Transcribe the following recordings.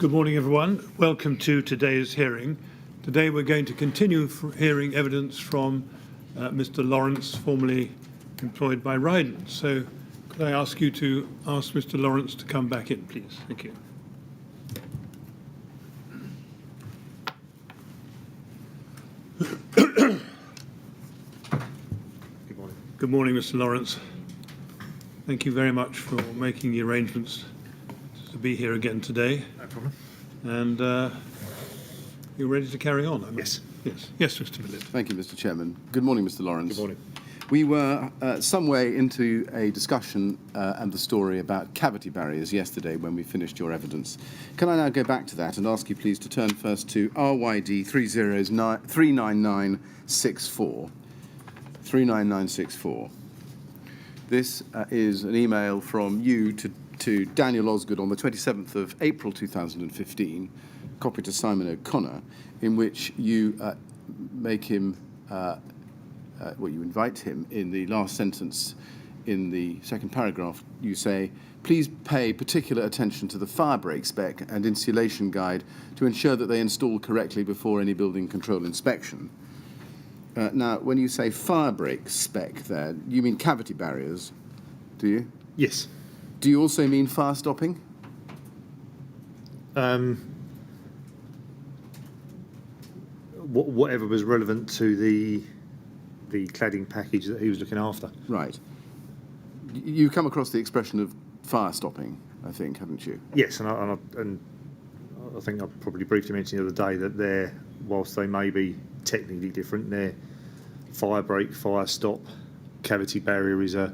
Good morning, everyone. Welcome to today's hearing. Today we're going to continue hearing evidence from Mr. Lawrence, formerly employed by Ryden. So could I ask you to ask Mr. Lawrence to come back in, please? Thank you. Good morning. Good morning, Mr. Lawrence. Thank you very much for making the arrangements to be here again today. No problem. And you're ready to carry on, am I? Yes. Yes, Mr. Millett. Thank you, Mr. Chairman. Good morning, Mr. Lawrence. Good morning. We were some way into a discussion and the story about cavity barriers yesterday when we finished your evidence. Can I now go back to that and ask you please to turn first to RYD 39964. 39964. This is an email from you to Daniel Osgood on the 27th of April 2015, copied to Simon O'Connor, in which you make him, you invite him in the last sentence in the second paragraph. You say, please pay particular attention to the fire break spec and insulation guide to ensure that they install correctly before any building control inspection. Now, when you say fire break spec there, you mean cavity barriers, do you? Yes. Do you also mean fire stopping? Whatever was relevant to the cladding package that he was looking after. Right. You've come across the expression of fire stopping, I think, haven't you? Yes, and I think I probably briefly mentioned the other day that whilst they may be technically different, they're fire break, fire stop, cavity barrier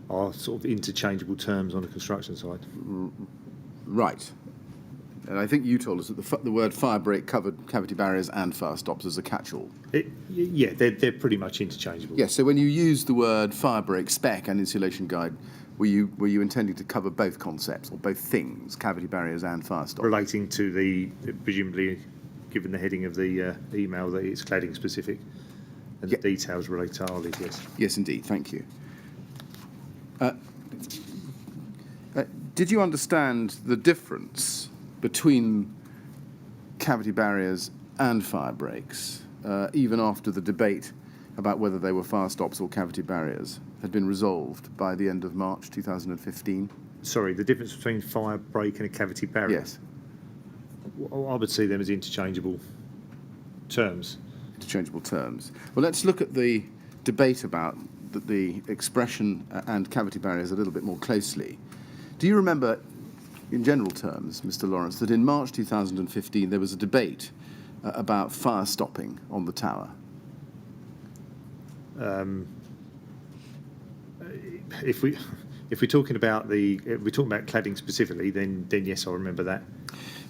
are sort of interchangeable terms on the construction side. Right. And I think you told us that the word fire break covered cavity barriers and fire stops as a catch-all. Yeah, they're pretty much interchangeable. Yes, so when you used the word fire break spec and insulation guide, were you intending to cover both concepts, or both things, cavity barriers and fire stops? Relating to presumably, given the heading of the email, that it's cladding specific, and the details relate to our yes. Yes, indeed, thank you. Did you understand the difference between cavity barriers and fire breaks, even after the debate about whether they were fire stops or cavity barriers had been resolved by the end of March 2015? Sorry, the difference between fire break and a cavity barrier? Yes. I would see them as interchangeable terms. Interchangeable terms. Well, let's look at the debate about the expression and cavity barriers a little bit more closely. Do you remember, in general terms, Mr. Lawrence, that in March 2015 there was a debate about fire stopping on the tower? If we're talking about cladding specifically, then yes, I remember that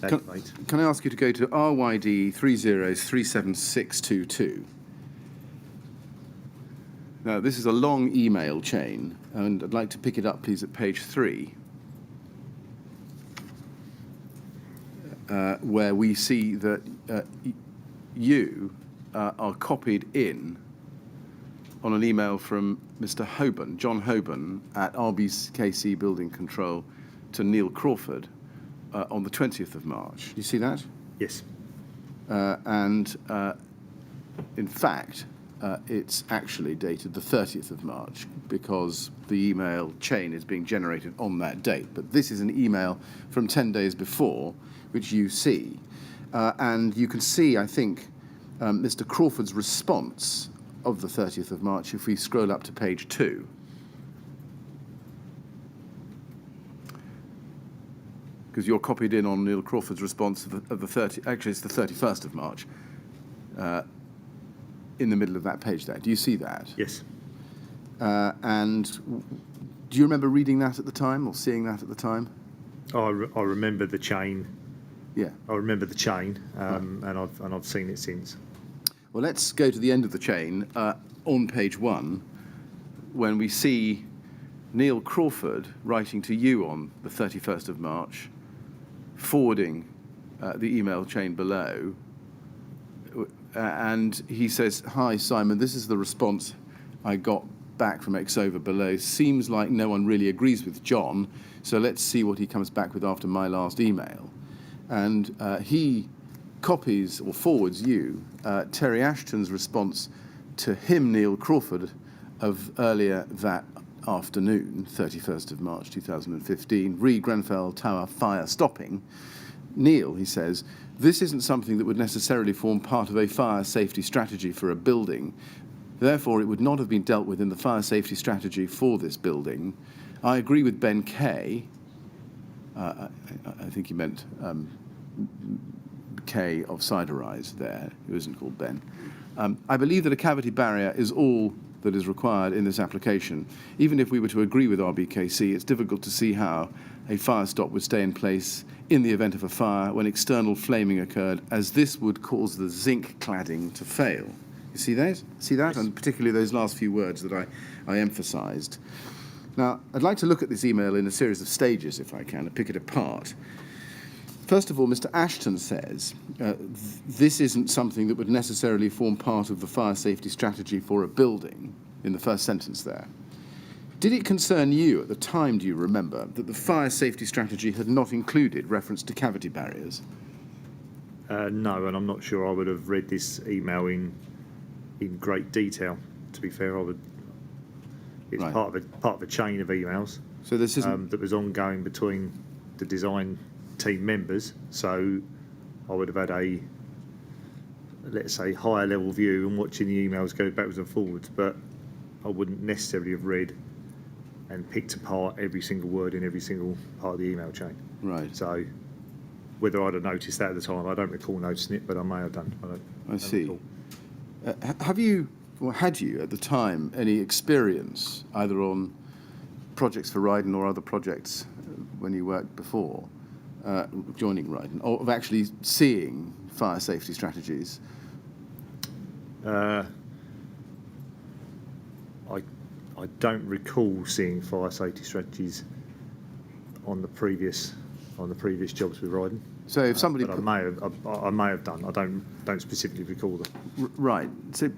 debate. Can I ask you to go to RYD 3037622? Now, this is a long email chain, and I'd like to pick it up, please, at page 3. Where we see that you are copied in on an email from Mr. Hoban, John Hoban, at RBKC Building Control to Neil Crawford on the 20th of March. Do you see that? Yes. And in fact, it's actually dated the 30th of March because the email chain is being generated on that date. But this is an email from 10 days before, which you see. And you can see, I think, Mr. Crawford's response of the 30th of March if we scroll up to page 2. Because you're copied in on Neil Crawford's response of the 30th, actually it's the 31st of March, in the middle of that page there. Do you see that? Yes. And do you remember reading that at the time or seeing that at the time? I remember the chain. Yeah. I remember the chain, and I've seen it since. Well, let's go to the end of the chain on page 1, when we see Neil Crawford writing to you on the 31st of March, forwarding the email chain below, and he says, "Hi, Simon, this is the response I got back from Exova below. Seems like no one really agrees with John, so let's see what he comes back with after my last email." and he copies or forwards you Terry Ashton's response to him, Neil Crawford, of earlier that afternoon, 31st of March 2015, re Grenfell Tower fire stopping. Neil, he says, this isn't something that would necessarily form part of a fire safety strategy for a building. Therefore, it would not have been dealt with in the fire safety strategy for this building. I agree with Ben Kay. I think he meant Kay of Siderise there, who isn't called Ben. I believe that a cavity barrier is all that is required in this application. Even if we were to agree with RBKC, it's difficult to see how a fire stop would stay in place in the event of a fire when external flaming occurred, as this would cause the zinc cladding to fail. You see that? See that? And particularly those last few words that I emphasised. Now, I'd like to look at this email in a series of stages, if I can, and pick it apart. First of all, Mr. Ashton says this isn't something that would necessarily form part of the fire safety strategy for a building, in the first sentence there. Did it concern you at the time, do you remember, that the fire safety strategy had not included reference to cavity barriers? No, and I'm not sure I would have read this email in great detail. To be fair, it's Right. part of a chain of emails So this isn't... that was ongoing between the design team members. So I would have had a, let's say, higher level view and watching the emails go backwards and forwards, but I wouldn't necessarily have read and picked apart every single word in every single part of the email chain. Right. So whether I'd have noticed that at the time, I don't recall noticing it, but I may have done. I see. Have you, or had you at the time, any experience either on projects for Ryden or other projects when you worked before joining Ryden, or of actually seeing fire safety strategies? I don't recall seeing fire safety strategies on the previous jobs with Ryden. So if somebody but I may have done. I don't specifically recall them. Right. So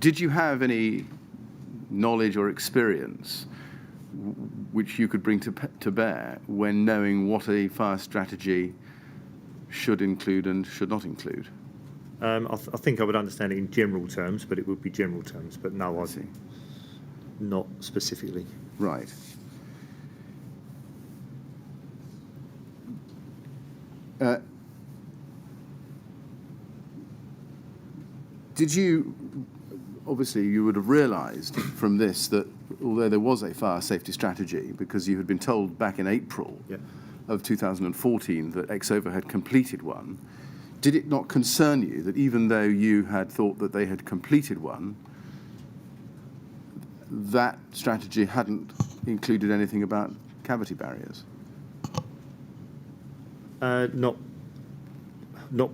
did you have any knowledge or experience which you could bring to bear when knowing what a fire strategy should include and should not include? I think I would understand it in general terms, but it would be general terms. But no, I see. Not specifically. Right. Did you, obviously you would have realised from this that although there was a fire safety strategy, because you had been told back in April of 2014 that Exova had completed one, did it not concern you that even though you had thought that they had completed one, that strategy hadn't included anything about cavity barriers? Not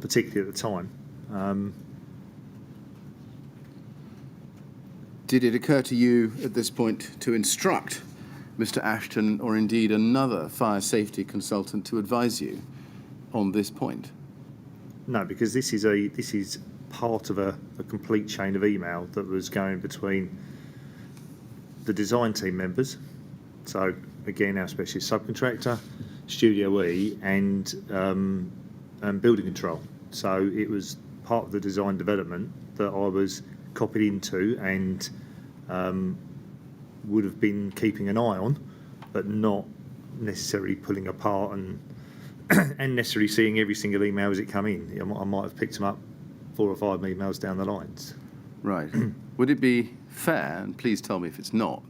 particularly at the time. Did it occur to you at this point to instruct Mr. Ashton or indeed another fire safety consultant to advise you on this point? No, because this is part of a complete chain of email that was going between the design team members. So again, our specialist subcontractor, Studio E, and building control. So it was part of the design development that I was copied into and would have been keeping an eye on, but not necessarily pulling apart and necessarily seeing every single email as it come in. I might have picked them up 4 or 5 emails down the lines. Right. Would it be fair, and please tell me if it's not,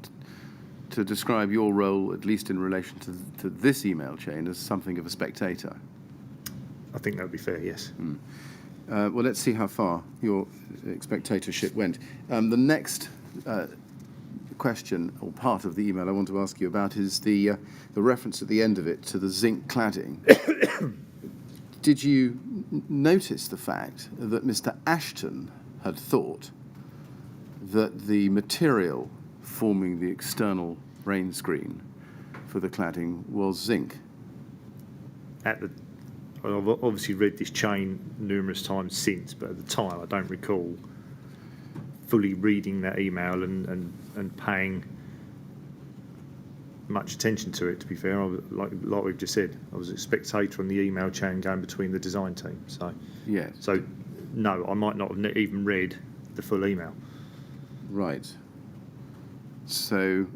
to describe your role, at least in relation to this email chain, as something of a spectator? I think that would be fair, yes. Well, let's see how far your spectatorship went. The next question, or part of the email I want to ask you about, is the reference at the end of it to the zinc cladding. Did you notice the fact that Mr. Ashton had thought that the material forming the external rain screen for the cladding was zinc? I've obviously read this chain numerous times since, but at the time I don't recall fully reading that email and paying much attention to it, to be fair. Like we've just said, I was a spectator on the email chain going between the design team. So, Yes. so no, I might not have even read the full email. Right. So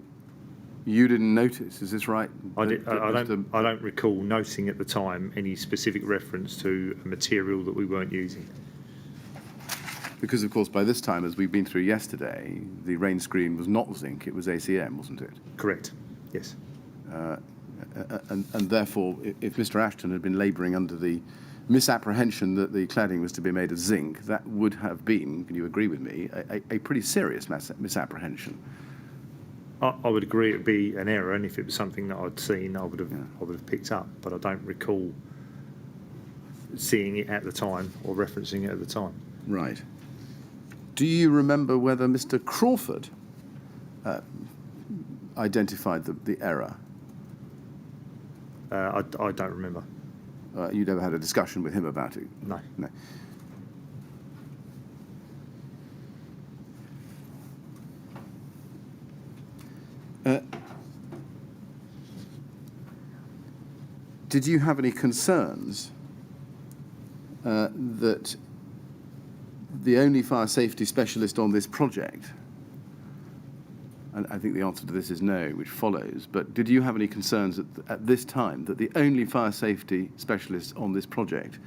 you didn't notice, is this right? I don't recall noticing at the time any specific reference to a material that we weren't using. Because, of course, by this time, as we've been through yesterday, the rain screen was not zinc, it was ACM, wasn't it? Correct. Yes. And therefore, if Mr. Ashton had been labouring under the misapprehension that the cladding was to be made of zinc, that would have been, can you agree with me, a pretty serious misapprehension. I would agree it would be an error, and if it was something that I'd seen, I would have picked up. But I don't recall seeing it at the time or referencing it at the time. Right. Do you remember whether Mr. Crawford identified the error? I don't remember. You never had a discussion with him about it? No. No. Did you have any concerns that the only fire safety specialist on this project, and I think the answer to this is no, which follows, but did you have any concerns at this time that the only fire safety specialist on this project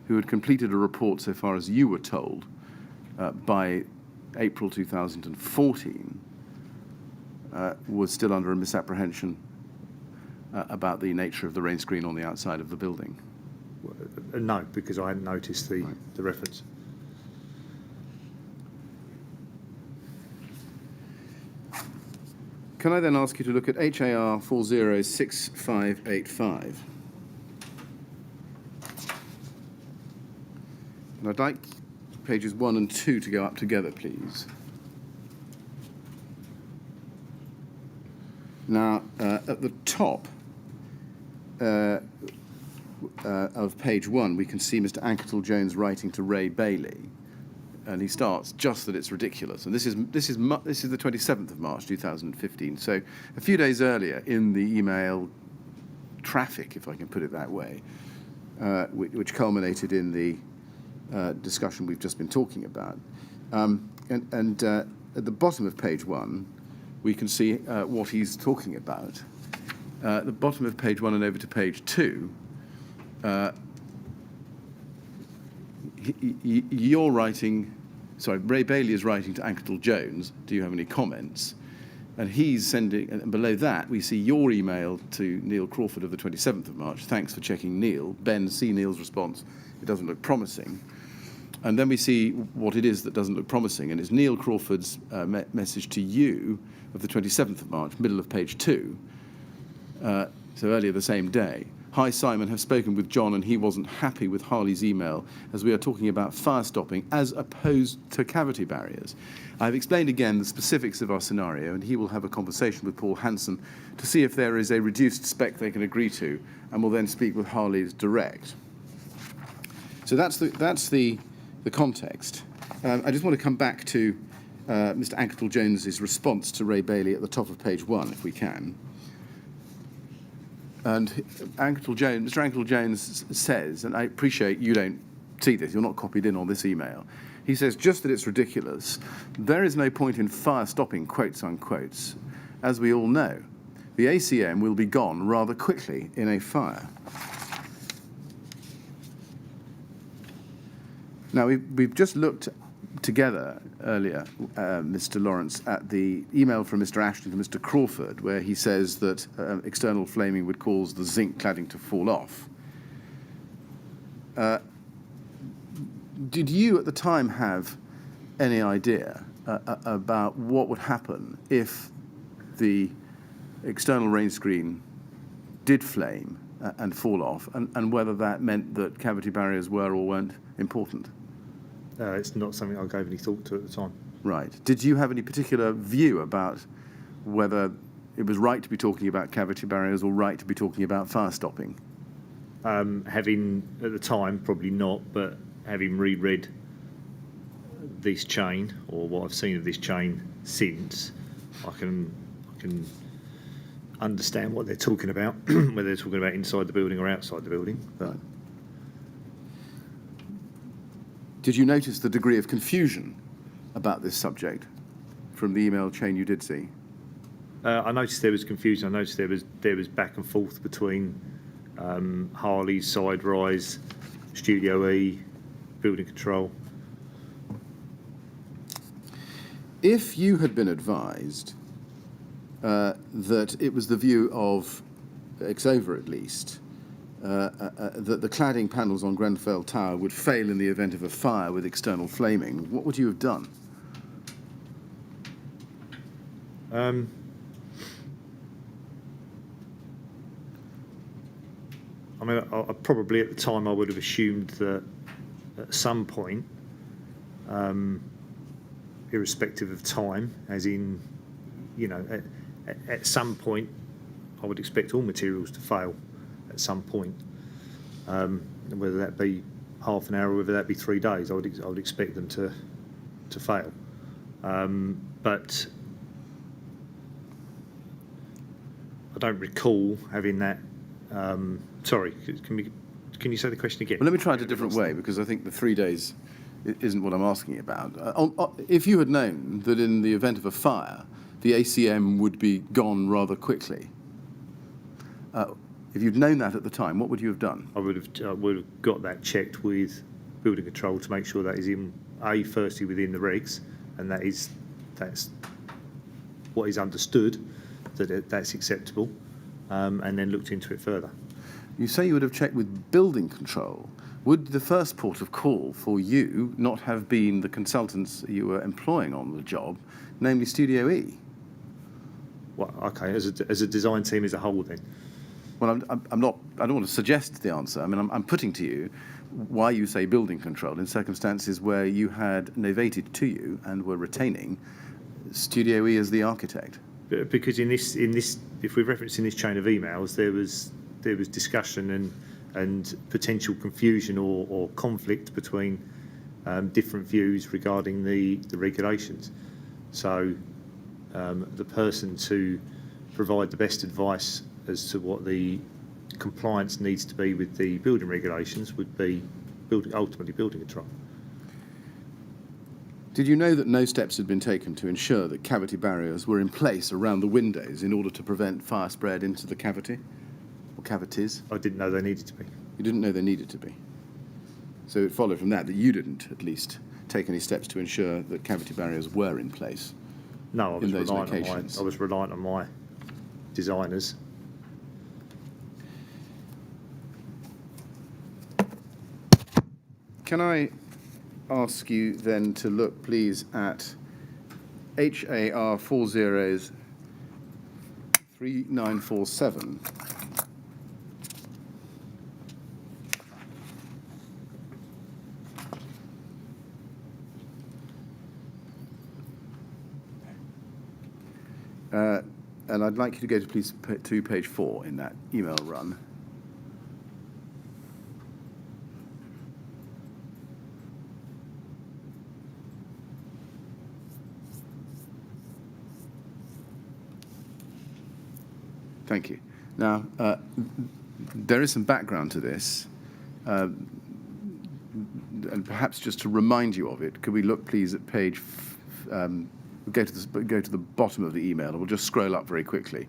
who had completed a report, so far as you were told, by April 2014, was still under a misapprehension about the nature of the rain screen on the outside of the building? No, because I hadn't noticed the reference. Can I then ask you to look at HAR 406585? And I'd like pages 1 and 2 to go up together, please. Now, at the top of page 1, we can see Mr. Anketel Jones writing to Ray Bailey, and he starts, "Just that it's ridiculous." And this is the 27th of March 2015. So a few days earlier in the email traffic, if I can put it that way, which culminated in the discussion we've just been talking about. And at the bottom of page 1, we can see what he's talking about. At the bottom of page 1 and over to page 2, you're writing, sorry, Ray Bailey is writing to Anketel Jones, "Do you have any comments?" And he's sending, and below that, we see your email to Neil Crawford of the 27th of March. "Thanks for checking, Neil. Ben, see Neil's response. It doesn't look promising." And then we see what it is that doesn't look promising, and it's Neil Crawford's message to you of the 27th of March, middle of page 2, so earlier the same day. "Hi, Simon, have spoken with John, and he wasn't happy with Harley's email, as we are talking about fire stopping as opposed to cavity barriers. I've explained again the specifics of our scenario, and he will have a conversation with Paul Hanson to see if there is a reduced spec they can agree to, and will then speak with Harley's direct." So that's the context. I just want to come back to Mr. Anketel Jones's response to Ray Bailey at the top of page 1, if we can. And Mr. Anketel Jones says, and I appreciate you don't see this, you're not copied in on this email. He says, "Just that it's ridiculous. There is no point in fire stopping, quotes unquotes. As we all know, the ACM will be gone rather quickly in a fire." Now, we've just looked together earlier, Mr. Lawrence, at the email from Mr. Ashton to Mr. Crawford, where he says that external flaming would cause the zinc cladding to fall off. Did you at the time have any idea about what would happen if the external rain screen did flame and fall off, and whether that meant that cavity barriers were or weren't important? It's not something I gave any thought to at the time. Right. Did you have any particular view about whether it was right to be talking about cavity barriers or right to be talking about fire stopping? Having, at the time, probably not, but having reread this chain, or what I've seen of this chain since, I can understand what they're talking about, whether they're talking about inside the building or outside the building. But Did you notice the degree of confusion about this subject from the email chain you did see? I noticed there was confusion. I noticed there was back and forth between Harley, Side Rise, Studio E, Building Control. If you had been advised that it was the view of Exover at least, that the cladding panels on Grenfell Tower would fail in the event of a fire with external flaming, what would you have done? I mean, I probably at the time I would have assumed that at some point, irrespective of time, as in, you know, at some point, I would expect all materials to fail at some point, whether that be half an hour or whether that be 3 days. I would expect them to fail, but I don't recall having that. Sorry, can you say the question again? Well, let me try it a different way, because I think the 3 days isn't what I'm asking about. If you had known that in the event of a fire, the ACM would be gone rather quickly, if you'd known that at the time, what would you have done? I would have got that checked with Building Control to make sure that is firstly within the regs, and that's what is understood, that's acceptable, and then looked into it further. You say you would have checked with Building Control. Would the first port of call for you not have been the consultants you were employing on the job, namely Studio E? Well, okay, as a design team as a whole, then. Well, I'm not. I don't want to suggest the answer. I mean, I'm putting to you why you say Building Control in circumstances where you had novated to you and were retaining Studio E as the architect. Because in this, if we're referencing this chain of emails, there was discussion and potential confusion or conflict between different views regarding the regulations. So the person to provide the best advice as to what the compliance needs to be with the building regulations would be ultimately Building Control. Did you know that no steps had been taken to ensure that cavity barriers were in place around the windows in order to prevent fire spread into the cavity or cavities? I didn't know they needed to be. You didn't know they needed to be. So it followed from that you didn't, at least, take any steps to ensure that cavity barriers were in place. No, I was in those reliant locations. I was reliant on my designers. Can I ask you then to look, please, at HAR 403947. And I'd like you to go to, please, to page 4 in that email run. Thank you. Now, there is some background to this, and perhaps just to remind you of it, could we look, please, at page? Go to the bottom of the email, and we'll just scroll up very quickly,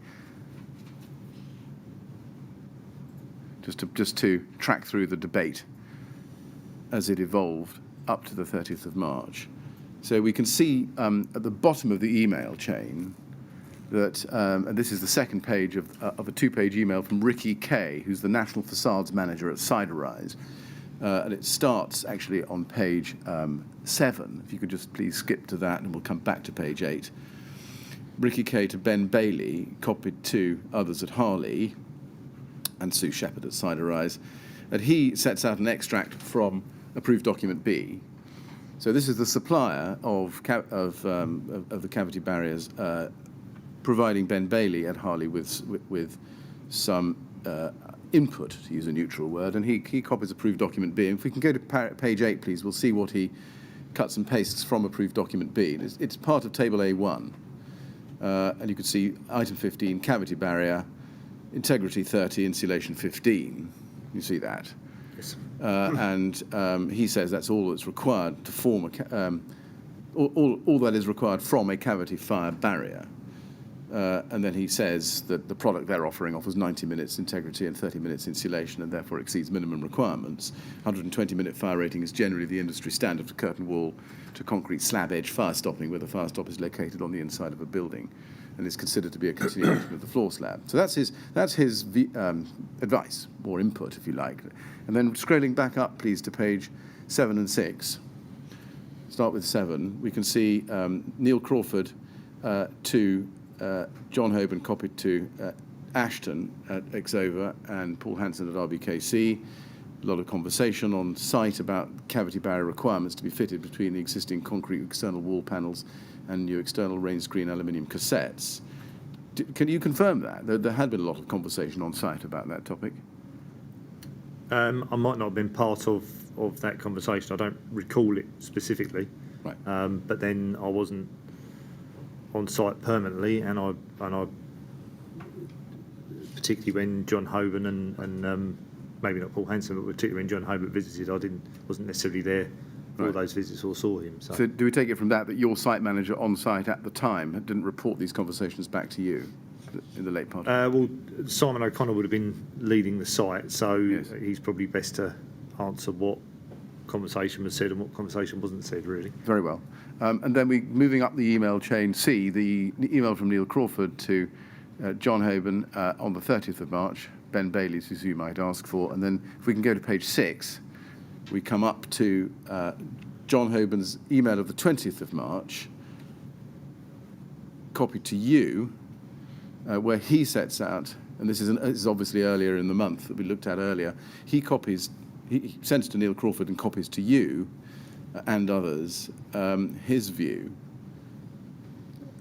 just to track through the debate as it evolved up to the 30th of March. So we can see at the bottom of the email chain that, and this is the second page of a 2-page email from Ricky Kay, who's the National Facades Manager at Siderise. And it starts actually on page 7. If you could just please skip to that, and we'll come back to page 8. Ricky Kay to Ben Bailey, copied to others at Harley, and Sue Shepherd at Siderise. And he sets out an extract from approved document B. So this is the supplier of the cavity barriers, providing Ben Bailey at Harley with some input, to use a neutral word, and he copies approved document B. And if we can go to page 8, please, we'll see what he cuts and pastes from approved document B. It's part of table A1. And you can see item 15, cavity barrier, integrity 30, insulation 15. You see that? Yes. And he says that's all that's required to form all that is required from a cavity fire barrier. And then he says that the product they're offering offers 90 minutes integrity and 30 minutes insulation and therefore exceeds minimum requirements. 120-minute fire rating is generally the industry standard for curtain wall to concrete slab edge fire stopping where the fire stop is located on the inside of a building and is considered to be a continuation of the floor slab. So that's his advice, or input, if you like. And then scrolling back up, please, to page 7 and 6. Start with 7. We can see Neil Crawford to John Hoban copied to Ashton at Exova and Paul Hanson at RBKC. A lot of conversation on site about cavity barrier requirements to be fitted between the existing concrete external wall panels and new external rain screen aluminium cassettes. Can you confirm that? There had been a lot of conversation on site about that topic. I might not have been part of that conversation. I don't recall it specifically. Right. But then I wasn't on site permanently, and I particularly when John Hoban and maybe not Paul Hanson, but particularly when John Hoban visited, wasn't necessarily there for all those visits or saw him. So do we take it from that your site manager on site at the time didn't report these conversations back to you in the late part? Well, Simon O'Connor would have been leading the site, so Yes. he's probably best to answer what conversation was said and what conversation wasn't said, really. Very well. And then moving up the email chain, C, the email from Neil Crawford to John Hoban on the 30th of March, Ben Bailey's, as you might ask for. And then if we can go to page 6, we come up to John Hoban's email of the 20th of March, copied to you, where he sets out, and this is obviously earlier in the month that we looked at earlier, he sends to Neil Crawford and copies to you and others his view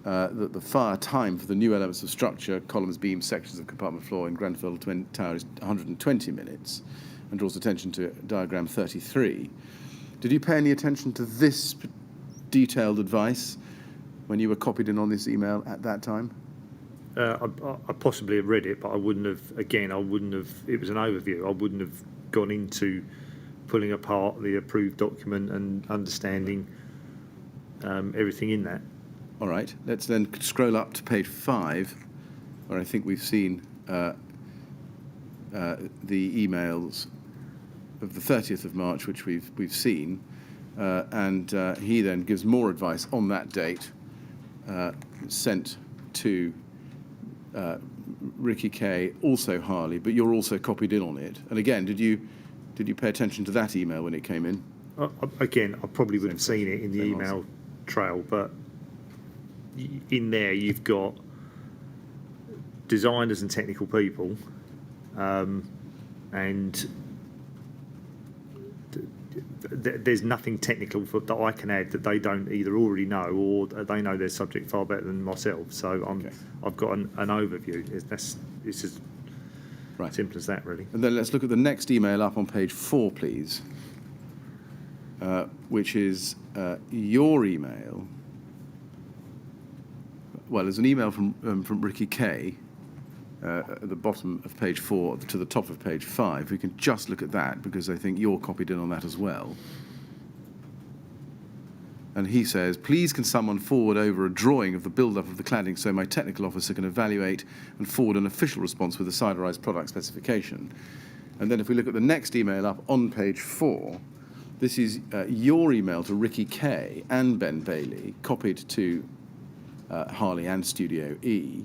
that the fire time for the new elements of structure, columns, beams, sections of compartment floor in Grenfell Tower is 120 minutes, and draws attention to diagram 33. Did you pay any attention to this detailed advice when you were copied in on this email at that time? I possibly have read it, but I wouldn't have, it was an overview. I wouldn't have gone into pulling apart the approved document and understanding everything in that. All right, let's then scroll up to page 5, where I think we've seen the emails of the 30th of March, which we've seen, and he then gives more advice on that date, sent to Ricky Kay, also Harley, but you're also copied in on it. And again, did you pay attention to that email when it came in? Again, I probably would have seen it in the email trail, but in there you've got designers and technical people, and there's nothing technical that I can add that they don't either already know or they know their subject far better than myself. So I've got an overview. It's as simple as that, really. And then let's look at the next email up on page 4, please, which is your email. Well, there's an email from Ricky Kay at the bottom of page 4 to the top of page 5. We can just look at that because I think you're copied in on that as well. And he says, please can someone forward over a drawing of the build-up of the cladding so my technical officer can evaluate and forward an official response with the siderized product specification. And then if we look at the next email up on page 4, this is your email to Ricky Kay and Ben Bailey, copied to Harley and Studio E.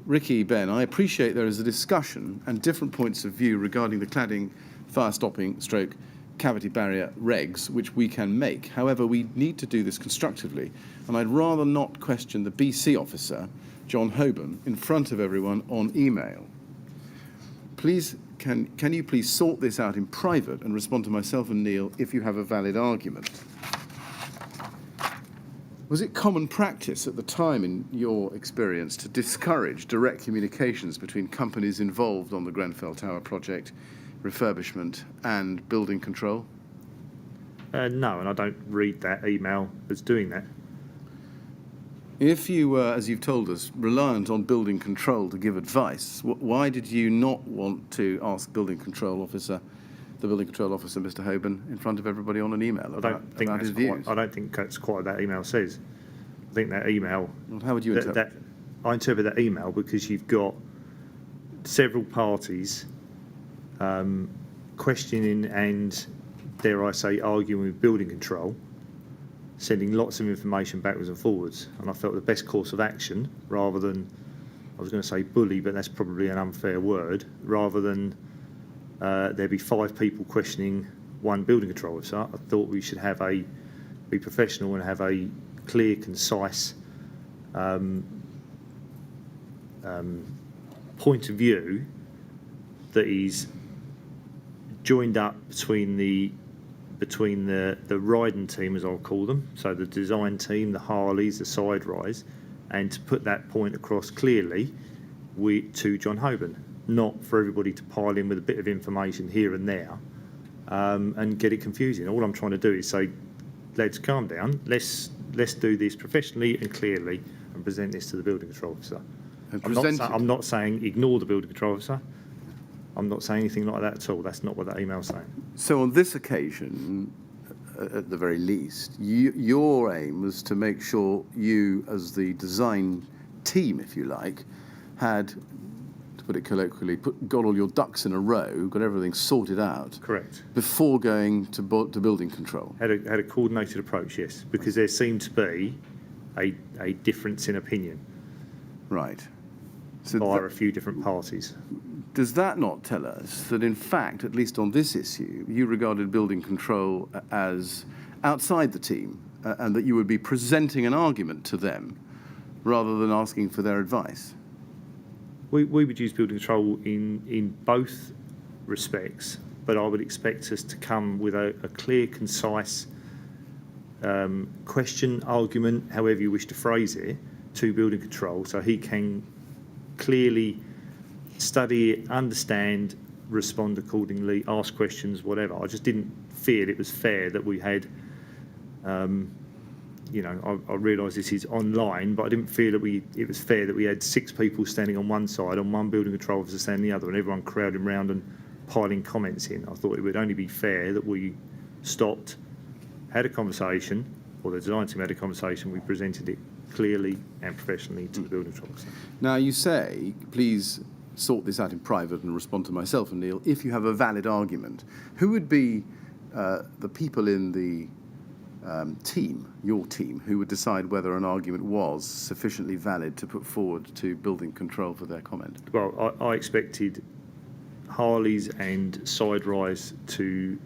Ricky, Ben, I appreciate there is a discussion and different points of view regarding the cladding, fire stopping, stroke, cavity barrier regs, which we can make. However, we need to do this constructively, and I'd rather not question the BC officer, John Hoban, in front of everyone on email. Please, can you please sort this out in private and respond to myself and Neil if you have a valid argument? Was it common practice at the time, in your experience, to discourage direct communications between companies involved on the Grenfell Tower project, refurbishment and building control? No, and I don't read that email as doing that. If you were, as you've told us, reliant on building control to give advice, why did you not want to ask the building control officer, Mr. Hoban, in front of everybody on an email about his views? I don't think that's quite what that email says. I think that email. Well, how would you interpret? I interpret that email because you've got several parties questioning and, dare I say, arguing with building control, sending lots of information backwards and forwards. And I felt the best course of action, rather than, I was going to say bully, but that's probably an unfair word, rather than there be 5 people questioning one building control officer, I thought we should be professional and have a clear, concise point of view that is joined up between the Ryden team, as I'll call them, so the design team, the Harleys, the side rise, and to put that point across clearly to John Hoban, not for everybody to pile in with a bit of information here and there and get it confusing. All I'm trying to do is say, lads, calm down. Let's do this professionally and clearly and present this to the building control officer. I'm not saying ignore the building control officer. I'm not saying anything like that at all. That's not what that email's saying. So on this occasion, at the very least, your aim was to make sure you, as the design team, if you like, had, to put it colloquially, got all your ducks in a row, got everything sorted out. Correct. Before going to building control. Had a coordinated approach, yes, because there seemed to be a difference in opinion. Right. So by a few different parties. Does that not tell us that, in fact, at least on this issue, you regarded building control as outside the team and that you would be presenting an argument to them rather than asking for their advice? We would use building control in both respects, but I would expect us to come with a clear, concise question, argument, however you wish to phrase it, to building control so he can clearly study it, understand, respond accordingly, ask questions, whatever. I just didn't feel it was fair that we had, I realise this is online, but I didn't feel that it was fair that we had 6 people standing on one side and one building control officer standing the other and everyone crowding round and piling comments in. I thought it would only be fair that we stopped, had a conversation, or the design team had a conversation, we presented it clearly and professionally to the building control officer. Now you say, please sort this out in private and respond to myself and Neil if you have a valid argument. Who would be the people in the team, your team, who would decide whether an argument was sufficiently valid to put forward to building control for their comment? Well, I expected Harleys and side rise to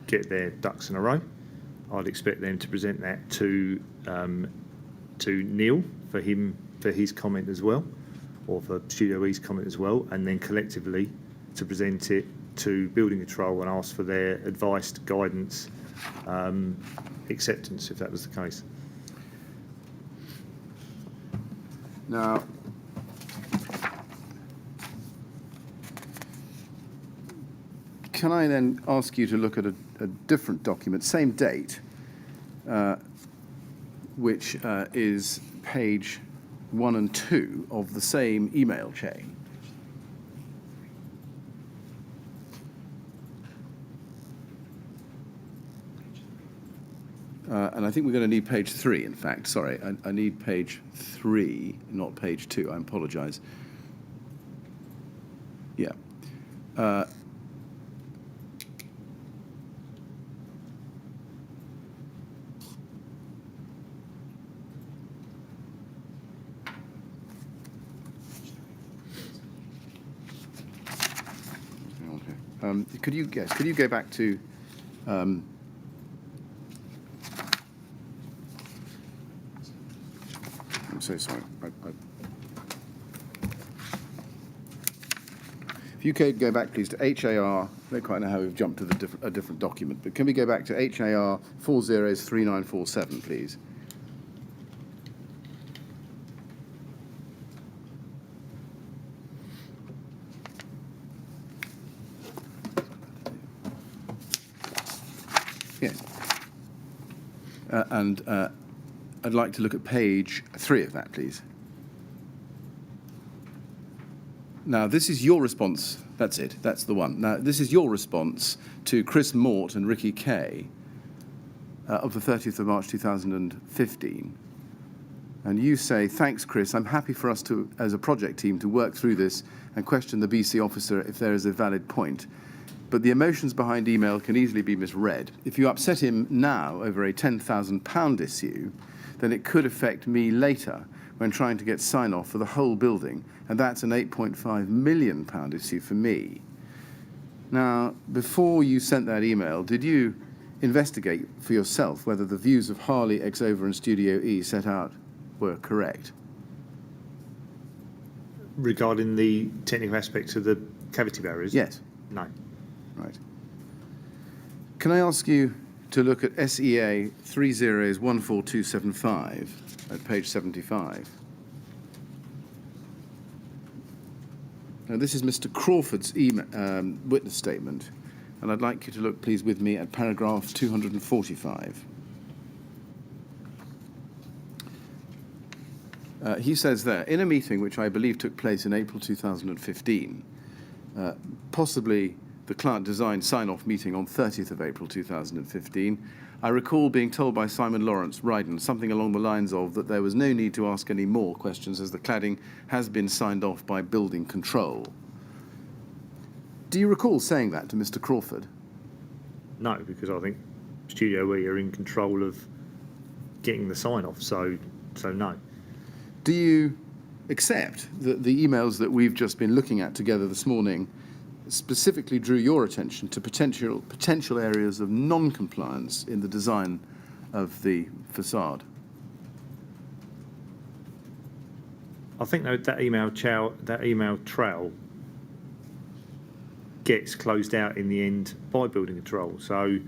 get their ducks in a row. I'd expect them to present that to Neil for his comment as well, or for Studio E's comment as well, and then collectively to present it to building control and ask for their advice, guidance, acceptance, if that was the case. Now, can I then ask you to look at a different document, same date, which is page 1 and 2 of the same email chain? And I think we're going to need page 3, in fact. Sorry, I need page 3, not page 2. I apologise. Yeah. Could you go back to I'm so sorry. If you could go back, please, to HAR. I don't quite know how we've jumped to a different document, but can we go back to HAR 403947, please? Yeah. I'd like to look at page 3 of that, please. Now, this is your response. That's it. That's the one. Now, this is your response to Chris Mort and Ricky Kay of the 30th of March 2015. And you say, thanks, Chris. I'm happy for us to, as a project team, to work through this and question the BC officer if there is a valid point. But the emotions behind email can easily be misread. If you upset him now over a £10,000 issue, then it could affect me later when trying to get sign-off for the whole building, and that's an £8.5 million issue for me. Now, before you sent that email, did you investigate for yourself whether the views of Harley, Exover and Studio E set out were correct? Regarding the technical aspects of the cavity barriers? Yes. No. Right. Can I ask you to look at SEA 3014275 at page 75? Now, this is Mr. Crawford's witness statement, and I'd like you to look, please, with me at paragraph 245. He says there, in a meeting which I believe took place in April 2015, possibly the client design sign-off meeting on 30th of April 2015, I recall being told by Simon Lawrence, Ryden, something along the lines of that there was no need to ask any more questions as the cladding has been signed off by building control. Do you recall saying that to Mr. Crawford? No, because I think Studio E are in control of getting the sign-off, so no. Do you accept that the emails that we've just been looking at together this morning specifically drew your attention to potential areas of non-compliance in the design of the facade? I think that email trail gets closed out in the end by building control. So,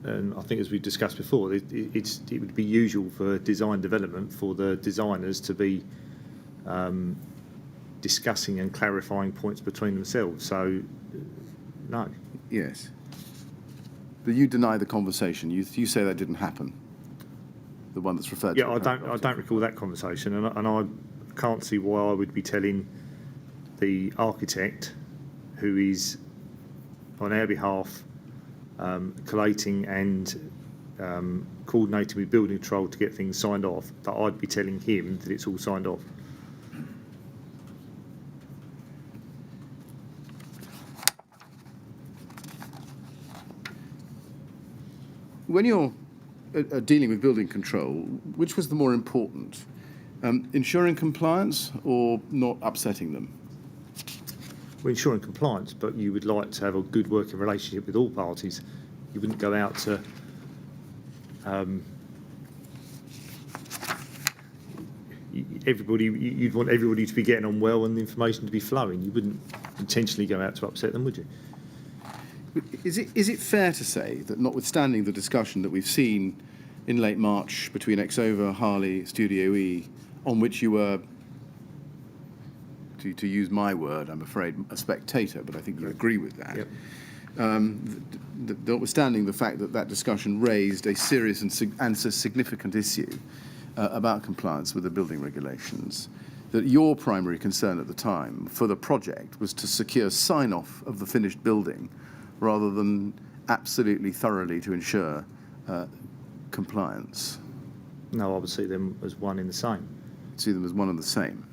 and I think as we discussed before, it would be usual for design development for the designers to be discussing and clarifying points between themselves. So, no. Yes. But you deny the conversation. You say that didn't happen. The one that's referred to. Yeah, I don't recall that conversation, and I can't see why I would be telling the architect, who is on our behalf collating and coordinating with building control to get things signed off, that I'd be telling him that it's all signed off. When you're dealing with building control, which was the more important? Ensuring compliance or not upsetting them? We're ensuring compliance, but you would like to have a good working relationship with all parties. You wouldn't go out to everybody. You'd want everybody to be getting on well and the information to be flowing. You wouldn't intentionally go out to upset them, would you? Is it fair to say that, notwithstanding the discussion that we've seen in late March between Exover, Harley, Studio E, on which you were, to use my word, I'm afraid, a spectator, but I think you agree with that. Yep. Notwithstanding the fact that discussion raised a serious and significant issue about compliance with the building regulations, that your primary concern at the time for the project was to secure sign-off of the finished building rather than absolutely thoroughly to ensure compliance. No, I would see them as one in the same. See them as one and the same.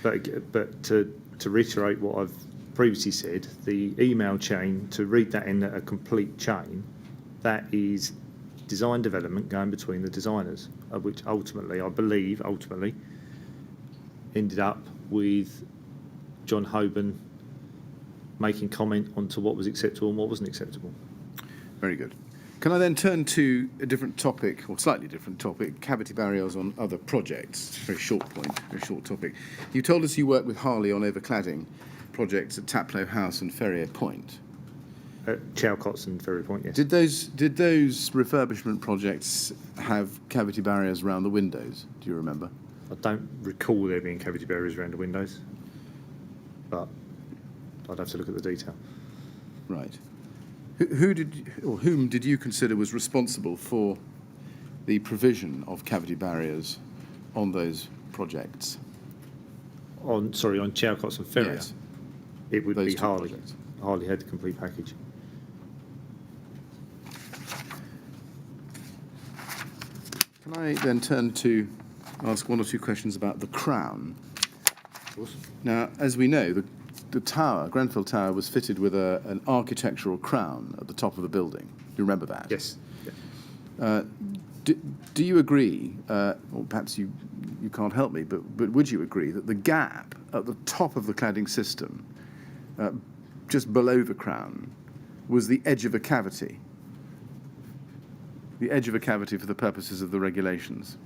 But to reiterate what I've previously said, the email chain, to read that in a complete chain, that is design development going between the designers, which ultimately, I believe, ended up with John Hoban making comment onto what was acceptable and what wasn't acceptable. Very good. Can I then turn to a different topic, or slightly different topic, cavity barriers on other projects? Very short point, very short topic. You told us you worked with Harley on overcladding projects at Taplow House and Ferrier Point. Chalcots and Ferry Point, yes. Did those refurbishment projects have cavity barriers around the windows? Do you remember? I don't recall there being cavity barriers around the windows, but I'd have to look at the detail. Right. Whom did you consider was responsible for the provision of cavity barriers on those projects? On Chalcots and Ferrier, Yes. it would Those be two Harley. projects. Harley had the complete package. Can I then turn to ask one or two questions about the Crown? Now, as we know, the tower, Grenfell Tower, was fitted with an architectural crown at the top of the building. Do you remember that? Yes. Yeah. Do you agree, or perhaps you can't help me, but would you agree that the gap at the top of the cladding system, just below the crown, was the edge of a cavity? The edge of a cavity for the purposes of the regulations?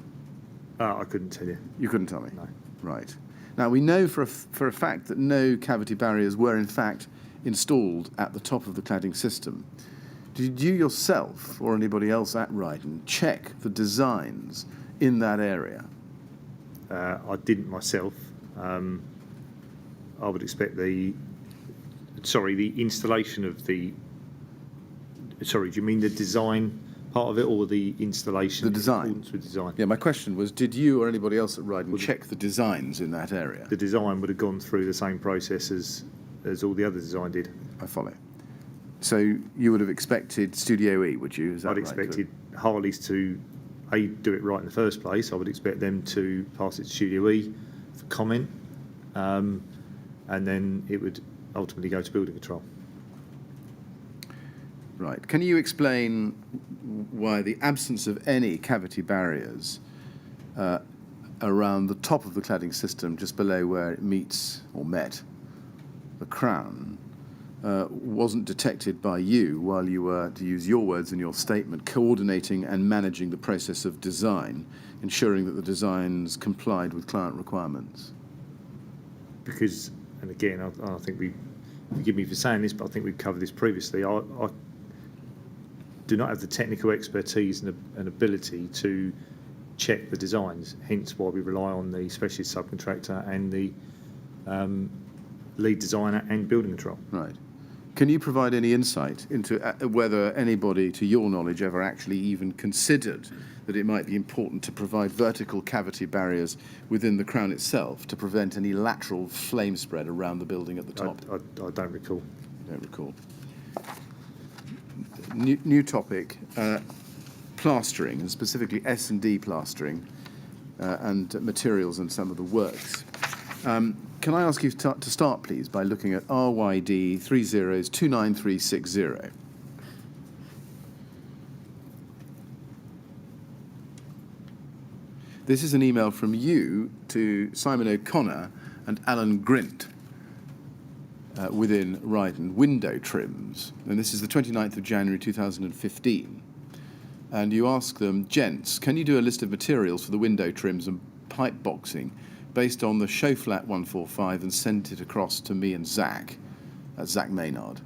I couldn't tell you. You couldn't tell me? No. Right. Now, we know for a fact that no cavity barriers were, in fact, installed at the top of the cladding system. Did you yourself, or anybody else at Ryden, check the designs in that area? I didn't myself. I would expect the installation of the... Sorry, do you mean the design part of it, or the installation? The design. In accordance with design? Yeah, my question was, did you or anybody else at Ryden check the designs in that area? The design would have gone through the same process as all the other design did. I follow. So you would have expected Studio E, would you? Is that I'd right? expected Harleys to do it right in the first place. I would expect them to pass it to Studio E for comment, and then it would ultimately go to building control. Right. Can you explain why the absence of any cavity barriers around the top of the cladding system, just below where it meets or met the crown, wasn't detected by you while you were, to use your words in your statement, coordinating and managing the process of design, ensuring that the designs complied with client requirements? Because, and again, I think forgive me for saying this, but I think we've covered this previously. I do not have the technical expertise and ability to check the designs, hence why we rely on the specialist subcontractor and the lead designer and building control. Right. Can you provide any insight into whether anybody, to your knowledge, ever actually even considered that it might be important to provide vertical cavity barriers within the crown itself to prevent any lateral flame spread around the building at the top? I don't recall. Don't recall. New topic, plastering, and specifically S&D plastering and materials and some of the works. Can I ask you to start, please, by looking at RYD 30293660. This is an email from you to Simon O'Connor and Alan Grint within Ryden, window trims. And this is the 29th of January 2015. And you ask them, gents, can you do a list of materials for the window trims and pipe boxing based on the show flat 145 and send it across to me and Zach, that's Zach Maynard.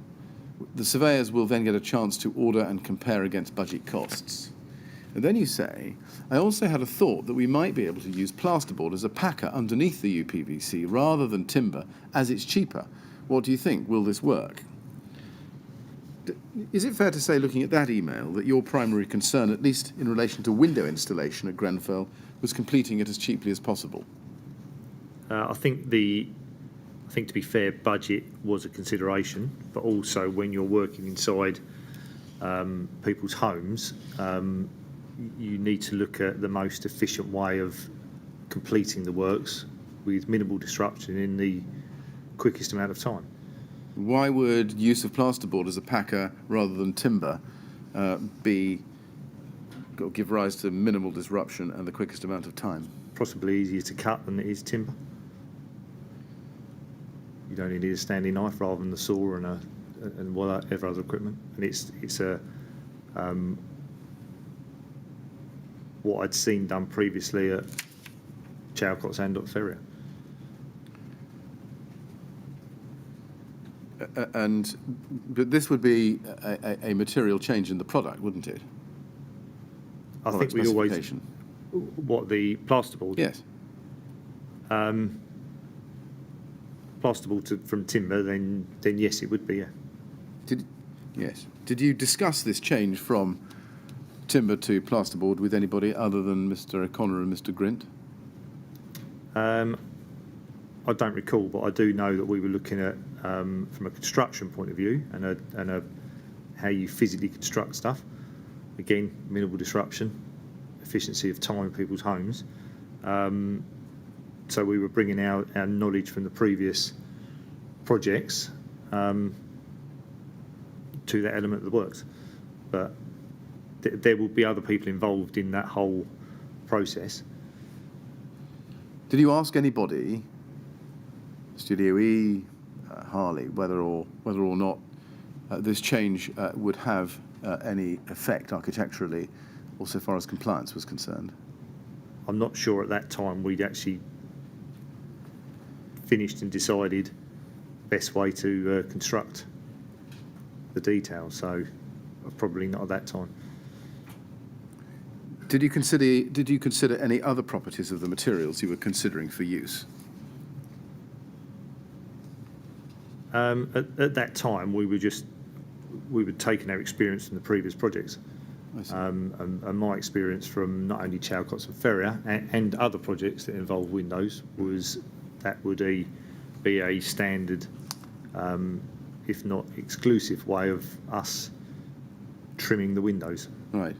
The surveyors will then get a chance to order and compare against budget costs. And then you say, I also had a thought that we might be able to use plasterboard as a packer underneath the UPVC rather than timber, as it's cheaper. What do you think? Will this work? Is it fair to say, looking at that email, that your primary concern, at least in relation to window installation at Grenfell, was completing it as cheaply as possible? I think to be fair, budget was a consideration, but also when you're working inside people's homes, you need to look at the most efficient way of completing the works with minimal disruption in the quickest amount of time. Why would use of plasterboard as a packer rather than timber give rise to minimal disruption and the quickest amount of time? Possibly easier to cut than it is timber. You only need a standing knife rather than the saw and whatever other equipment. And it's what I'd seen done previously at Chalcots and at Ferrier. But this would be a material change in the product, wouldn't it? I think we always... Specification. What, the plasterboard? Yes. Plasterboard from timber, then yes, it would be, yeah. Yes. Did you discuss this change from timber to plasterboard with anybody other than Mr. O'Connor and Mr. Grint? I don't recall, but I do know that we were looking at, from a construction point of view and how you physically construct stuff. Again, minimal disruption, efficiency of time in people's homes. So we were bringing our knowledge from the previous projects to that element of the works. But there will be other people involved in that whole process. Did you ask anybody, Studio E, Harley, whether or not this change would have any effect architecturally or so far as compliance was concerned? I'm not sure at that time we'd actually finished and decided best way to construct the details, so probably not at that time. Did you consider any other properties of the materials you were considering for use? At that time, we were taking our experience from the previous projects, and my experience from not only Chalcots and Ferrier and other projects that involve windows was that would be a standard, if not exclusive, way of us trimming the windows. Right.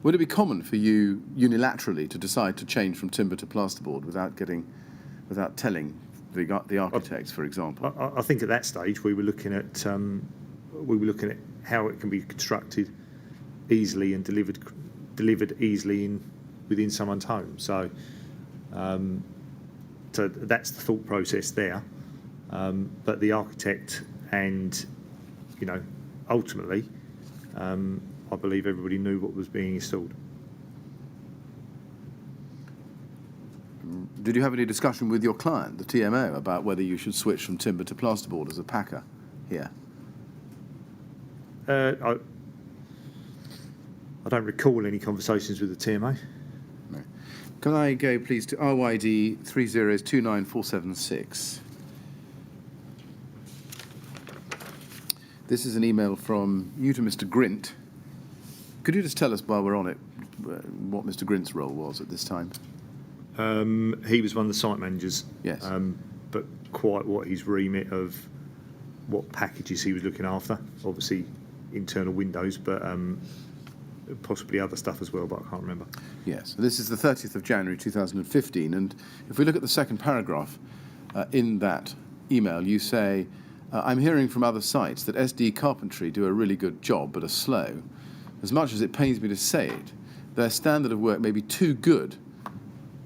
Would it be common for you unilaterally to decide to change from timber to plasterboard without telling the architects, for example? I think at that stage we were looking at how it can be constructed easily and delivered easily within someone's home. So that's the thought process there. But the architect and ultimately, I believe everybody knew what was being installed. Did you have any discussion with your client, the TMO, about whether you should switch from timber to plasterboard as a packer here? I don't recall any conversations with the TMO. No. Can I go, please, to RYD 3029476? This is an email from you to Mr. Grint. Could you just tell us, while we're on it, what Mr. Grint's role was at this time? He was one of the site managers. Yes. But quite what his remit of what packages he was looking after. Obviously, internal windows, but possibly other stuff as well, but I can't remember. Yes. This is the 30th of January 2015, and if we look at the second paragraph in that email, you say, I'm hearing from other sites that SD Carpentry do a really good job, but are slow. As much as it pains me to say it, their standard of work may be too good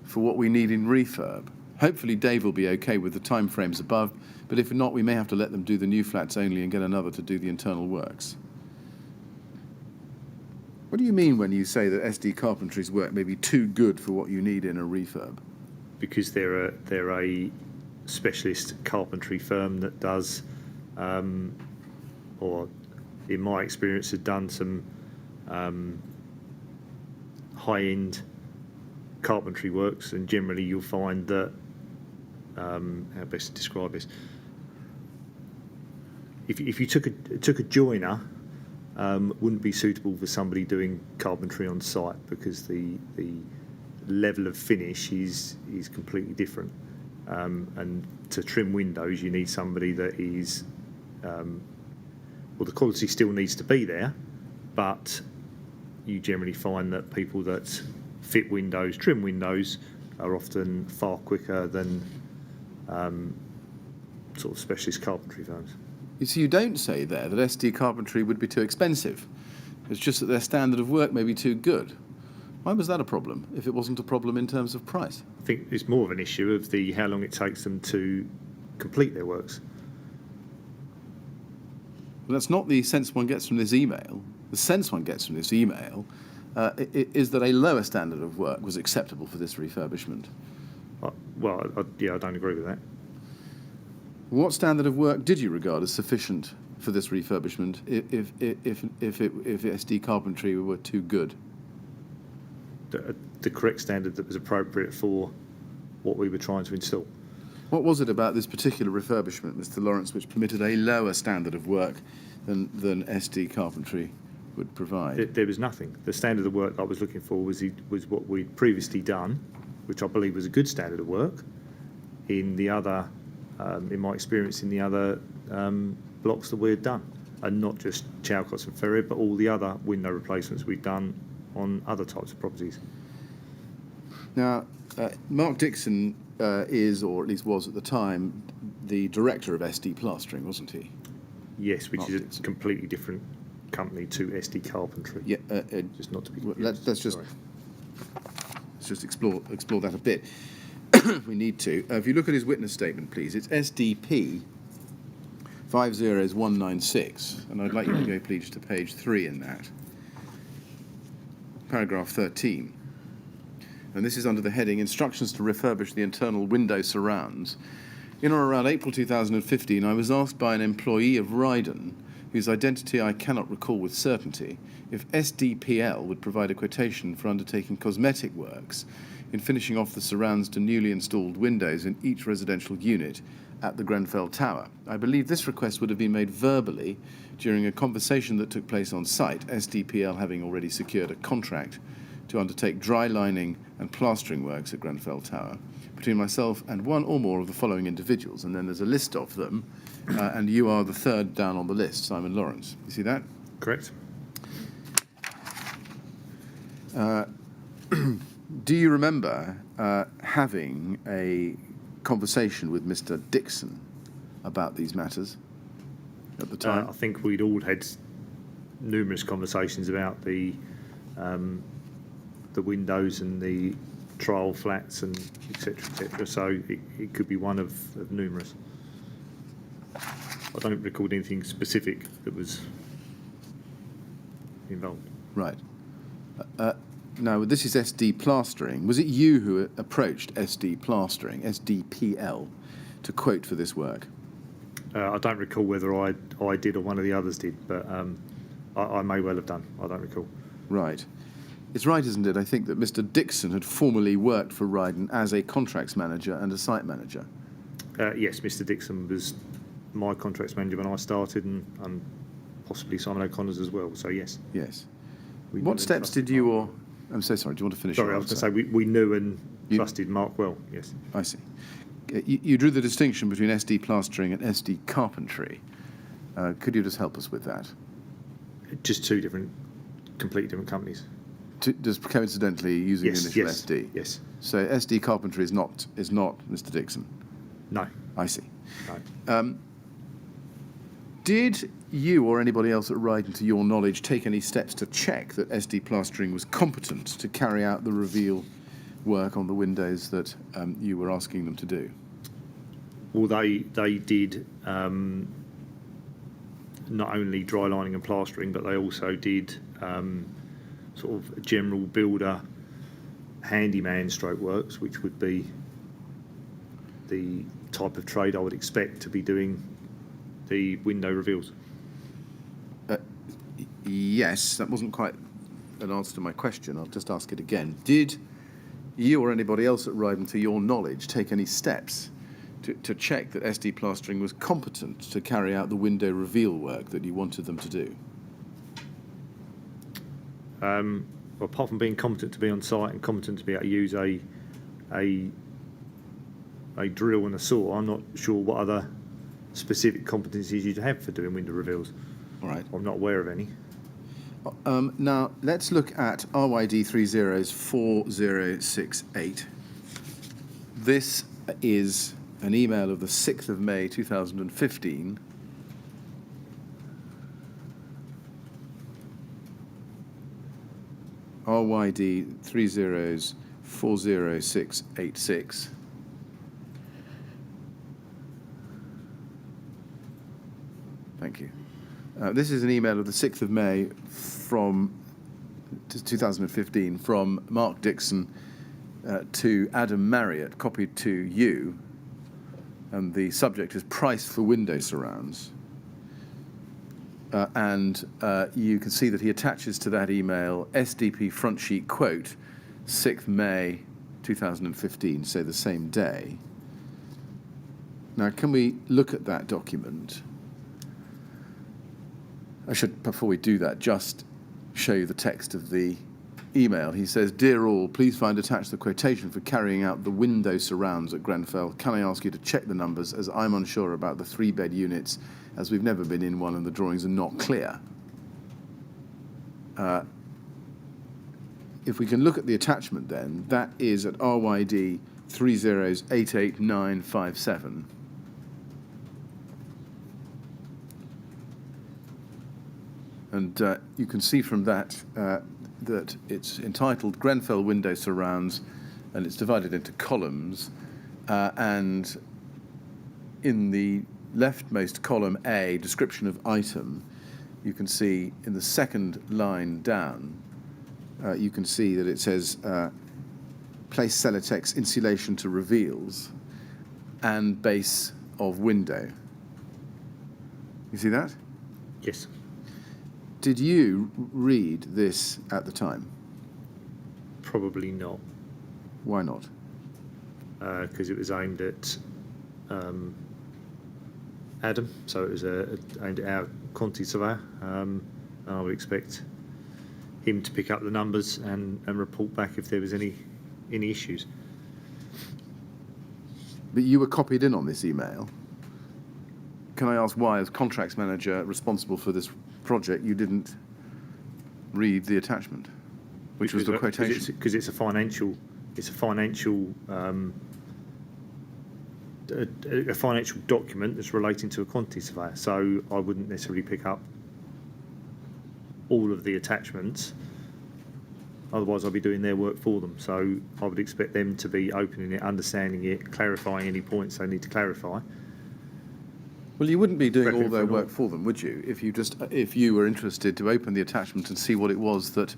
for what we need in refurb. Hopefully Dave will be okay with the time frames above, but if not, we may have to let them do the new flats only and get another to do the internal works. What do you mean when you say that SD Carpentry's work may be too good for what you need in a refurb? Because they're a specialist carpentry firm that does, or in my experience, had done some high-end carpentry works, and generally you'll find that, how best to describe this, if you took a joiner, wouldn't be suitable for somebody doing carpentry on site, because the level of finish is completely different, and to trim windows you need somebody that is, well, the quality still needs to be there, but you generally find that people that fit windows, trim windows, are often far quicker than sort of specialist carpentry firms. So you don't say there that SD Carpentry would be too expensive. It's just that their standard of work may be too good. Why was that a problem, if it wasn't a problem in terms of price? I think it's more of an issue of how long it takes them to complete their works. Well, that's not the sense one gets from this email. The sense one gets from this email is that a lower standard of work was acceptable for this refurbishment. I don't agree with that. What standard of work did you regard as sufficient for this refurbishment if SD Carpentry were too good? The correct standard that was appropriate for what we were trying to install. What was it about this particular refurbishment, Mr. Lawrence, which permitted a lower standard of work than SD Carpentry would provide. There was nothing. The standard of work I was looking for was what we'd previously done, which I believe was a good standard of work. In the other, in my experience, in the other blocks that we'd done, and not just Chalcots and Ferrier, but all the other window replacements we'd done on other types of properties. Now, Mark Dixon is, or at least was at the time, the director of SD Plastering, wasn't he? Yes, which Mark is Dixon. a completely different company to SD Carpentry. Yeah. Just not to be Well, confused. let's just explore that a bit. We need to. If you look at his witness statement, please, it's SDP 50196, and I'd like you to go, please, to page 3 in that. Paragraph 13. And this is under the heading Instructions to refurbish the internal window surrounds. In or around April 2015, I was asked by an employee of Ryden, whose identity I cannot recall with certainty, if SDPL would provide a quotation for undertaking cosmetic works in finishing off the surrounds to newly installed windows in each residential unit at the Grenfell Tower. I believe this request would have been made verbally during a conversation that took place on site, SDPL having already secured a contract to undertake dry lining and plastering works at Grenfell Tower between myself and one or more of the following individuals. And then there's a list of them, and you are the third down on the list, Simon Lawrence. You see that? Correct. Do you remember having a conversation with Mr. Dixon about these matters at the time? I think we'd all had numerous conversations about the windows and the trial flats and etc. So it could be one of numerous. I don't recall anything specific that was involved. Right. Now, this is SD Plastering. Was it you who approached SD Plastering, SDPL, to quote for this work? I don't recall whether I did or one of the others did, but I may well have done. I don't recall. Right. It's right, isn't it, I think, that Mr. Dixon had formerly worked for Ryden as a contracts manager and a site manager? Yes, Mr. Dixon was my contracts manager when I started, and possibly Simon O'Connor's as well. So yes. Yes. We What knew steps and did you or... I'm so sorry, do you want to finish? Sorry, your I was answer? going to say we knew and trusted Mark well, yes. I see. You drew the distinction between SD Plastering and SD Carpentry. Could you just help us with that? Just two completely different companies. Just coincidentally using the initial SD? Yes. So SD Carpentry is not Mr. Dixon? No. I see. No. Did you or anybody else at Ryden, to your knowledge, take any steps to check that SD Plastering was competent to carry out the reveal work on the windows that you were asking them to do? Well, they did not only dry lining and plastering, but they also did sort of general builder handyman stroke works, which would be the type of trade I would expect to be doing the window reveals. Yes, that wasn't quite an answer to my question. I'll just ask it again. Did you or anybody else at Ryden, to your knowledge, take any steps to check that SD Plastering was competent to carry out the window reveal work that you wanted them to do? Well, apart from being competent to be on site and competent to be able to use a drill and a saw, I'm not sure what other specific competencies you'd have for doing window reveals. All right. I'm not aware of any. Now, let's look at RYD 304068. This is an email of the 6th of May 2015. RYD 4040686. Thank you. This is an email of the 6th of May from 2015 from Mark Dixon to Adam Marriott, copied to you, and the subject is price for window surrounds. And you can see that he attaches to that email SDP front sheet quote, 6th May 2015, so the same day. Now, can we look at that document? I should, before we do that, just show you the text of the email. He says, "Dear all, please find attached the quotation for carrying out the window surrounds at Grenfell. Can I ask you to check the numbers, as I'm unsure about the 3-bed units, as we've never been in one and the drawings are not clear." If we can look at the attachment then, that is at RYD 3088957. And you can see from that that it's entitled Grenfell Window Surrounds, and it's divided into columns. And in the leftmost column A, description of item, you can see in the second line down, you can see that it says place Celotex insulation to reveals and base of window. You see that? Yes. Did you read this at the time? Probably not, Why not? because it was aimed at Adam, so it was aimed at our quantity surveyor. And I would expect him to pick up the numbers and report back if there was any issues. But you were copied in on this email. Can I ask why, as contracts manager responsible for this project, you didn't read the attachment, which was the quotation? Because it's a financial document that's relating to a quantity surveyor. So I wouldn't necessarily pick up all of the attachments. Otherwise, I'd be doing their work for them. So I would expect them to be opening it, understanding it, clarifying any points they need to clarify. Well, you wouldn't be doing all their Preferably work for them, would you? If you were interested to open the attachment and see what it was that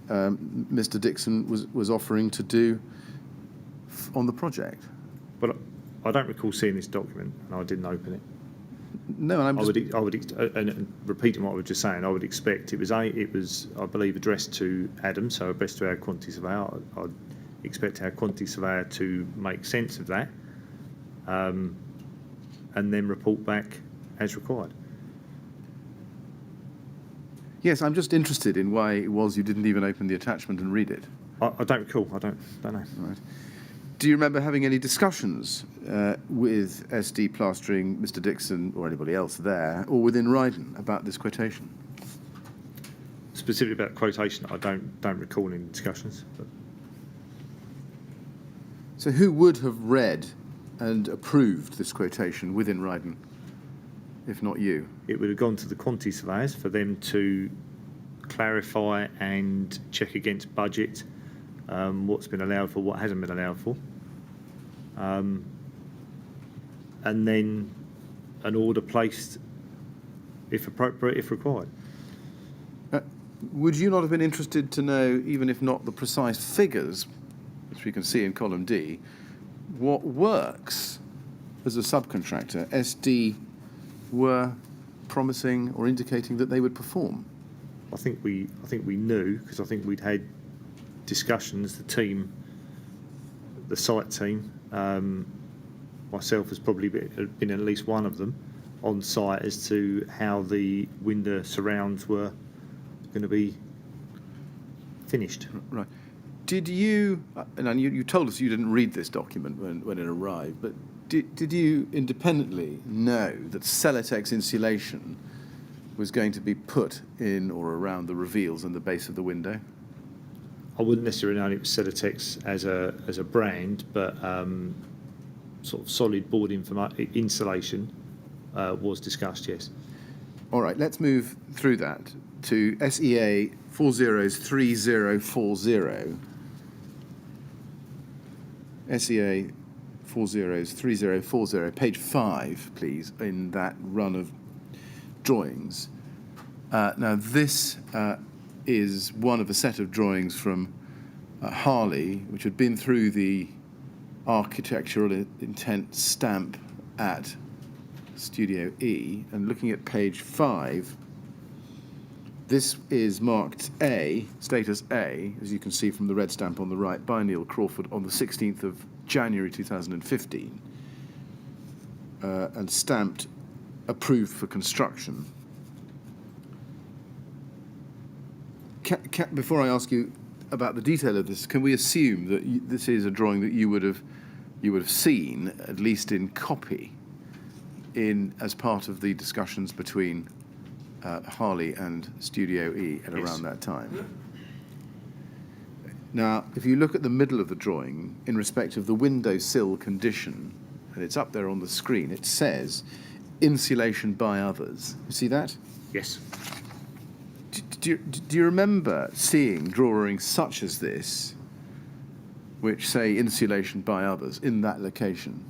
Mr. Dixon was offering to do on the project. But I don't recall seeing this document, and I didn't open it. No, and And repeating what I was just saying, I would expect it was I believe addressed to Adam, so addressed to our quantity surveyor. I'd expect our quantity surveyor to make sense of that, and then report back as required. Yes, I'm just interested in why it was you didn't even open the attachment and read it. I don't recall. I don't know. Right. Do you remember having any discussions with SD Plastering, Mr. Dixon, or anybody else there, or within Ryden about this quotation? Specifically about quotation, I don't recall any discussions. But So who would have read and approved this quotation within Ryden, if not you? it would have gone to the quantity surveyors for them to clarify and check against budget, what's been allowed for, what hasn't been allowed for. And then an order placed, if appropriate, if required. Would you not have been interested to know, even if not the precise figures, which we can see in column D, what works as a subcontractor SD were promising or indicating that they would perform? I think we knew, because I think we'd had discussions, the site team, myself has probably been at least one of them on site as to how the window surrounds were going to be finished. Right. Did you, and you told us you didn't read this document when it arrived, but did you independently know that Celotex insulation was going to be put in or around the reveals and the base of the window? I wouldn't necessarily know it was Celotex as a brand, but sort of solid board insulation was discussed, yes. All right, let's move through that to SEA 403040. SEA 403040, page 5, please, in that run of drawings. Now, this is one of a set of drawings from Harley, which had been through the architectural intent stamp at Studio E. And looking at page 5, this is marked A, status A, as you can see from the red stamp on the right, by Neil Crawford on the 16th of January 2015, and stamped approved for construction. Before I ask you about the detail of this, can we assume that this is a drawing that you would have seen, at least in copy, as part of the discussions between Harley and Studio E at around that time? Now, if you look at the middle of the drawing, in respect of the windowsill condition, and it's up there on the screen, it says insulation by others. You see that? Yes. Do you remember seeing drawings such as this, which say insulation by others, in that location?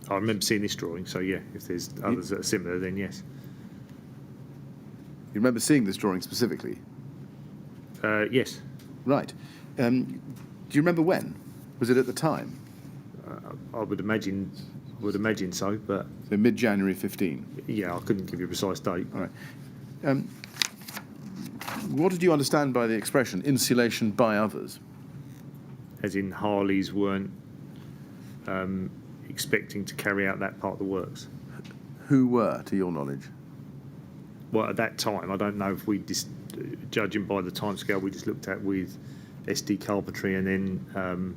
I remember seeing this drawing, so yeah, if there's others that are similar, then yes. You remember seeing this drawing specifically? Yes. Right. Do you remember when? Was it at the time? I would imagine so, but So mid-January 15. yeah, I couldn't give you a precise date. All right. What did you understand by the expression insulation by others? As in Harleys weren't expecting to carry out that part of the works. Who were, to your knowledge? Well, at that time, I don't know if we judging by the timescale we just looked at with SD Carpentry and then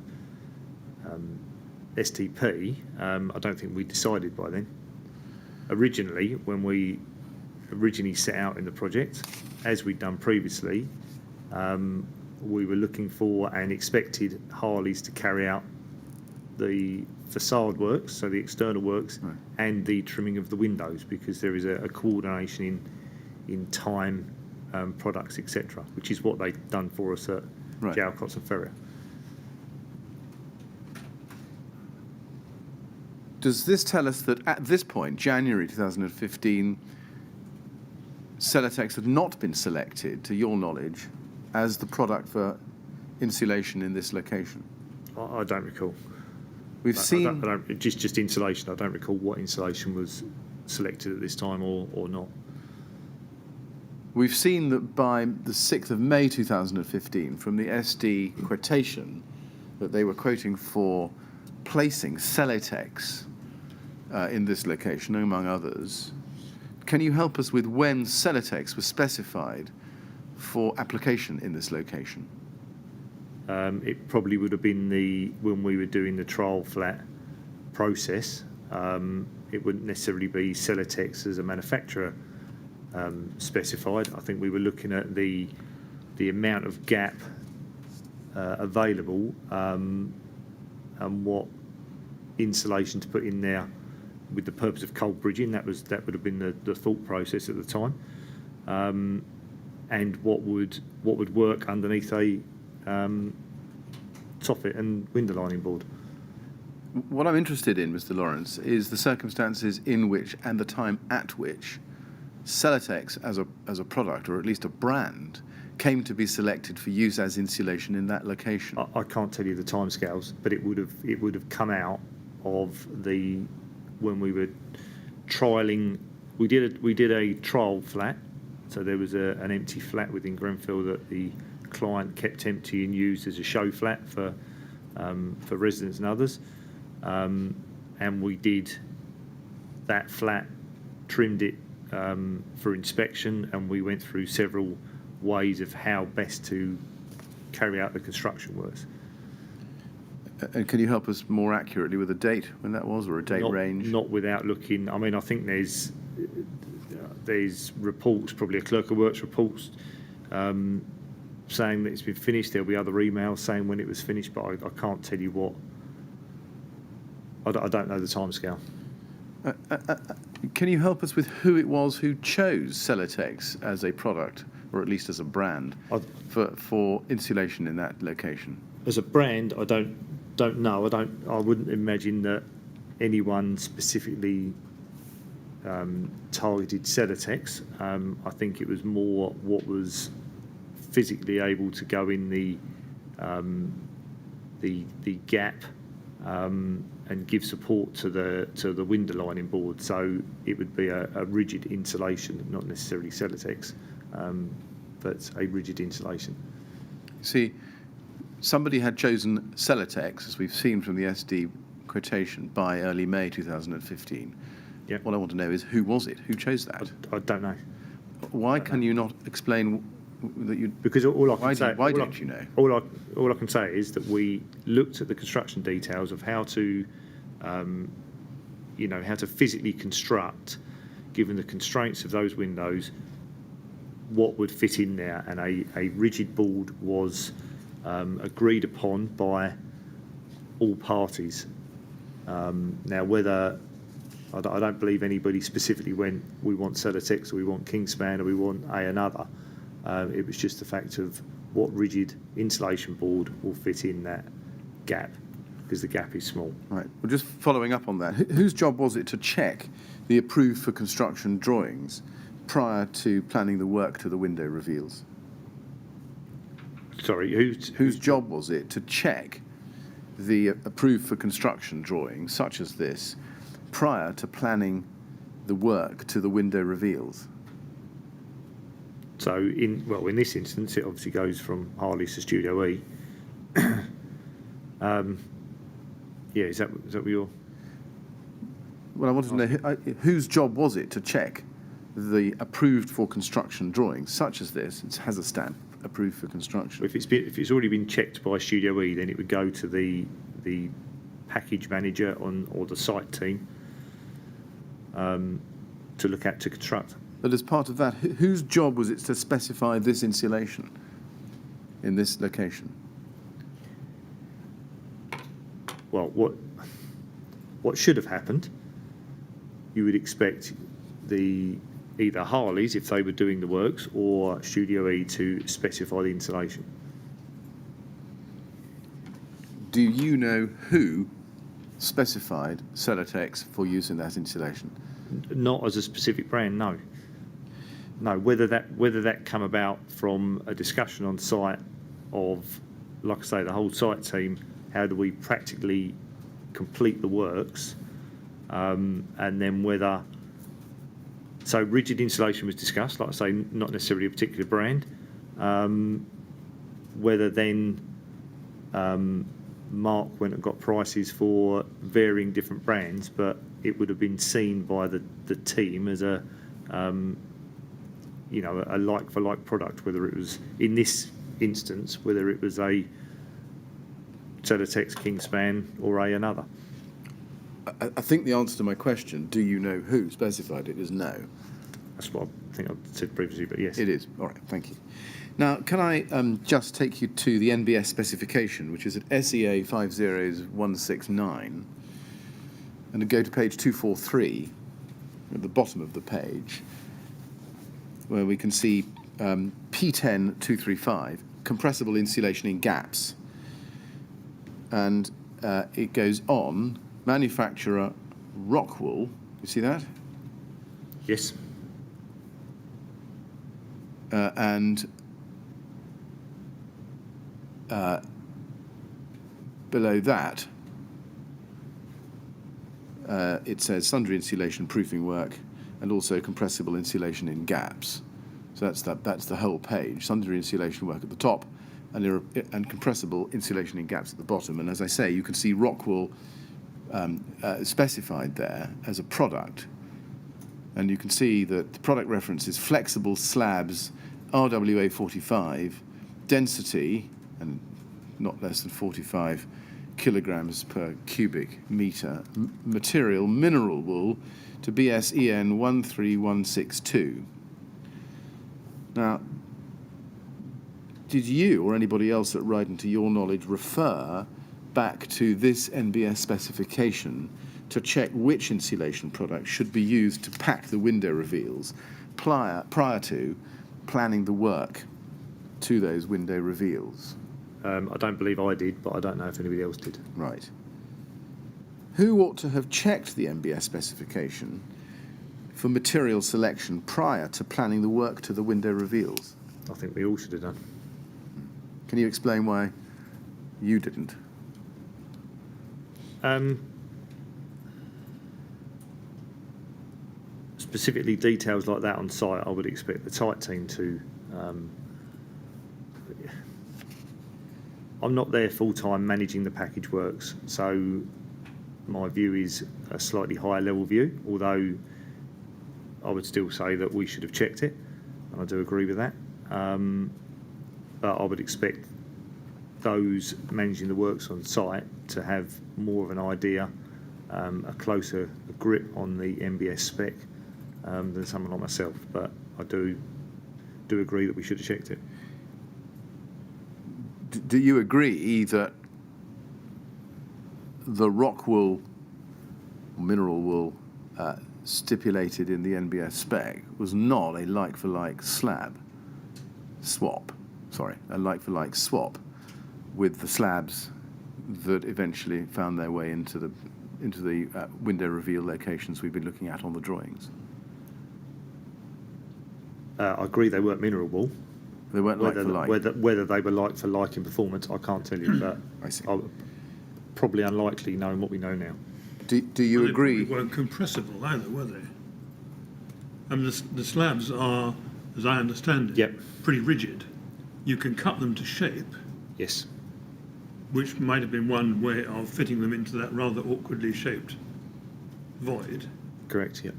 STP, I don't think we decided by then. Originally, when we set out in the project, as we'd done previously, we were looking for and expected Harleys to carry out the facade works, so the external works, right, and the trimming of the windows, because there is a coordination in time, products, etc., which is what they've done for us at Right. Jalcots and Ferrier. Does this tell us that at this point, January 2015, Celotex had not been selected, to your knowledge, as the product for insulation in this location? I don't recall. We've seen... Just insulation. I don't recall what insulation was selected at this time or not. We've seen that by the 6th of May 2015, from the SD quotation, that they were quoting for placing Celotex in this location, among others. Can you help us with when Celotex was specified for application in this location? It probably would have been when we were doing the trial flat process. It wouldn't necessarily be Celotex as a manufacturer specified. I think we were looking at the amount of gap available and what insulation to put in there with the purpose of cold bridging. That would have been the thought process at the time, and what would work underneath a soffit and window lining board. What I'm interested in, Mr. Lawrence, is the circumstances in which and the time at which Celotex as a product, or at least a brand, came to be selected for use as insulation in that location. I can't tell you the timescales, but it would have come out of when we were trialling. We did a trial flat, so there was an empty flat within Grenfell that the client kept empty and used as a show flat for residents and others, and we did that flat, trimmed it for inspection, and we went through several ways of how best to carry out the construction works. And can you help us more accurately with a date when that was, or a date range? Not without looking. I mean, I think there's reports, probably a clerk of works reports, saying that it's been finished. There'll be other emails saying when it was finished, but I can't tell you what. I don't know the timescale. Can you help us with who it was who chose Celotex as a product, or at least as a brand, for insulation in that location? As a brand, I don't know. I wouldn't imagine that anyone specifically targeted Celotex. I think it was more what was physically able to go in the gap and give support to the window lining board. So it would be a rigid insulation, not necessarily Celotex, but a rigid insulation. See, somebody had chosen Celotex, as we've seen from the SD quotation, by early May 2015. Yeah. What I want to know is, who was it? Who chose that? I don't know. Why can you not explain that you? Because all I can say, Why didn't you know? All I can say is that we looked at the construction details of how to, how to physically construct, given the constraints of those windows, what would fit in there, and a rigid board was agreed upon by all parties. Now, whether I don't believe anybody specifically went, we want Celotex, or we want Kingspan, or we want another. It was just the fact of what rigid insulation board will fit in that gap, because the gap is small. Right. Well, just following up on that, whose job was it to check the approved for construction drawings prior to planning the work to the window reveals? Sorry, Whose job was it to check the approved for construction drawings, such as this, prior to planning the work to the window reveals? So in this instance, it obviously goes from Harley's to Studio E. Yeah, is that what you're? Well, I wanted to know whose job was it to check the approved for construction drawings, such as this. It has a stamp, approved for construction. If it's already been checked by Studio E, then it would go to the package manager or the site team to look at to construct. But as part of that, whose job was it to specify this insulation in this location? Well, what should have happened, you would expect either Harley's, if they were doing the works, or Studio E to specify the insulation. Do you know who specified Celotex for use in that insulation? Not as a specific brand, no. No, whether that come about from a discussion on site of, like I say, the whole site team, how do we practically complete the works, and then whether. So rigid insulation was discussed, like I say, not necessarily a particular brand. Whether then Mark went and got prices for varying different brands, but it would have been seen by the team as a like-for-like product, whether it was, in this instance, whether it was a Celotex, Kingspan, or another. I think the answer to my question, do you know who specified it, is no. That's what I think I said previously, but yes. It is. All right, thank you. Now, can I just take you to the NBS specification, which is at SEA 50169, and go to page 243, at the bottom of the page, where we can see P10 235, compressible insulation in gaps. And it goes on, manufacturer Rockwool, you see that? Yes. And below that, it says sundry insulation proofing work and also compressible insulation in gaps. So that's the whole page. Sundry insulation work at the top and compressible insulation in gaps at the bottom. And as I say, you can see Rockwool specified there as a product. And you can see that the product reference is flexible slabs, RWA 45, density, and not less than 45 kilograms per cubic metre, material mineral wool to BSEN 13162. Now, did you or anybody else at Ryden, to your knowledge, refer back to this NBS specification to check which insulation product should be used to pack the window reveals prior to planning the work to those window reveals? I don't believe I did, but I don't know if anybody else did. Right. Who ought to have checked the NBS specification for material selection prior to planning the work to the window reveals? I think we all should have done. Can you explain why you didn't? Specifically details like that on site, I would expect the site team to. I'm not there full-time managing the package works, so my view is a slightly higher level view, although I would still say that we should have checked it, and I do agree with that. but I would expect those managing the works on site to have more of an idea, a closer grip on the MBS spec than someone like myself. But I do agree that we should have checked it. Do you agree that the rock wool, mineral wool, stipulated in the NBS spec was not a like-for-like swap with the slabs that eventually found their way into the window reveal locations we've been looking at on the drawings? I agree they weren't mineral wool. They weren't like-for-like. Whether they were like-for-like in performance, I can't tell you, but I see. Probably unlikely knowing what we know now. Do you agree? They weren't compressible either, were they? I mean, the slabs are, as I understand it, Yep. pretty rigid. You can cut them to shape, Yes. which might have been one way of fitting them into that rather awkwardly shaped void. Correct, yeah.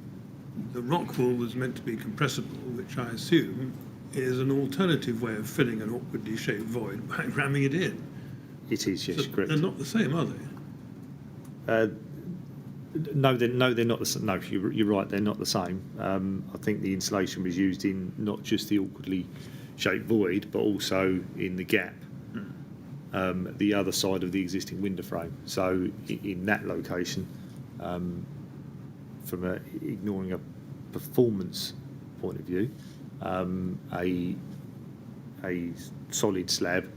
The rock wool was meant to be compressible, which I assume is an alternative way of filling an awkwardly shaped void by ramming it in. It is, yes, So correct. they're not the same, are they? No, they're not the same. No, you're right, they're not the same. I think the insulation was used in not just the awkwardly shaped void, but also in the gap, the other side of the existing window frame. So in that location, from ignoring a performance point of view, a solid slab,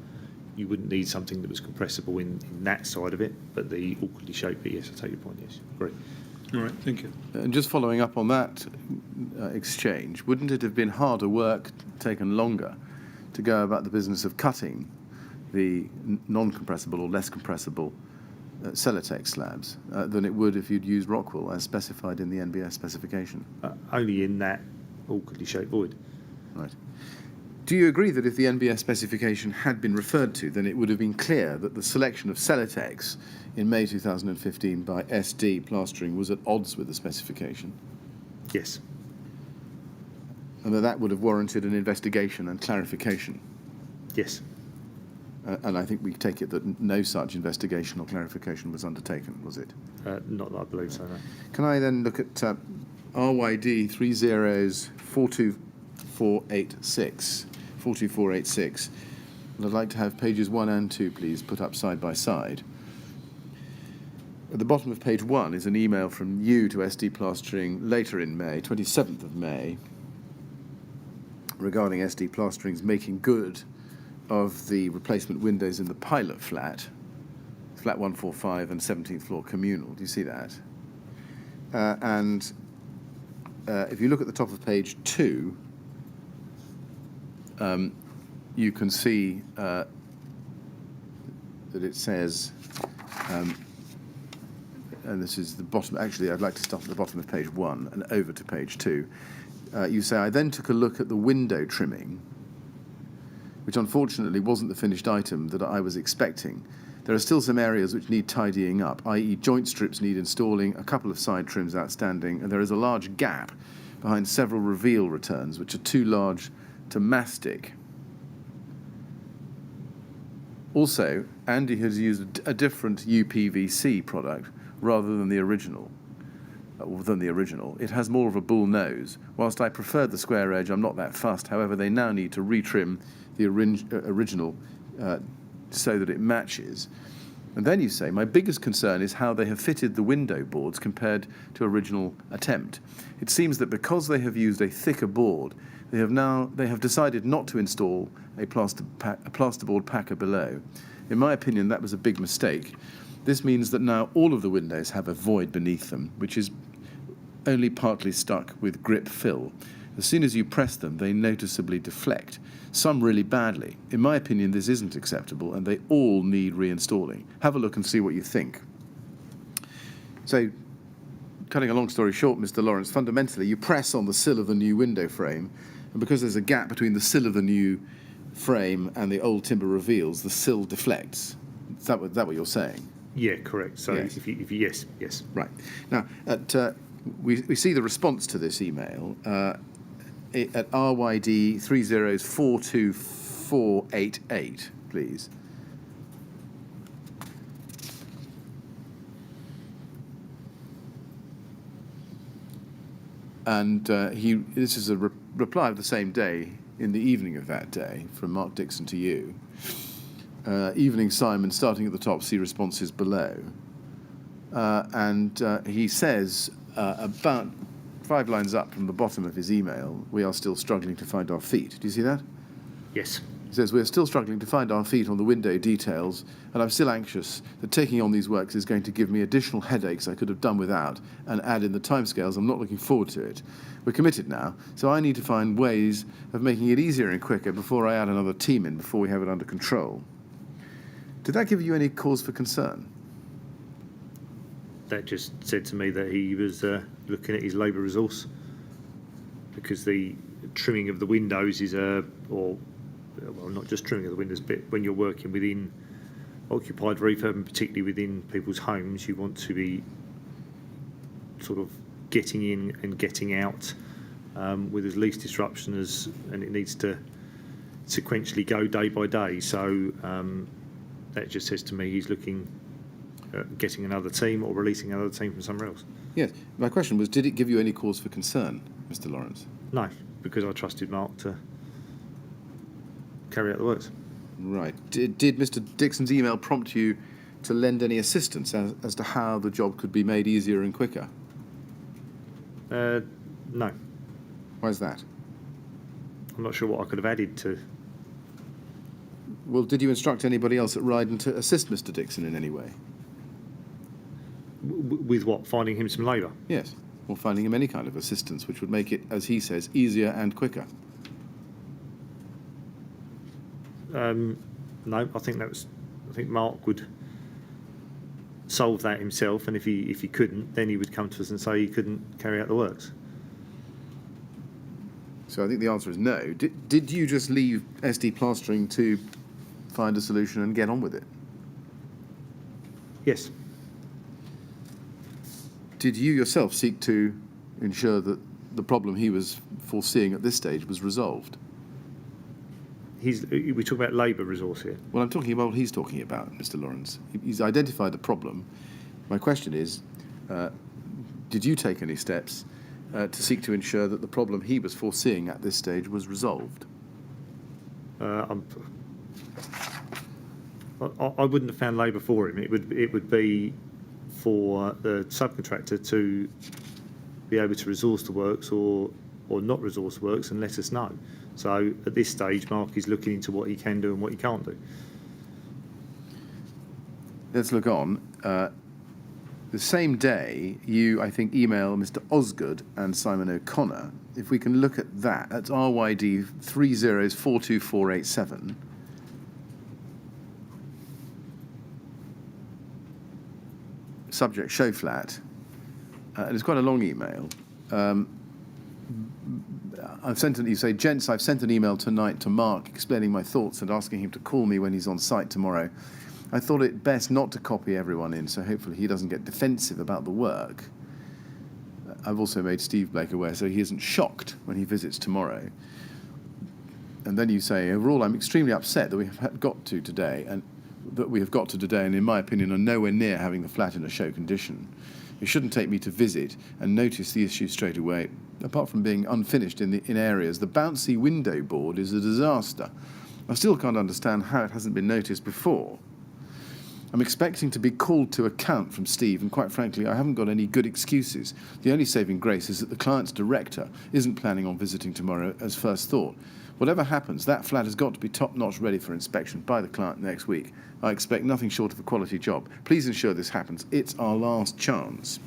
you wouldn't need something that was compressible in that side of it, but the awkwardly shaped bit, yes, I take your point, yes, agree. All right, thank you. And just following up on that exchange, wouldn't it have been harder work, taken longer, to go about the business of cutting the non-compressible or less compressible Celotex slabs than it would if you'd used rock wool as specified in the NBS specification? Only in that awkwardly shaped void. Right. Do you agree that if the NBS specification had been referred to, then it would have been clear that the selection of Celotex in May 2015 by SD Plastering was at odds with the specification? Yes. And that would have warranted an investigation and clarification? Yes. And I think we take it that no such investigation or clarification was undertaken, was it? Not that I believe so, no. Can I then look at RYD 42486? And I'd like to have pages 1 and 2, please, put up side by side. At the bottom of page 1 is an email from you to SD Plastering later in May, 27th of May, regarding SD Plastering's making good of the replacement windows in the pilot flat 145 and 17th floor communal. Do you see that? And if you look at the top of page 2, you can see that it says, and this is the bottom, actually I'd like to start at the bottom of page 1 and over to page 2. You say, I then took a look at the window trimming, which unfortunately wasn't the finished item that I was expecting. There are still some areas which need tidying up, i.e. joint strips need installing, a couple of side trims outstanding, and there is a large gap behind several reveal returns, which are too large to mastic. Also, Andy has used a different UPVC product rather than the original. It has more of a bull nose. Whilst I preferred the square edge, I'm not that fussed. However, they now need to retrim the original so that it matches. And then you say, my biggest concern is how they have fitted the window boards compared to original attempt. It seems that because they have used a thicker board, they have decided not to install a plasterboard packer below. In my opinion, that was a big mistake. This means that now all of the windows have a void beneath them, which is only partly stuck with grip fill. As soon as you press them, they noticeably deflect, some really badly. In my opinion, this isn't acceptable, and they all need reinstalling. Have a look and see what you think. So, cutting a long story short, Mr. Lawrence, fundamentally, you press on the sill of the new window frame, and because there's a gap between the sill of the new frame and the old timber reveals, the sill deflects. Is that what you're saying? Yeah, correct. So Yes. if you yes. Right. Now, we see the response to this email, at RYD 4242488, please. And this is a reply of the same day, in the evening of that day, from Mark Dixon to you. Evening, Simon, starting at the top, see responses below. And he says, about 5 lines up from the bottom of his email, we are still struggling to find our feet. Do you see that? Yes. He says, we're still struggling to find our feet on the window details, and I'm still anxious that taking on these works is going to give me additional headaches I could have done without, and add in the timescales. I'm not looking forward to it. We're committed now, so I need to find ways of making it easier and quicker before I add another team in, before we have it under control. Did that give you any cause for concern? That just said to me that he was looking at his labour resource, because the trimming of the windows is well, not just trimming of the windows, but when you're working within occupied refurb, and particularly within people's homes, you want to be sort of getting in and getting out with as least disruption and it needs to sequentially go day by day. So that just says to me he's looking at getting another team or releasing another team from somewhere else. Yes. My question was, did it give you any cause for concern, Mr. Lawrence? No, because I trusted Mark to carry out the works. Right. Did Mr. Dixon's email prompt you to lend any assistance as to how the job could be made easier and quicker? No. Why is that? I'm not sure what I could have added to. Well, did you instruct anybody else at Ryden to assist Mr. Dixon in any way? With what? Finding him some labour? Yes. Or finding him any kind of assistance which would make it, as he says, easier and quicker? No, I think Mark would solve that himself, and if he couldn't, then he would come to us and say he couldn't carry out the works. So I think the answer is no. Did you just leave SD Plastering to find a solution and get on with it? Yes. Did you yourself seek to ensure that the problem he was foreseeing at this stage was resolved? We talk about labour resource here. Well, I'm talking about what he's talking about, Mr. Lawrence. He's identified the problem. My question is, did you take any steps to seek to ensure that the problem he was foreseeing at this stage was resolved? I wouldn't have found labour for him. It would be for the subcontractor to be able to resource the works or not resource works and let us know. So at this stage, Mark is looking into what he can do and what he can't do. Let's look on. The same day, you, I think, email Mr. Osgood and Simon O'Connor. If we can look at that, that's RYD 4242487. Subject, show flat. And it's quite a long email. You say, gents, I've sent an email tonight to Mark explaining my thoughts and asking him to call me when he's on site tomorrow. I thought it best not to copy everyone in, so hopefully he doesn't get defensive about the work. I've also made Steve Blake aware so he isn't shocked when he visits tomorrow. And then you say, overall, I'm extremely upset that we have got to today, and in my opinion, are nowhere near having the flat in a show condition. It shouldn't take me to visit and notice the issue straight away. Apart from being unfinished in areas, the bouncy window board is a disaster. I still can't understand how it hasn't been noticed before. I'm expecting to be called to account from Steve, and quite frankly, I haven't got any good excuses. The only saving grace is that the client's director isn't planning on visiting tomorrow as first thought. Whatever happens, that flat has got to be top-notch ready for inspection by the client next week. I expect nothing short of a quality job. Please ensure this happens. It's our last chance.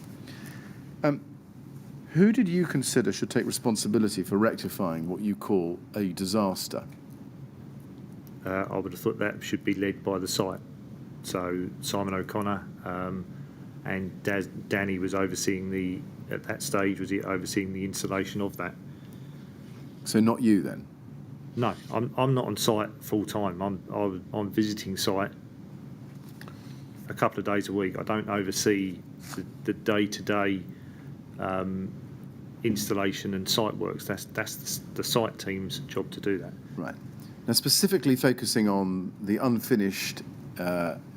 Who did you consider should take responsibility for rectifying what you call a disaster? I would have thought that should be led by the site. So Simon O'Connor and Danny was overseeing at that stage, was he overseeing the installation of that? So not you then? No, I'm not on site full time. I'm visiting site a couple of days a week. I don't oversee the day-to-day installation and site works. That's the site team's job to do that. Right. Now, specifically focusing on the unfinished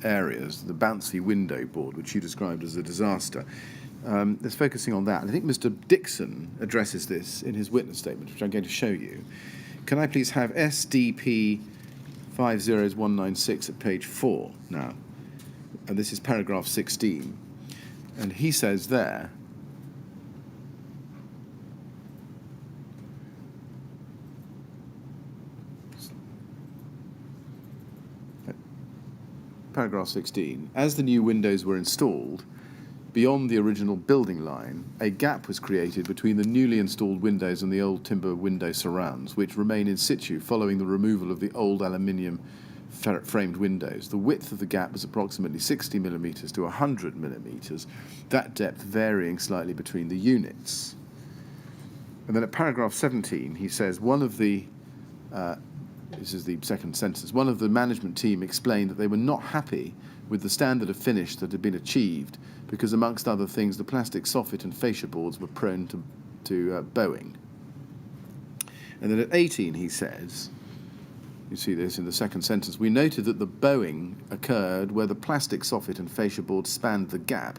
areas, the bouncy window board, which you described as a disaster, let's focusing on that. And I think Mr. Dixon addresses this in his witness statement, which I'm going to show you. Can I please have SDP 50196 at page 4 now? And this is paragraph 16. And he says there, paragraph 16, as the new windows were installed, beyond the original building line, a gap was created between the newly installed windows and the old timber window surrounds, which remain in situ following the removal of the old aluminium framed windows. The width of the gap was approximately 60 millimetres to 100 millimetres, that depth varying slightly between the units. And then at paragraph 17, he says, this is the second sentence, one of the management team explained that they were not happy with the standard of finish that had been achieved because, amongst other things, the plastic soffit and fascia boards were prone to bowing. And then at 18, he says, you see this in the second sentence, we noted that the bowing occurred where the plastic soffit and fascia board spanned the gap,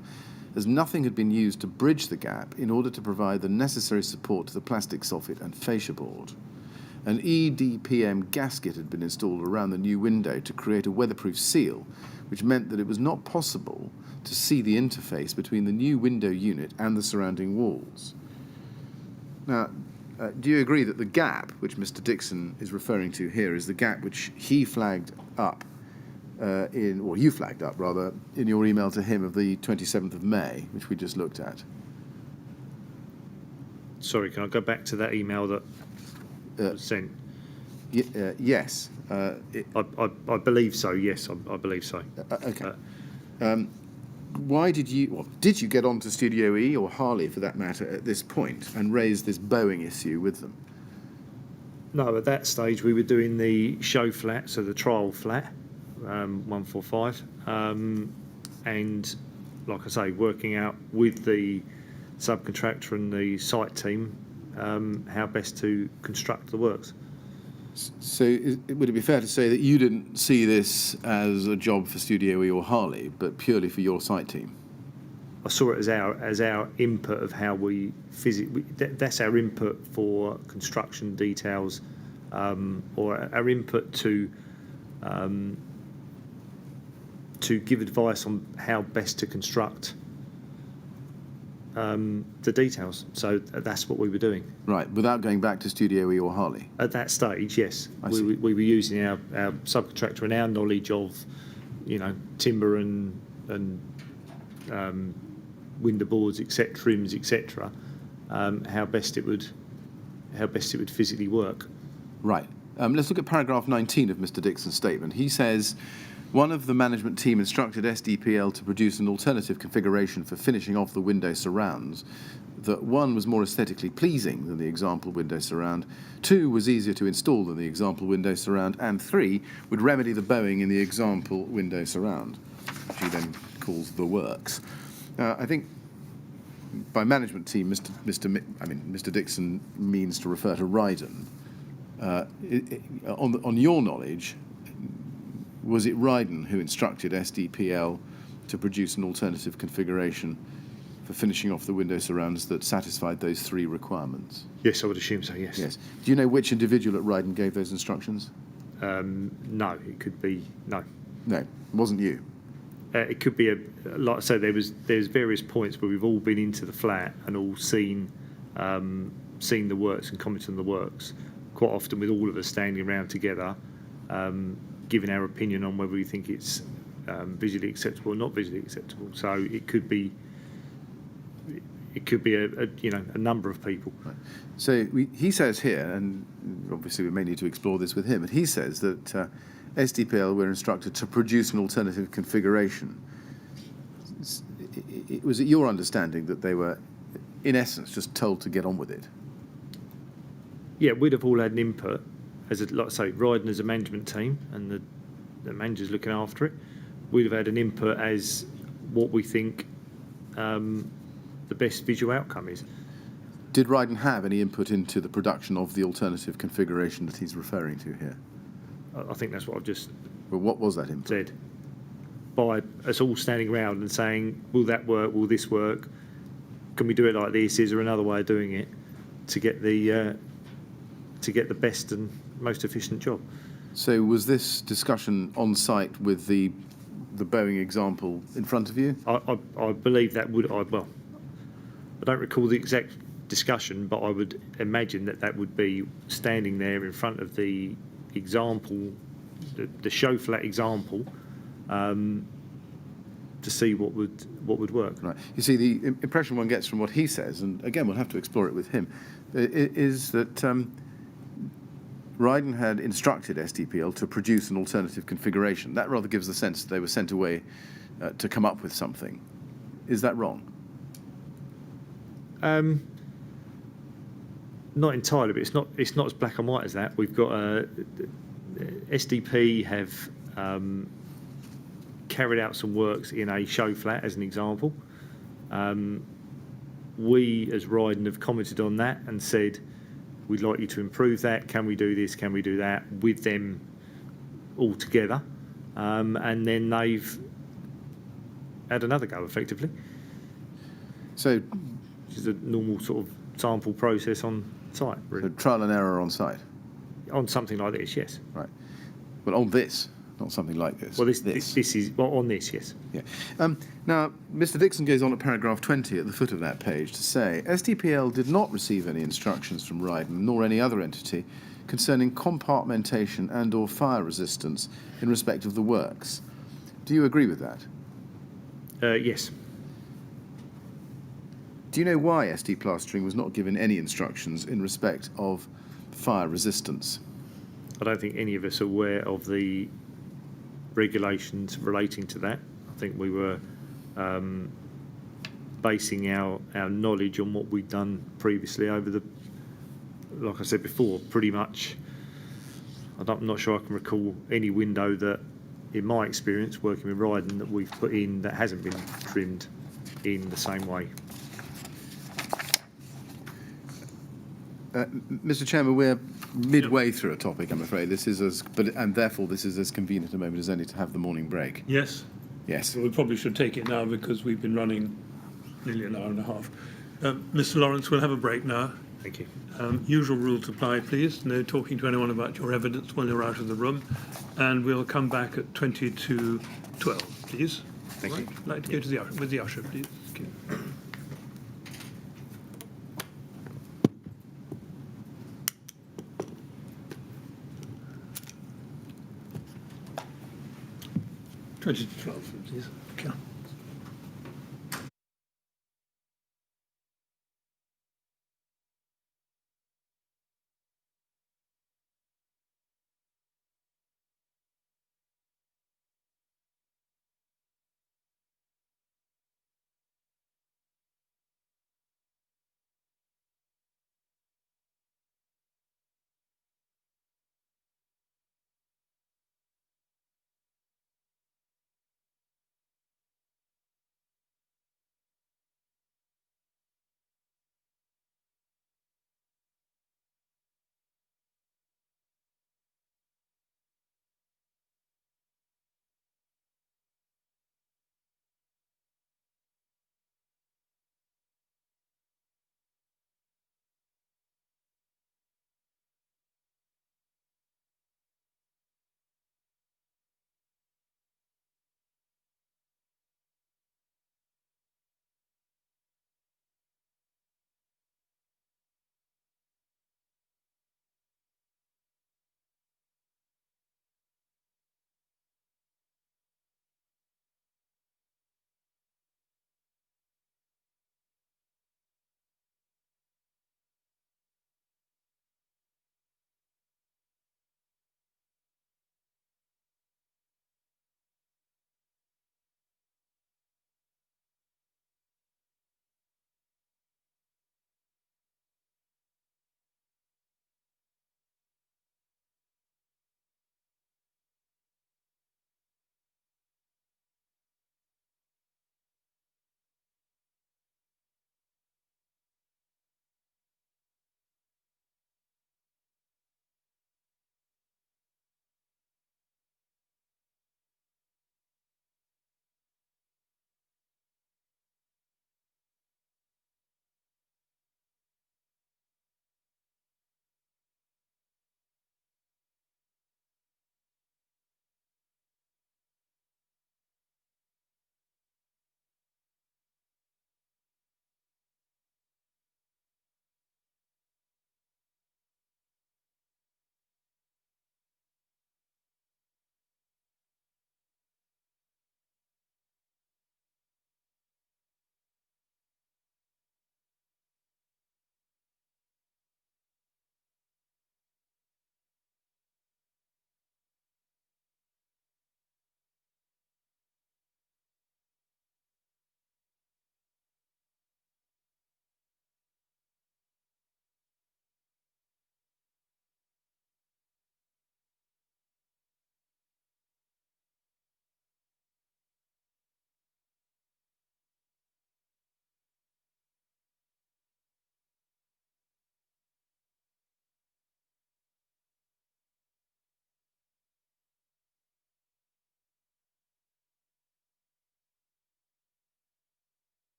as nothing had been used to bridge the gap in order to provide the necessary support to the plastic soffit and fascia board. An EDPM gasket had been installed around the new window to create a weatherproof seal, which meant that it was not possible to see the interface between the new window unit and the surrounding walls. Now, do you agree that the gap, which Mr. Dixon is referring to here, is the gap which he flagged up or you flagged up, rather, in your email to him of the 27th of May, which we just looked at? Sorry, can I go back to that email that was sent? Yes. I believe so, yes, I believe so. Okay. Why did you get on to Studio E, or Harley for that matter, at this point and raise this bowing issue with them? No, at that stage we were doing the show flat, so the trial flat, 145, and like I say, working out with the subcontractor and the site team how best to construct the works. So would it be fair to say that you didn't see this as a job for Studio E or Harley, but purely for your site team? I saw it as our input of how we that's our input for construction details, or our input to give advice on how best to construct the details. So that's what we were doing. Right, without going back to Studio E or Harley? At that stage, yes. We were using our subcontractor and our knowledge of, timber and window boards, etc., trims, etc., how best it would physically work. Right. Let's look at paragraph 19 of Mr. Dixon's statement. He says, one of the management team instructed SDPL to produce an alternative configuration for finishing off the window surrounds. That one was more aesthetically pleasing than the example window surround, two was easier to install than the example window surround, and three would remedy the bowing in the example window surround, which he then calls the works. I think by management team, Mr. Dixon means to refer to Ryden. On your knowledge, was it Ryden who instructed SDPL to produce an alternative configuration for finishing off the window surrounds that satisfied those three requirements? Yes, I would assume so, yes. Yes. Do you know which individual at Ryden gave those instructions? No, it could be, no. No, it wasn't you. It could be like I say, there's various points where we've all been into the flat and all seen the works and commented on the works, quite often with all of us standing around together, giving our opinion on whether we think it's visually acceptable or not visually acceptable. So it could be a number of people. Right. So he says here, and obviously we may need to explore this with him, but he says that SDPL were instructed to produce an alternative configuration. Was it your understanding that they were, in essence, just told to get on with it? Yeah, we'd have all had an input, like I say, Ryden as a management team, and the manager's looking after it. We'd have had an input as what we think the best visual outcome is. Did Ryden have any input into the production of the alternative configuration that he's referring to here? I think that's what I've just Well, what was that input? said. By us all standing around and saying, will that work? Will this work? Can we do it like this? Is there another way of doing it to get the best and most efficient job? So was this discussion on site with the Boeing example in front of you? I believe that would. I don't recall the exact discussion, but I would imagine that would be standing there in front of the example, the show flat example, to see what would work. Right. You see, the impression one gets from what he says, and again, we'll have to explore it with him, is that Ryden had instructed SDPL to produce an alternative configuration. That rather gives the sense that they were sent away to come up with something. Is that wrong? Not entirely, but it's not as black and white as that. We've got SDP have carried out some works in a show flat, as an example. We, as Ryden, have commented on that and said, we'd like you to improve that. Can we do this? Can we do that? With them all together. And then they've had another go, effectively. So, Which is a normal sort of sample process on site, really. so trial and error on site? On something like this, yes. Right. But on this, not something like this. Well, this is well, on this, yes. Yeah. Now, Mr. Dixon goes on at paragraph 20 at the foot of that page to say, SDPL did not receive any instructions from Ryden nor any other entity concerning compartmentation and or fire resistance in respect of the works. Do you agree with that? Yes. Do you know why SD Plastering was not given any instructions in respect of fire resistance? I don't think any of us are aware of the regulations relating to that. I think we were basing our knowledge on what we'd done previously over the, like I said before, pretty much. I'm not sure I can recall any window that, in my experience working with Ryden, that we've put in that hasn't been trimmed in the same way. Mr. Chairman, we're midway through a topic, I'm afraid. And therefore this is as convenient a moment as any to have the morning break. Yes. Yes. Well, we probably should take it now because we've been running nearly an hour and a half. Mr. Lawrence, we'll have a break now. Thank you. Usual rules apply, please. No talking to anyone about your evidence while you're out of the room. And we'll come back at 20 to 12, please. Thank you. I'd like to go to the usher, with the usher, please. Thank you. Twenty to 12, please. Okay.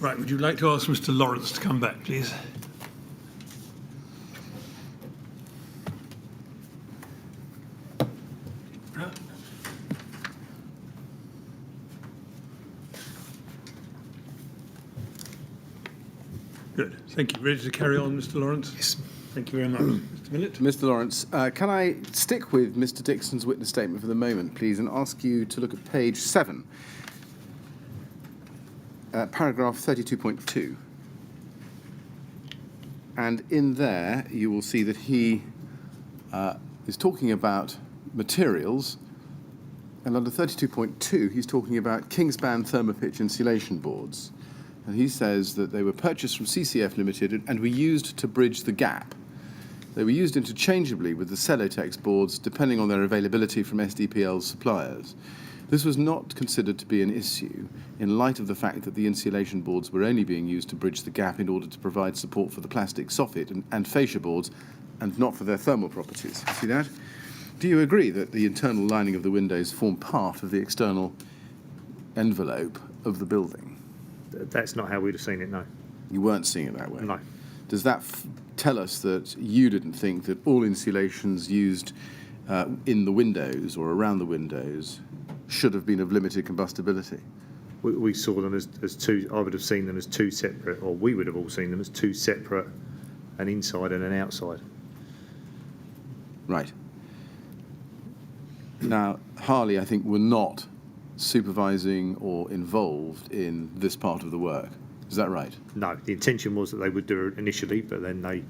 Right, would you like to ask Mr. Lawrence to come back, please? Good. Thank you. Ready to carry on, Mr. Lawrence? Yes. Thank you very much. Mr. Millett? Mr. Lawrence, can I stick with Mr. Dixon's witness statement for the moment, please, and ask you to look at page 7, paragraph 32.2. And in there, you will see that he is talking about materials, and under 32.2, he's talking about Kingspan thermopitch insulation boards. And he says that they were purchased from CCF Limited and were used to bridge the gap. They were used interchangeably with the Celotex boards, depending on their availability from SDPL's suppliers. This was not considered to be an issue in light of the fact that the insulation boards were only being used to bridge the gap in order to provide support for the plastic soffit and fascia boards, and not for their thermal properties. See that? Do you agree that the internal lining of the windows form part of the external envelope of the building? That's not how we'd have seen it, no. You weren't seeing it that way? No. Does that tell us that you didn't think that all insulations used in the windows or around the windows should have been of limited combustibility? We saw them as two, I would have seen them as two separate, or we would have all seen them as two separate, an inside and an outside. Right. Now, Harley, I think, were not supervising or involved in this part of the work. Is that right? No, the intention was that they would do it initially, but then they,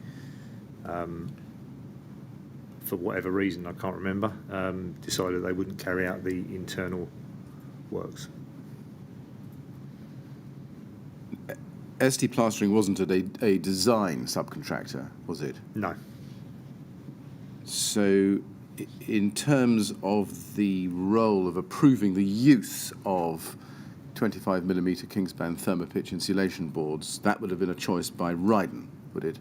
for whatever reason, I can't remember, decided they wouldn't carry out the internal works. ST Plastering wasn't a design subcontractor, was it? No. So, in terms of the role of approving the use of 25mm Kingspan thermopitch insulation boards, that would have been a choice by Ryden, would it?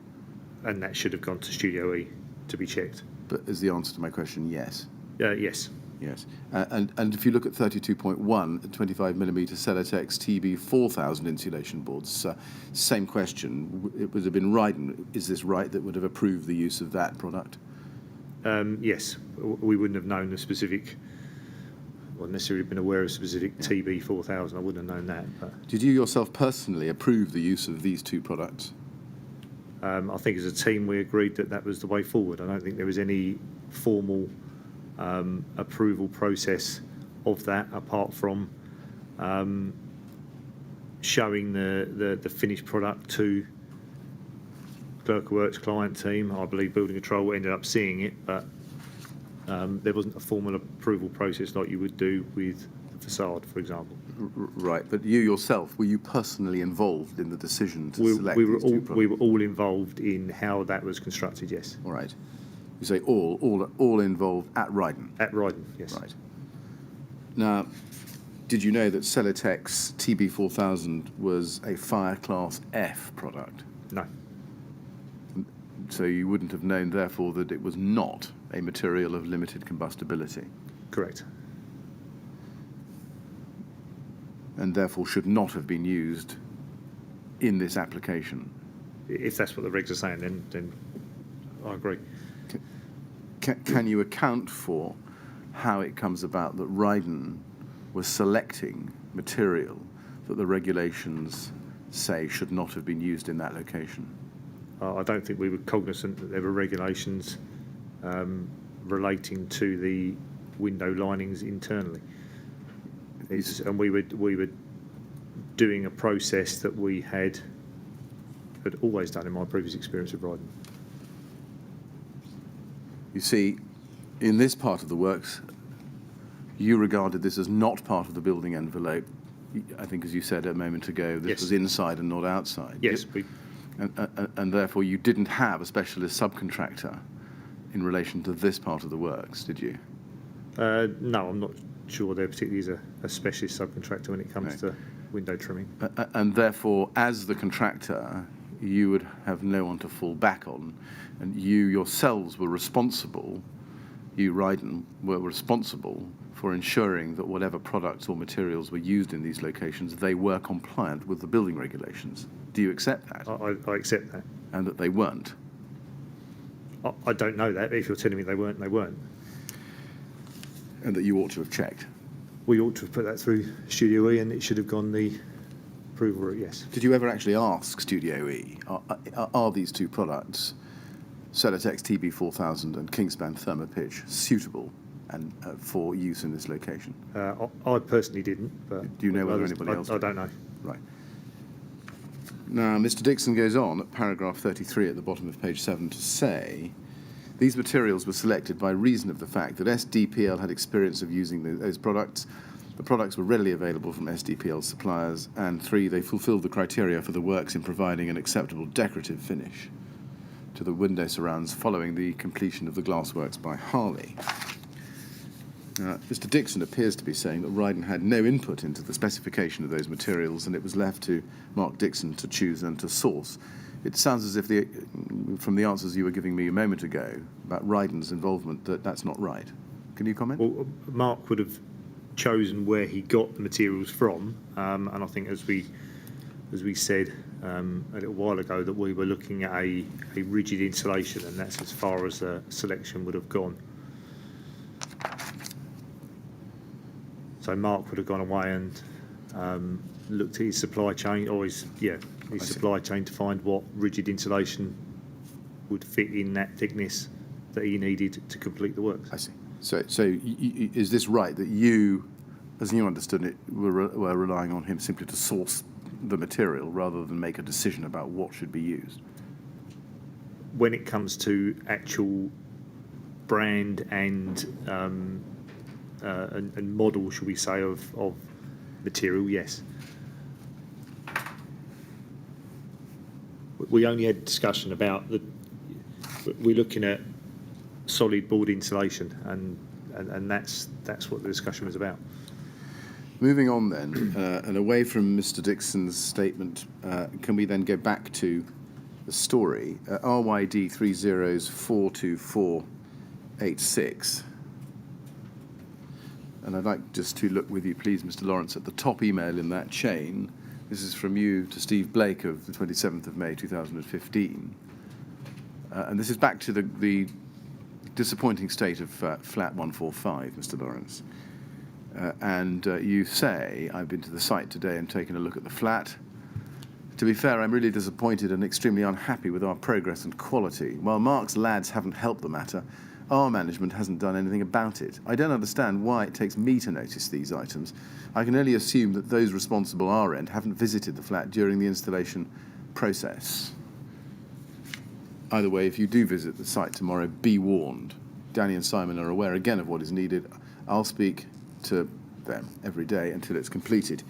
And that should have gone to Studio E to be checked. But is the answer to my question yes? Yes. Yes. And if you look at 32.1, 25mm Celotex TB 4000 insulation boards, same question. It would have been Ryden, is this right, that would have approved the use of that product? Yes, we wouldn't have known the specific, or necessarily been aware of specific TB 4000. I wouldn't have known that. But, did you yourself personally approve the use of these two products? I think as a team we agreed that that was the way forward. I don't think there was any formal approval process of that apart from showing the finished product to Clerk client team. I believe Building Control ended up seeing it, but there wasn't a formal approval process like you would do with the facade, for example. Right, but you yourself, were you personally involved in the decision to select these two products? We were all involved in how that was constructed, yes. All right. You say all involved at Ryden? At Ryden, yes. Right. Now, did you know that Celotex TB4000 was a Fire Class F product? No. So you wouldn't have known, therefore, that it was not a material of limited combustibility? Correct. And therefore should not have been used in this application? If that's what the regs are saying, then I agree. Can you account for how it comes about that Ryden was selecting material that the regulations say should not have been used in that location? I don't think we were cognizant that there were regulations relating to the window linings internally. And we were doing a process that we had always done in my previous experience with Ryden. You see, in this part of the works, you regarded this as not part of the building envelope. I think, as you said a moment ago, this was inside and not outside. Yes. And therefore, you didn't have a specialist subcontractor in relation to this part of the works, did you? No, I'm not sure there particularly is a specialist subcontractor when it comes to window trimming. And therefore, as the contractor, you would have no one to fall back on, and you yourselves were responsible, you, Ryden, were responsible for ensuring that whatever products or materials were used in these locations, they were compliant with the building regulations. Do you accept that? I accept that. And that they weren't? I don't know that, but if you're telling me they weren't, they weren't. And that you ought to have checked? We ought to have put that through Studio E, and it should have gone the approval route, yes. Did you ever actually ask Studio E, are these two products, Celotex TB4000 and Kingspan Thermopitch, suitable and for use in this location? I personally didn't, but... Do you know whether anybody else I did? don't know. Right. Now, Mr. Dixon goes on at paragraph 33 at the bottom of page 7 to say, these materials were selected by reason of the fact that SDPL had experience of using those products. The products were readily available from SDPL suppliers, and 3, they fulfilled the criteria for the works in providing an acceptable decorative finish to the window surrounds following the completion of the glassworks by Harley. Mr. Dixon appears to be saying that Ryden had no input into the specification of those materials, and it was left to Mark Dixon to choose and to source. It sounds as if, from the answers you were giving me a moment ago about Ryden's involvement, that that's not right. Can you comment? Well, Mark would have chosen where he got the materials from, and I think as we said a little while ago, that we were looking at a rigid insulation, and that's as far as the selection would have gone. So Mark would have gone away and looked at his supply chain, or his supply chain, to find what rigid insulation would fit in that thickness that he needed to complete the works. I see. So is this right, that you, as you understood it, were relying on him simply to source the material rather than make a decision about what should be used? When it comes to actual brand and model, shall we say, of material, yes. We only had discussion about we're looking at solid board insulation, and that's what the discussion was about. Moving on then, and away from Mr. Dixon's statement, can we then go back to the story? RYD 30s42486. And I'd like just to look with you, please, Mr. Lawrence, at the top email in that chain. This is from you to Steve Blake of the 27th of May 2015. And this is back to the disappointing state of flat 145, Mr. Lawrence. And you say, I've been to the site today and taken a look at the flat. To be fair, I'm really disappointed and extremely unhappy with our progress and quality. While Mark's lads haven't helped the matter, our management hasn't done anything about it. I don't understand why it takes me to notice these items. I can only assume that those responsible our end haven't visited the flat during the installation process. Either way, if you do visit the site tomorrow, be warned. Danny and Simon are aware again of what is needed. I'll speak to them every day until it's completed.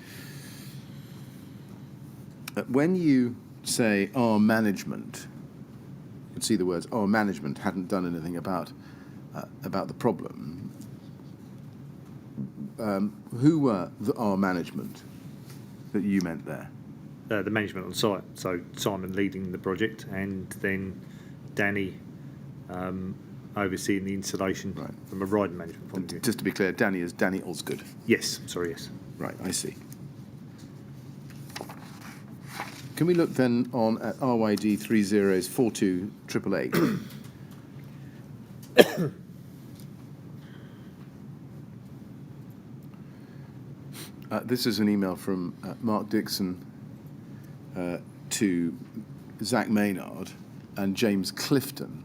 When you say our management, you can see the words our management hadn't done anything about the problem. Who were our management that you meant there? The management on site, so Simon leading the project, and then Danny overseeing the installation from a Ryden management point of view. Just to be clear, Danny is Danny Osgood. Yes, sorry, yes. Right, I see. Can we look then on at RYD 30s42888? This is an email from Mark Dixon to Zach Maynard and James Clifton.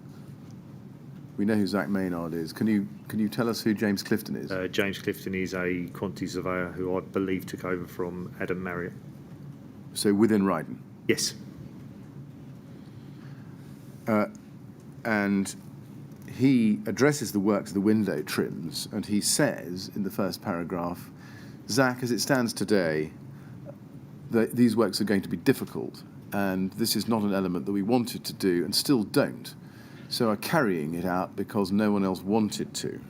We know who Zach Maynard is. Can you tell us who James Clifton is? James Clifton is a quantity surveyor who I believe took over from Adam Marriott. So within Ryden? Yes. And he addresses the works of the window trims, and he says in the first paragraph, Zach, as it stands today, these works are going to be difficult, and this is not an element that we wanted to do and still don't, so are carrying it out because no one else wanted to.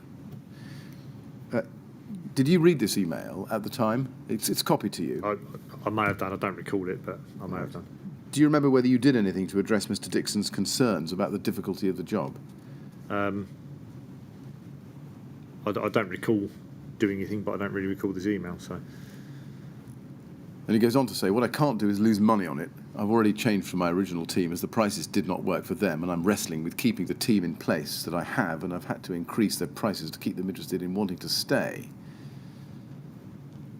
Did you read this email at the time? It's copied to you. I may have done. I don't recall it, but I may have done. Do you remember whether you did anything to address Mr. Dixon's concerns about the difficulty of the job? I don't recall doing anything, but I don't really recall this email. So And he goes on to say, what I can't do is lose money on it. I've already changed from my original team as the prices did not work for them, and I'm wrestling with keeping the team in place that I have, and I've had to increase their prices to keep them interested in wanting to stay.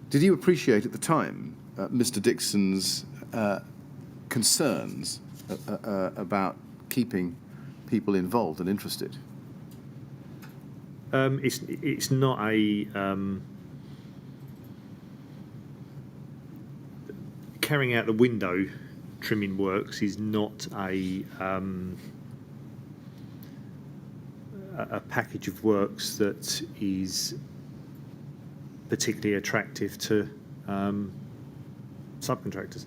Did you appreciate at the time Mr. Dixon's concerns about keeping people involved and interested? it's not a carrying out the window trimming works is not a package of works that is particularly attractive to subcontractors.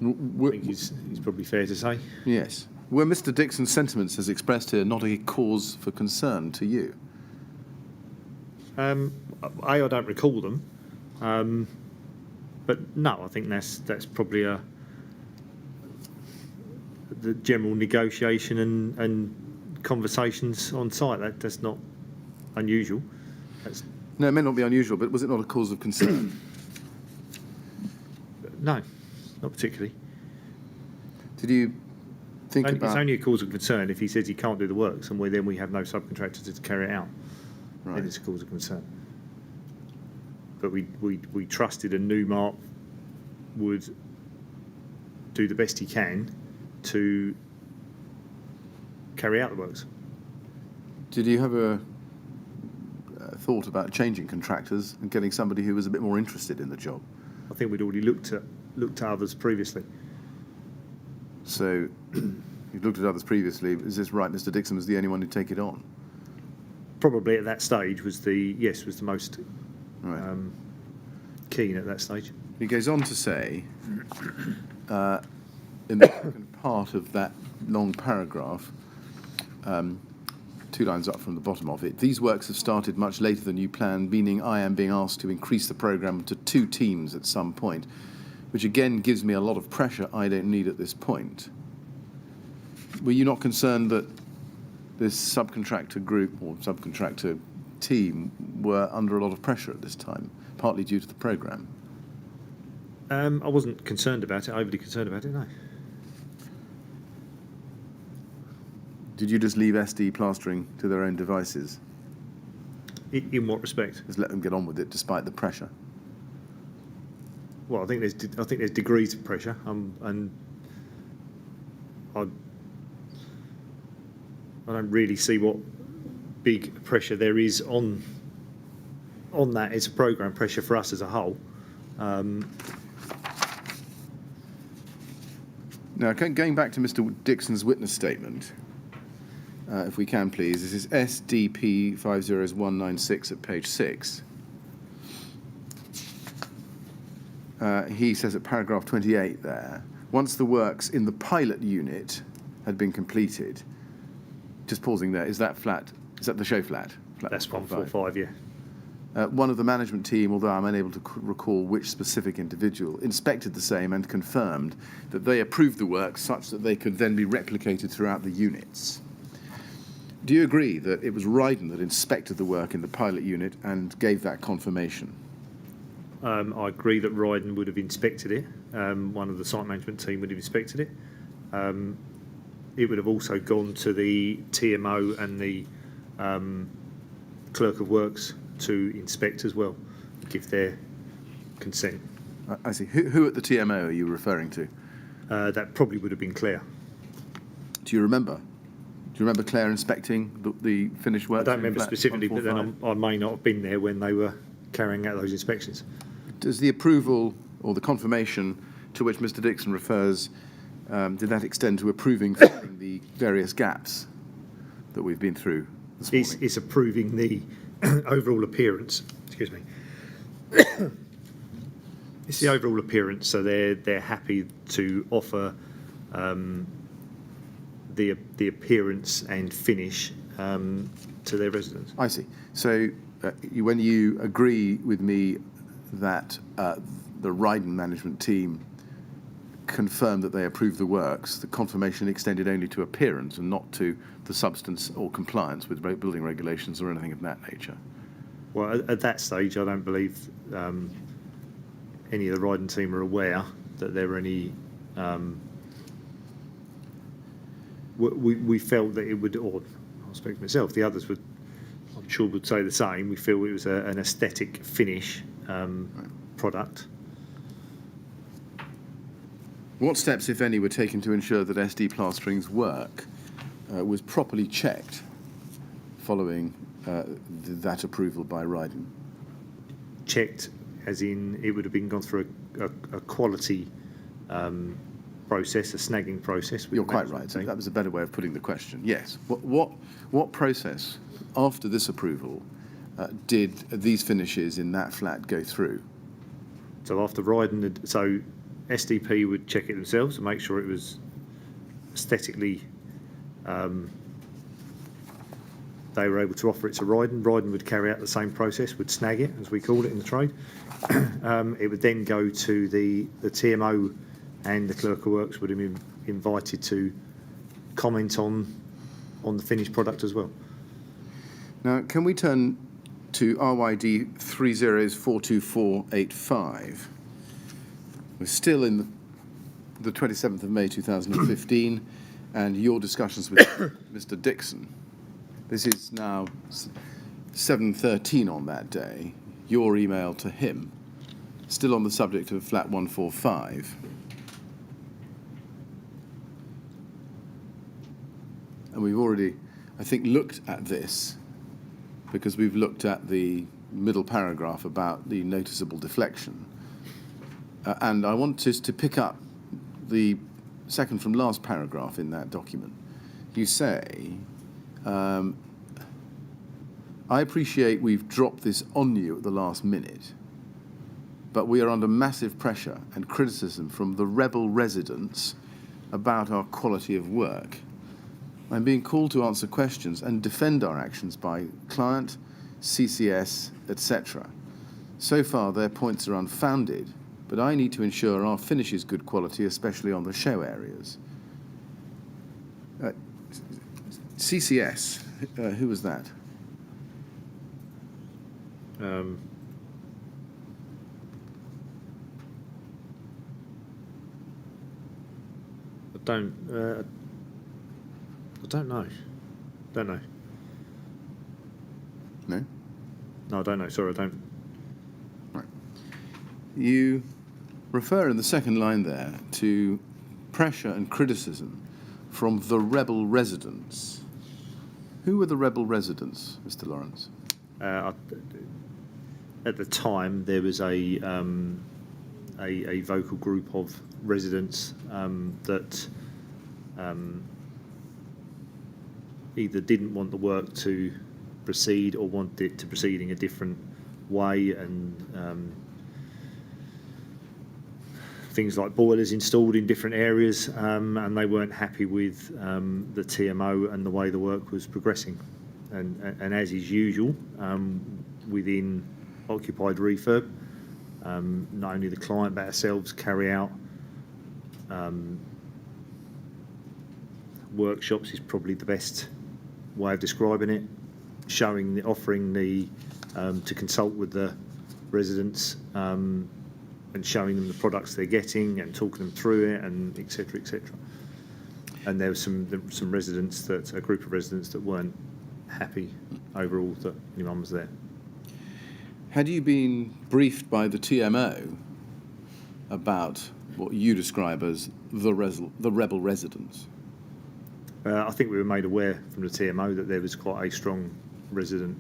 I think it's probably fair to say. Yes. Were Mr. Dixon's sentiments as expressed here not a cause for concern to you? I don't recall them, but no, I think that's probably the general negotiation and conversations on site. That's not unusual. No, it may not be unusual, but was it not a cause of concern? No, not particularly. Did you think It's about... only a cause of concern if he says he can't do the works and then we have no subcontractor to carry it out. Right. Then it's a cause of concern. But we trusted and knew Mark would do the best he can to carry out the works. Did you have a thought about changing contractors and getting somebody who was a bit more interested in the job? I think we'd already looked at others previously. So you've looked at others previously. Is this right? Mr. Dixon was the only one to take it on? Probably at that stage was the most Right. keen at that stage. He goes on to say, in the second part of that long paragraph, 2 lines up from the bottom of it, these works have started much later than you planned, meaning I am being asked to increase the programme to 2 teams at some point, which again gives me a lot of pressure I don't need at this point. Were you not concerned that this subcontractor group or subcontractor team were under a lot of pressure at this time, partly due to the programme? I wasn't overly concerned about it, no. Did you just leave SD plastering to their own devices? In what respect? Just let them get on with it despite the pressure? Well, I think there's degrees of pressure, and I don't really see what big pressure there is on that. It's a programme pressure for us as a whole. Now, going back to Mr. Dixon's witness statement, if we can, please. This is SDP 50196 at page 6. He says at paragraph 28 there, once the works in the pilot unit had been completed, just pausing there, is that the show flat? That's 145, yeah. One of the management team, although I'm unable to recall which specific individual, inspected the same and confirmed that they approved the work such that they could then be replicated throughout the units. Do you agree that it was Ryden that inspected the work in the pilot unit and gave that confirmation? I agree that Ryden would have inspected it. One of the site management team would have inspected it. It would have also gone to the TMO and the clerk of works to inspect as well, give their consent. I see. Who at the TMO are you referring to? That probably would have been Claire. Do you remember? Do you remember Claire inspecting the finished work? I don't remember specifically, but then I may not have been there when they were carrying out those inspections. Does the approval or the confirmation to which Mr. Dixon refers, did that extend to approving the various gaps that we've been through this morning? It's approving the overall appearance. Excuse me. It's the overall appearance, so they're happy to offer the appearance and finish to their residents. I see. So when you agree with me that the Ryden management team confirmed that they approved the works, the confirmation extended only to appearance and not to the substance or compliance with building regulations or anything of that nature? Well, at that stage, I don't believe any of the Ryden team are aware that there were any. We felt that it would, or I'll speak for myself, the others would, I'm sure, would say the same. We feel it was an aesthetic finish product. What steps, if any, were taken to ensure that SD Plastering's work was properly checked following that approval by Ryden? Checked, as in it would have been gone through a quality process, a snagging process. You're quite right. So that was a better way of putting the question. Yes. What process, after this approval, did these finishes in that flat go through? So after Ryden, so SDP would check it themselves and make sure it was aesthetically. They were able to offer it to Ryden. Ryden would carry out the same process, would snag it, as we call it in the trade. It would then go to the TMO, and the clerk of works would have been invited to comment on the finished product as well. Now, can we turn to RYD 30042485? We're still in the 27th of May 2015, and your discussions with Mr. Dixon. This is now 7:13 on that day. Your email to him, still on the subject of flat 145. And we've already, I think, looked at this because we've looked at the middle paragraph about the noticeable deflection. And I want just to pick up the second from last paragraph in that document. You say, I appreciate we've dropped this on you at the last minute, but we are under massive pressure and criticism from the rebel residents about our quality of work. I'm being called to answer questions and defend our actions by client, CCS, etc. So far, their points are unfounded, but I need to ensure our finish is good quality, especially on the show areas. CCS, who was that? I don't know. Don't know. No? No, I don't know. Sorry, I don't. Right. You refer in the second line there to pressure and criticism from the rebel residents. Who were the rebel residents, Mr. Lawrence? At the time, there was a vocal group of residents that either didn't want the work to proceed or wanted it to proceed in a different way, and things like boilers installed in different areas, and they weren't happy with the TMO and the way the work was progressing. And as is usual within occupied refurb, not only the client but ourselves carry out workshops is probably the best way of describing it, offering to consult with the residents and showing them the products they're getting and talking them through it, and et cetera, et cetera. And there were some residents, a group of residents that weren't happy overall that anyone was there. Had you been briefed by the TMO about what you describe as the rebel residents? I think we were made aware from the TMO that there was quite a strong resident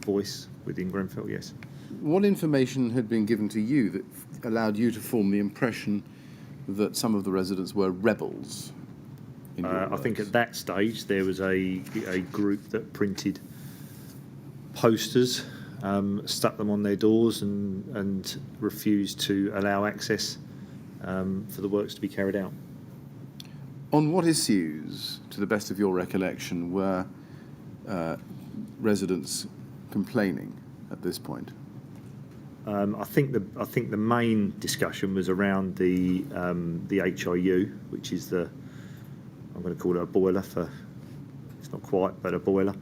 voice within Grenfell, yes. What information had been given to you that allowed you to form the impression that some of the residents were rebels? I think at that stage there was a group that printed posters, stuck them on their doors, and refused to allow access for the works to be carried out. On what issues, to the best of your recollection, were residents complaining at this point? I think the main discussion was around the HIU, which is I'm going to call it a boiler, it's not quite, but a boiler,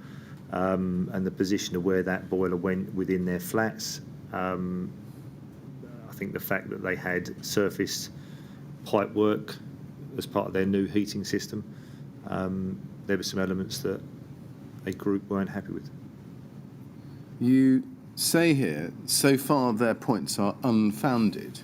and the position of where that boiler went within their flats. I think the fact that they had surface pipe work as part of their new heating system, there were some elements that a group weren't happy with. You say here, so far their points are unfounded.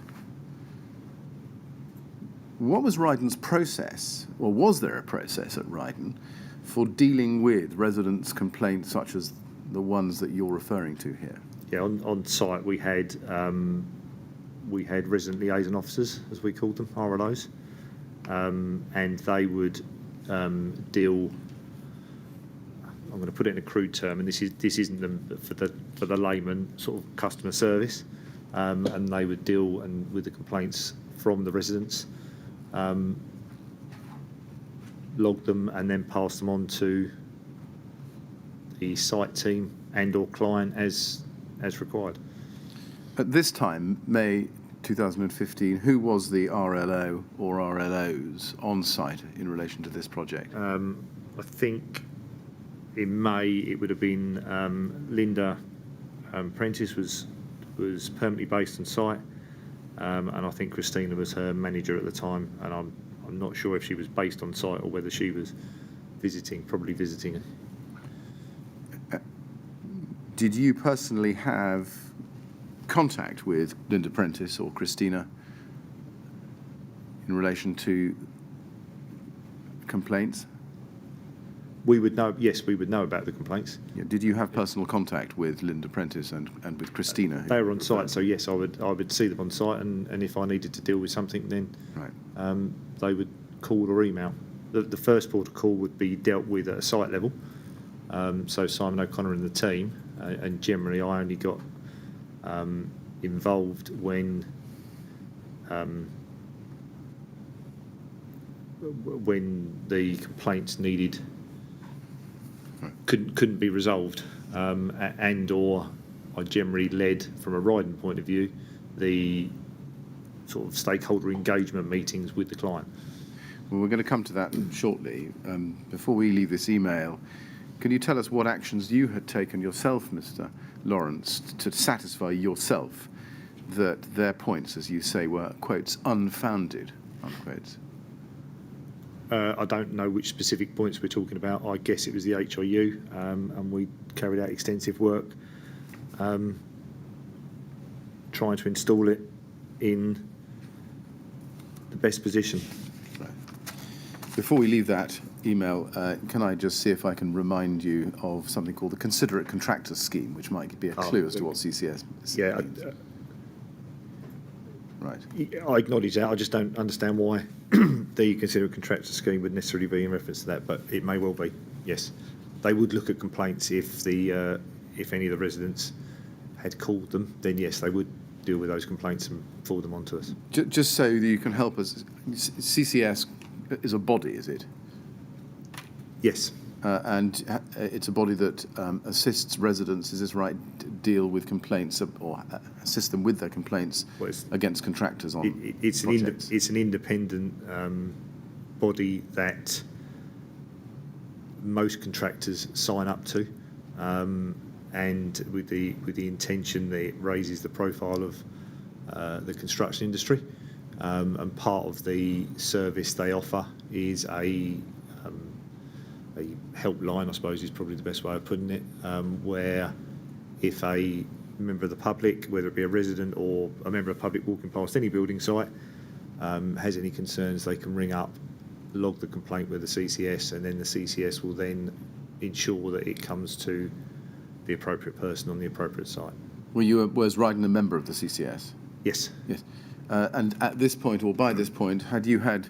What was Ryden's process, or was there a process at Ryden, for dealing with residents' complaints such as the ones that you're referring to here? Yeah, on site we had resident liaison officers, as we called them, RLOs, and they would deal. I'm going to put it in a crude term, and this isn't for the layman sort of customer service, and they would deal with the complaints from the residents, log them, and then pass them on to the site team and/or client as required. At this time, May 2015, who was the RLO or RLOs on site in relation to this project? I think in May it would have been Linda Prentice was permanently based on site, and I think Christina was her manager at the time, and I'm not sure if she was based on site or whether she was probably visiting. Did you personally have contact with Linda Prentice or Christina in relation to complaints? We would know. Yes, we would know about the complaints. Yeah. Did you have personal contact with Linda Prentice and with Christina? They were on site, so yes, I would see them on site, and if I needed to deal with something, then right. They would call or email. The first port of call would be dealt with at a site level. So Simon O'Connor and the team, and generally I only got involved when the complaints needed couldn't be resolved, and/or I generally led, from a Ryden point of view, the sort of stakeholder engagement meetings with the client. Well, we're going to come to that shortly. Before we leave this email, can you tell us what actions you had taken yourself, Mr. Lawrence, to satisfy yourself that their points, as you say, were, quotes, unfounded, unquotes? I don't know which specific points we're talking about. I guess it was the HIU, and we carried out extensive work trying to install it in the best position. Right. Before we leave that email, can I just see if I can remind you of something called the Considerate Contractor Scheme, which might be a clue as to what CCS is? Yeah. Right. I acknowledge that. I just don't understand why the Considerate Contractor Scheme would necessarily be in reference to that, but it may well be. Yes, they would look at complaints if any of the residents had called them. Then yes, they would deal with those complaints and forward them on to us. Just so that you can help us, CCS is a body, is it? Yes. And it's a body that assists residents, is this right, deal with complaints or assist them with their complaints against contractors on projects? It's an independent body that most contractors sign up to, and with the intention that it raises the profile of the construction industry, and part of the service they offer is a helpline, I suppose is probably the best way of putting it, where if a member of the public, whether it be a resident or a member of the public walking past any building site, has any concerns, they can ring up, log the complaint with the CCS, and then the CCS will then ensure that it comes to the appropriate person on the appropriate site. Was Ryden a member of the CCS? Yes. Yes. And at this point, or by this point, had you had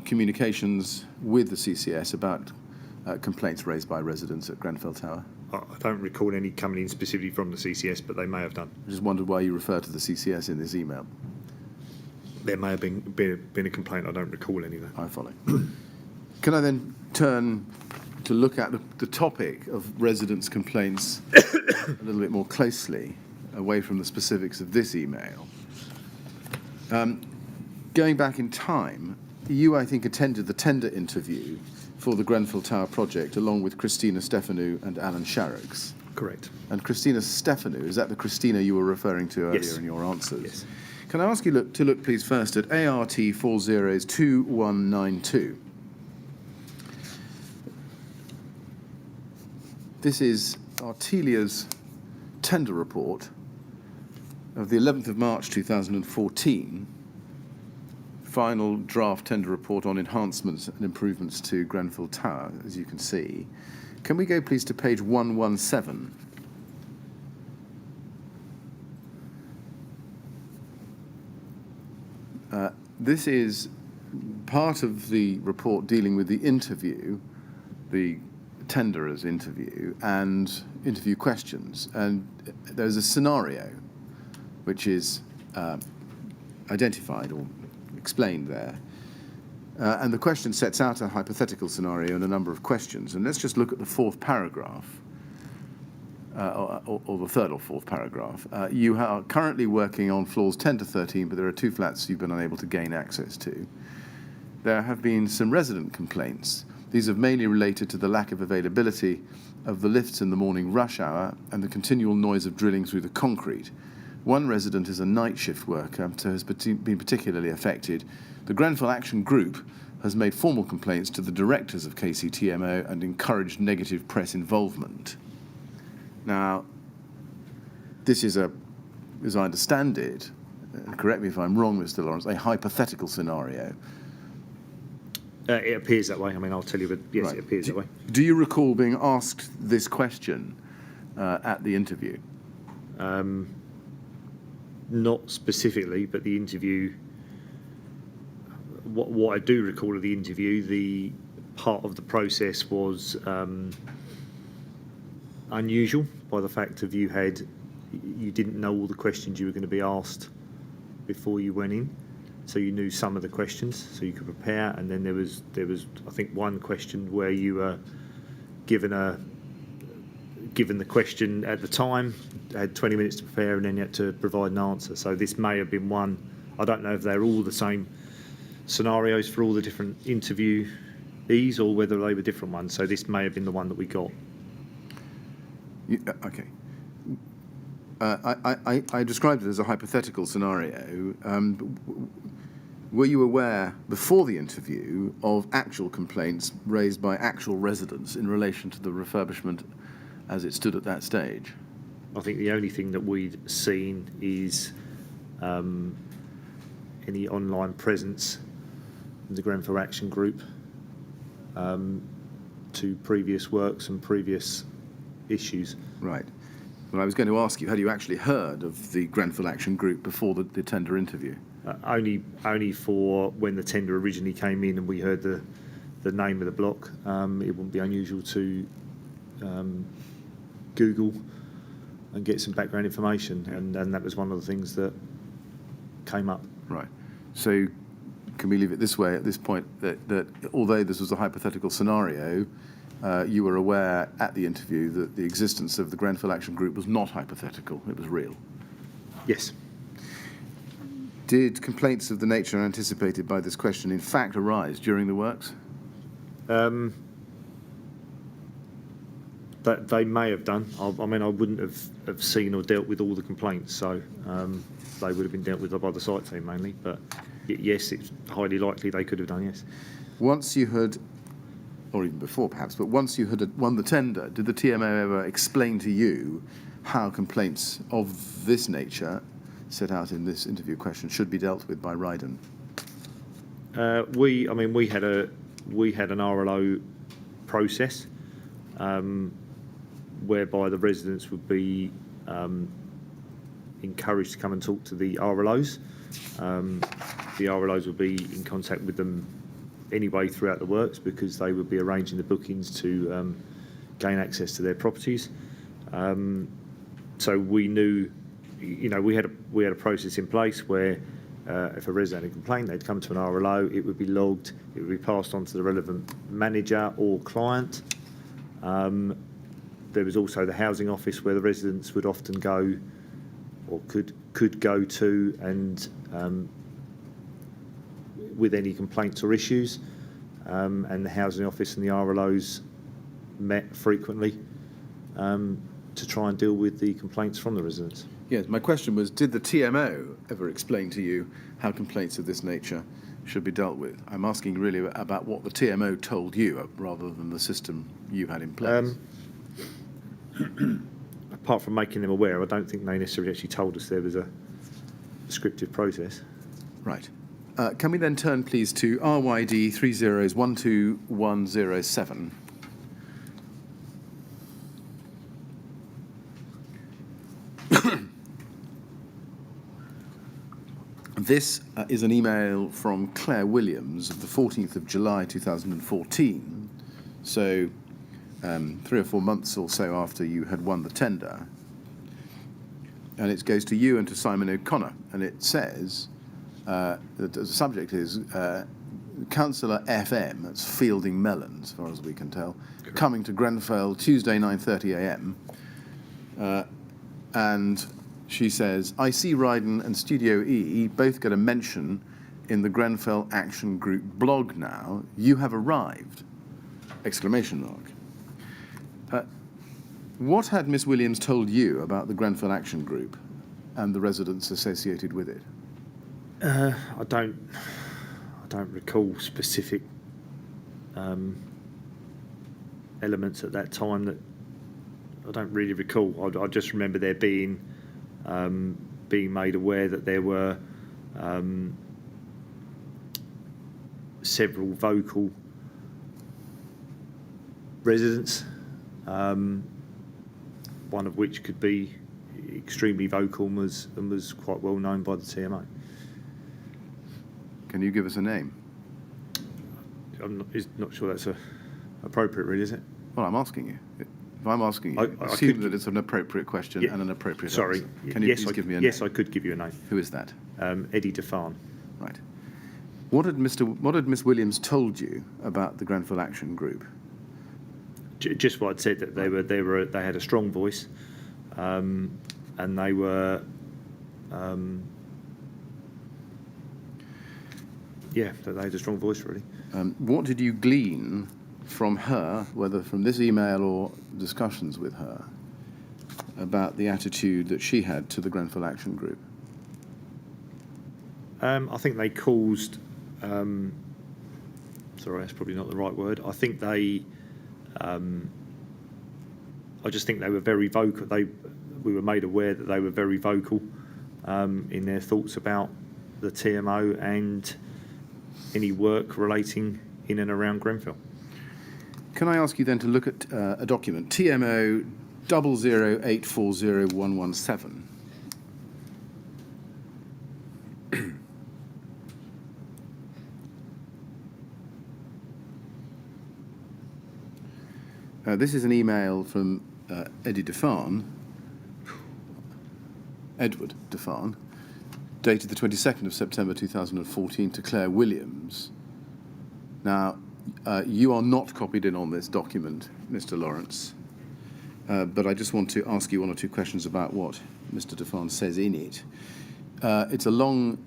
communications with the CCS about complaints raised by residents at Grenfell Tower? I don't recall any coming in specifically from the CCS, but they may have done. I just wondered why you refer to the CCS in this email. There may have been a complaint. I don't recall any of that. I follow. Can I then turn to look at the topic of residents' complaints a little bit more closely, away from the specifics of this email? Going back in time, you, I think, attended the tender interview for the Grenfell Tower project, along with Christina Stefanou and Alan Sharrox. Correct. And Christina Stefanou, is that the Christina you were referring to earlier Yes. in your answers? Yes. Can I ask you to look, please, first at ART 402192? This is Artelia's tender report of the 11th of March 2014, final draft tender report on enhancements and improvements to Grenfell Tower, as you can see. Can we go, please, to page 117? This is part of the report dealing with the interview, the tenderer's interview, and interview questions. And there's a scenario which is identified or explained there. And the question sets out a hypothetical scenario and a number of questions. And let's just look at the fourth paragraph, or the third or fourth paragraph. You are currently working on floors 10 to 13, but there are 2 flats you've been unable to gain access to. There have been some resident complaints. These have mainly related to the lack of availability of the lifts in the morning rush hour and the continual noise of drilling through the concrete. One resident is a night shift worker, so has been particularly affected. The Grenfell Action Group has made formal complaints to the directors of KCTMO and encouraged negative press involvement. Now, this is as I understand it, and correct me if I'm wrong, Mr. Lawrence, a hypothetical scenario. It appears that way. I mean, I'll tell you, but yes, Right. it appears that way. Do you recall being asked this question at the interview? Not specifically, but the interview. What I do recall of the interview, the part of the process was unusual by the fact of you didn't know all the questions you were going to be asked before you went in, so you knew some of the questions, so you could prepare. And then there was I think one question where you were given the question at the time, had 20 minutes to prepare, and then you had to provide an answer. So this may have been one. I don't know if they're all the same scenarios for all the different interviewees or whether they were different ones. So this may have been the one that we got. Okay. I described it as a hypothetical scenario. Were you aware before the interview of actual complaints raised by actual residents in relation to the refurbishment as it stood at that stage? I think the only thing that we'd seen is any online presence in the Grenfell Action Group to previous works and previous issues. Right. Well, I was going to ask you, had you actually heard of the Grenfell Action Group before the tender interview? Only for when the tender originally came in and we heard the name of the block. It wouldn't be unusual to Google and get some background information, and that was one of the things that came up. Right. So can we leave it this way at this point, that although this was a hypothetical scenario, you were aware at the interview that the existence of the Grenfell Action Group was not hypothetical, it was real? Yes. Did complaints of the nature anticipated by this question in fact arise during the works? That they may have done. I mean, I wouldn't have seen or dealt with all the complaints, so they would have been dealt with by the site team mainly. But yes, it's highly likely they could have done, yes. Once you had, or even before perhaps, but once you had won the tender, did the TMO ever explain to you how complaints of this nature, set out in this interview question, should be dealt with by Ryden? We had an RLO process whereby the residents would be encouraged to come and talk to the RLOs. The RLOs would be in contact with them anyway throughout the works, because they would be arranging the bookings to gain access to their properties. So we knew, we had a process in place where if a resident had a complaint, they'd come to an RLO, it would be logged, it would be passed on to the relevant manager or client. There was also the housing office where the residents would often go, or could go to, and with any complaints or issues. and the housing office and the RLOs met frequently to try and deal with the complaints from the residents. Yes, my question was, did the TMO ever explain to you how complaints of this nature should be dealt with? I'm asking really about what the TMO told you rather than the system you had in place. Apart from making them aware, I don't think they necessarily actually told us there was a descriptive process. Right. Can we then turn, please, to RYD 3012107? This is an email from Claire Williams of the 14th of July 2014, so 3 or 4 months or so after you had won the tender. And it goes to you and to Simon O'Connor, and it says that the subject is Councillor FM, that's Fielding Mellon, as far as we can tell, correct, coming to Grenfell Tuesday 9:30 a.m. And she says, I see Ryden and Studio E both get a mention in the Grenfell Action Group blog now. You have arrived! Exclamation mark. What had Miss Williams told you about the Grenfell Action Group and the residents associated with it? I don't recall specific elements at that time that I don't really recall. I just remember there being made aware that there were several vocal residents, one of which could be extremely vocal and was quite well known by the TMO. Can you give us a name? I'm not sure that's appropriate, really, is it? Well, I'm asking you. If I'm asking you, I assume could, that it's an appropriate question and an appropriate sorry, answer. Can you yes, please give me a name? Yes, I could give you a name. Who is that? Eddie DeFarn. Right. What had Miss Williams told you about the Grenfell Action Group? Just what I'd said, that they had a strong voice, and they were, that they had a strong voice, really. What did you glean from her, whether from this email or discussions with her, about the attitude that she had to the Grenfell Action Group? I think they caused. Sorry, that's probably not the right word. I think they. I just think they were very vocal. We were made aware that they were very vocal in their thoughts about the TMO and any work relating in and around Grenfell. Can I ask you then to look at a document, TMO 008401117? This is an email from Edward DeFarn, dated the 22nd of September 2014 to Claire Williams. Now, you are not copied in on this document, Mr. Lawrence, but I just want to ask you one or two questions about what Mr. DeFarn says in it. It's a long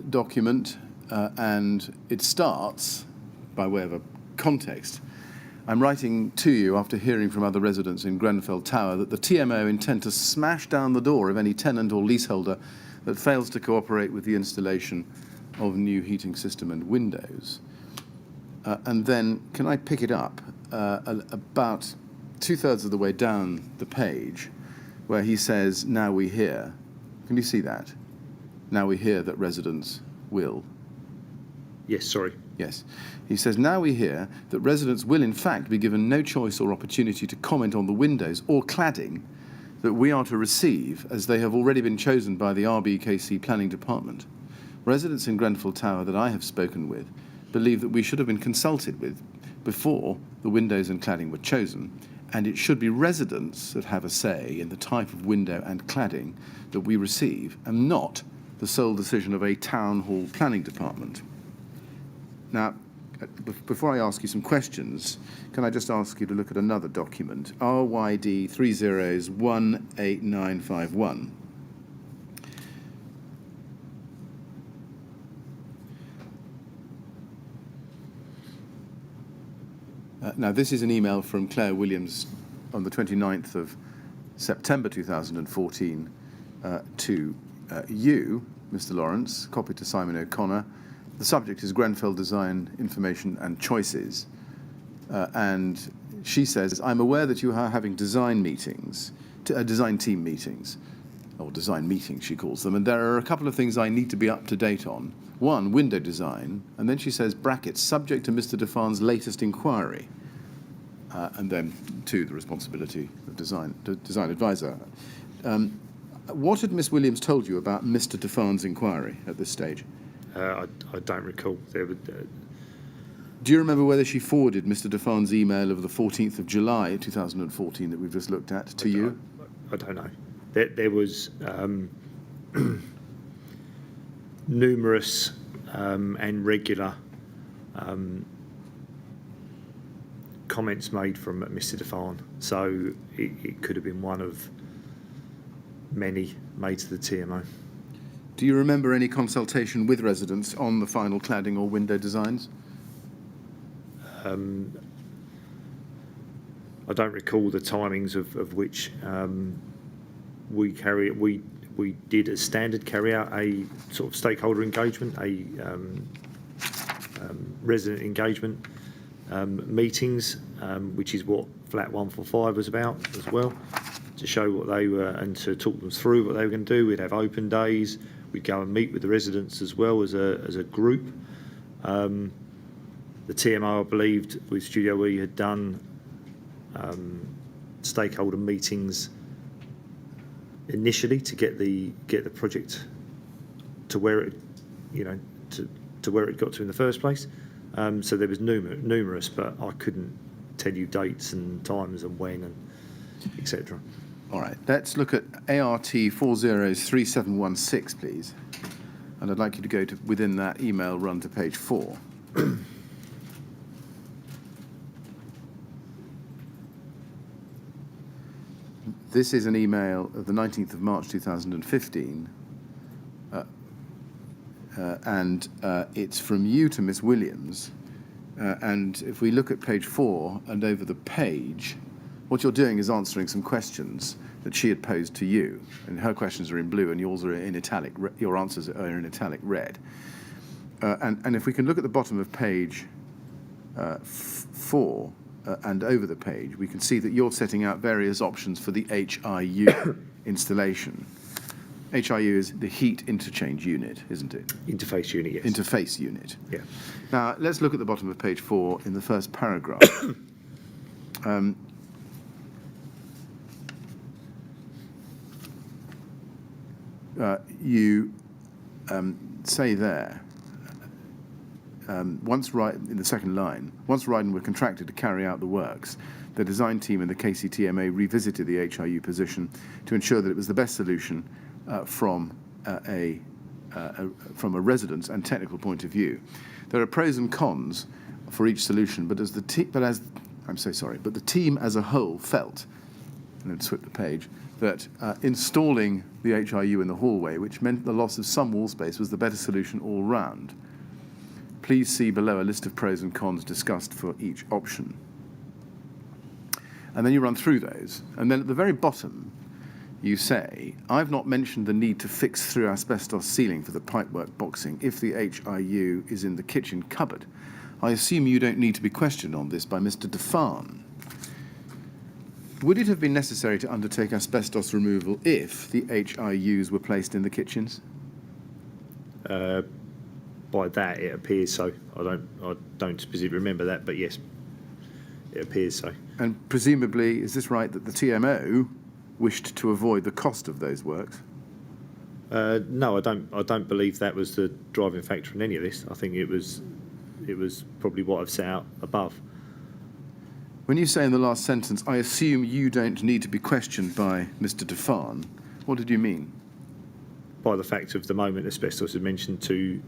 document, and it starts, by way of a context, I'm writing to you after hearing from other residents in Grenfell Tower that the TMO intend to smash down the door of any tenant or leaseholder that fails to cooperate with the installation of new heating system and windows. And then, can I pick it up about 2/3 of the way down the page, where he says, now we hear. Can you see that? Now we hear that residents will. Yes, sorry. Yes. He says, now we hear that residents will in fact be given no choice or opportunity to comment on the windows or cladding that we are to receive, as they have already been chosen by the RBKC Planning Department. Residents in Grenfell Tower that I have spoken with believe that we should have been consulted with before the windows and cladding were chosen, and it should be residents that have a say in the type of window and cladding that we receive, and not the sole decision of a town hall planning department. Now, before I ask you some questions, can I just ask you to look at another document, RYD 3018951. Now, this is an email from Claire Williams on the 29th of September 2014 to you, Mr. Lawrence, copied to Simon O'Connor. The subject is Grenfell Design Information and Choices. And she says, I'm aware that you are having design meetings, design team meetings, or design meetings, she calls them, and there are a couple of things I need to be up to date on. One, window design, and then she says, brackets, subject to Mr. Defan's latest inquiry. And then, two, the responsibility of design advisor. What had Miss Williams told you about Mr. Defan's inquiry at this stage? I don't recall. Do you remember whether she forwarded Mr. Defan's email of the 14th of July 2014 that we've just looked at to you? I don't know. There was numerous and regular comments made from Mr. Defan, so it could have been one of many made to the TMO. Do you remember any consultation with residents on the final cladding or window designs? I don't recall the timings of which we did as standard carry out a sort of stakeholder engagement, a resident engagement meetings, which is what Flat 145 was about as well, to show what they were and to talk them through what they were going to do. We'd have open days. We'd go and meet with the residents as well as a group. The TMO, I believed, with Studio E had done stakeholder meetings initially to get the project to where it, to where it got to in the first place. So there was numerous, but I couldn't tell you dates and times and when and etc. All right, let's look at ART 403716, please. And I'd like you to go to within that email run to page 4. This is an email of the 19th of March 2015, and it's from you to Miss Williams. And if we look at page 4 and over the page, what you're doing is answering some questions that she had posed to you. And her questions are in blue and yours are in italic, your answers are in italic red. And if we can look at the bottom of page 4, and over the page, we can see that you're setting out various options for the HIU installation. HIU is the heat interchange unit, isn't it? Interface unit, yes. Interface unit. Yeah. Now, let's look at the bottom of page 4 in the first paragraph. You say there, in the second line, once Ryden were contracted to carry out the works, the design team and the KCTMA revisited the HIU position to ensure that it was the best solution from a residence and technical point of view. There are pros and cons for each solution, but the team as a whole felt, and then flip the page, that installing the HIU in the hallway, which meant the loss of some wall space, was the better solution all round. Please see below a list of pros and cons discussed for each option. And then you run through those. And then at the very bottom, you say, I've not mentioned the need to fix through asbestos ceiling for the pipework boxing if the HIU is in the kitchen cupboard. I assume you don't need to be questioned on this by Mr. Defan. Would it have been necessary to undertake asbestos removal if the HIUs were placed in the kitchens? By that, it appears so. I don't specifically remember that, but yes, it appears so. And presumably, is this right that the TMO wished to avoid the cost of those works? No, I don't believe that was the driving factor in any of this. I think it was probably what I've set out above. When you say in the last sentence, I assume you don't need to be questioned by Mr. Defan, what did you mean? By the fact of the moment asbestos is mentioned to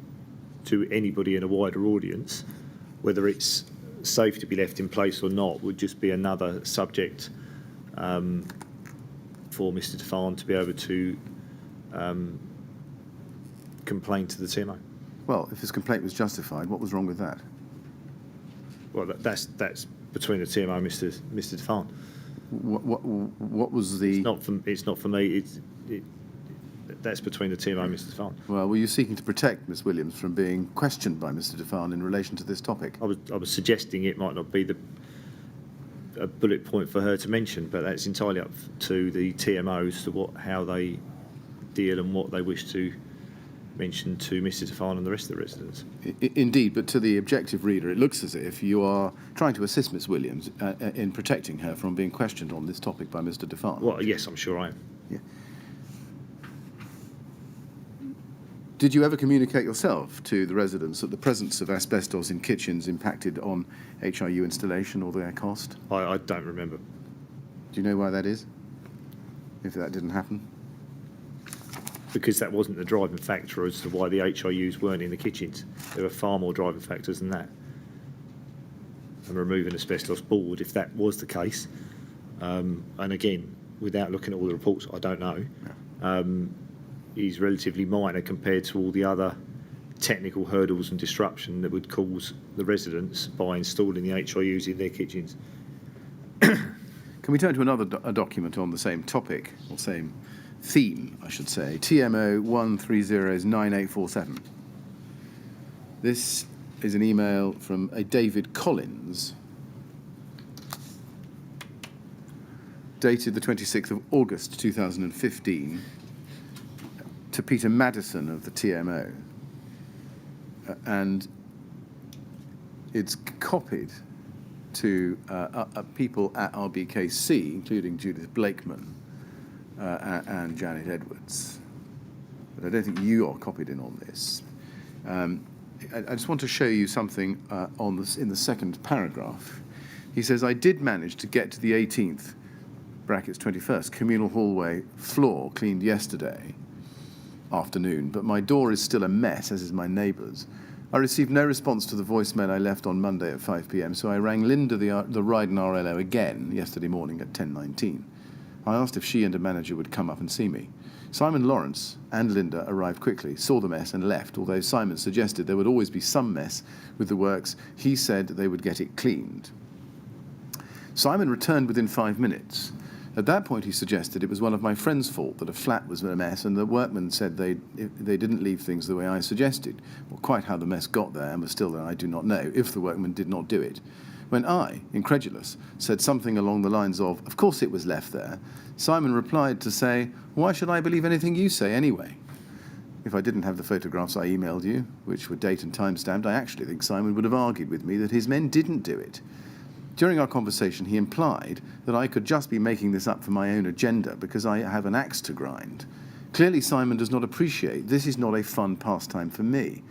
anybody in a wider audience, whether it's safe to be left in place or not would just be another subject for Mr. Defan to be able to complain to the TMO. Well, if his complaint was justified, what was wrong with that? Well, that's between the TMO and Mr. Defan. What was the... It's not for me. That's between the TMO and Mr. Defan. Well, were you seeking to protect Miss Williams from being questioned by Mr. Defan in relation to this topic? I was suggesting it might not be a bullet point for her to mention, but that's entirely up to the TMOs to how they deal and what they wish to mention to Mr. Defan and the rest of the residents. Indeed, but to the objective reader, it looks as if you are trying to assist Miss Williams in protecting her from being questioned on this topic by Mr. Defan. Well, yes, I'm sure I am. Yeah. Did you ever communicate yourself to the residents that the presence of asbestos in kitchens impacted on HRU installation or their cost? I don't remember. Do you know why that is? If that didn't happen? Because that wasn't the driving factor as to why the HRUs weren't in the kitchens. There were far more driving factors than that. And removing asbestos board, if that was the case, and again, without looking at all the reports, I don't know, is relatively minor compared to all the other technical hurdles and disruption that would cause the residents by installing the HRUs in their kitchens. Can we turn to another document on the same topic, or same theme, I should say, TMO 1309847. This is an email from a David Collins, dated the 26th of August 2015, to Peter Madison of the TMO, and it's copied to people at RBKC, including Judith Blakeman and Janet Edwards. But I don't think you are copied in on this. I just want to show you something in the second paragraph. He says, I did manage to get to the 18th, brackets 21st, communal hallway floor cleaned yesterday afternoon, but my door is still a mess, as is my neighbour's. I received no response to the voicemail I left on Monday at 5 p.m, so I rang Linda, the Ryden RLO, again yesterday morning at 10:19. I asked if she and a manager would come up and see me. Simon Lawrence and Linda arrived quickly, saw the mess and left, although Simon suggested there would always be some mess with the works. He said they would get it cleaned. Simon returned within 5 minutes. At that point, he suggested it was one of my friends' fault that a flat was a mess, and the workmen said they didn't leave things the way I suggested. Well, quite how the mess got there and was still there, I do not know, if the workmen did not do it. When I, incredulous, said something along the lines of course it was left there, Simon replied to say, why should I believe anything you say anyway? If I didn't have the photographs I emailed you, which were date and time-stamped, I actually think Simon would have argued with me that his men didn't do it. During our conversation, he implied that I could just be making this up for my own agenda because I have an axe to grind. Clearly, Simon does not appreciate this is not a fun pastime for me.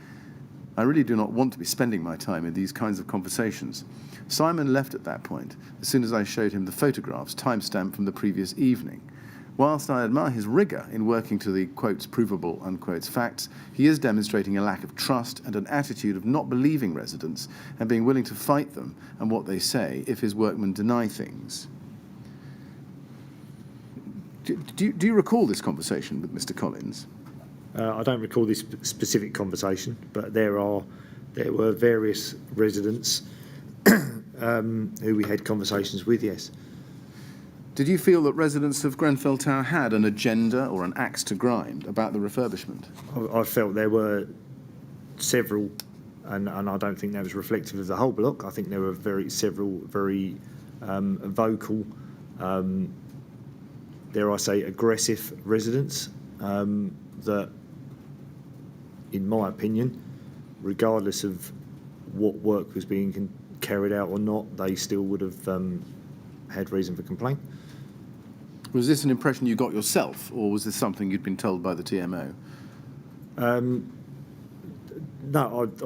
I really do not want to be spending my time in these kinds of conversations. Simon left at that point, as soon as I showed him the photographs, time-stamped from the previous evening. Whilst I admire his rigour in working to the, quotes, provable, unquotes, facts, he is demonstrating a lack of trust and an attitude of not believing residents and being willing to fight them and what they say if his workmen deny things. Do you recall this conversation with Mr. Collins? I don't recall this specific conversation, but there were various residents who we had conversations with, yes. Did you feel that residents of Grenfell Tower had an agenda or an axe to grind about the refurbishment? I felt there were several, and I don't think that was reflective of the whole block. I think there were several very vocal, dare I say, aggressive residents that, in my opinion, regardless of what work was being carried out or not, they still would have had reason for complaint. Was this an impression you got yourself, or was this something you'd been told by the TMO? No,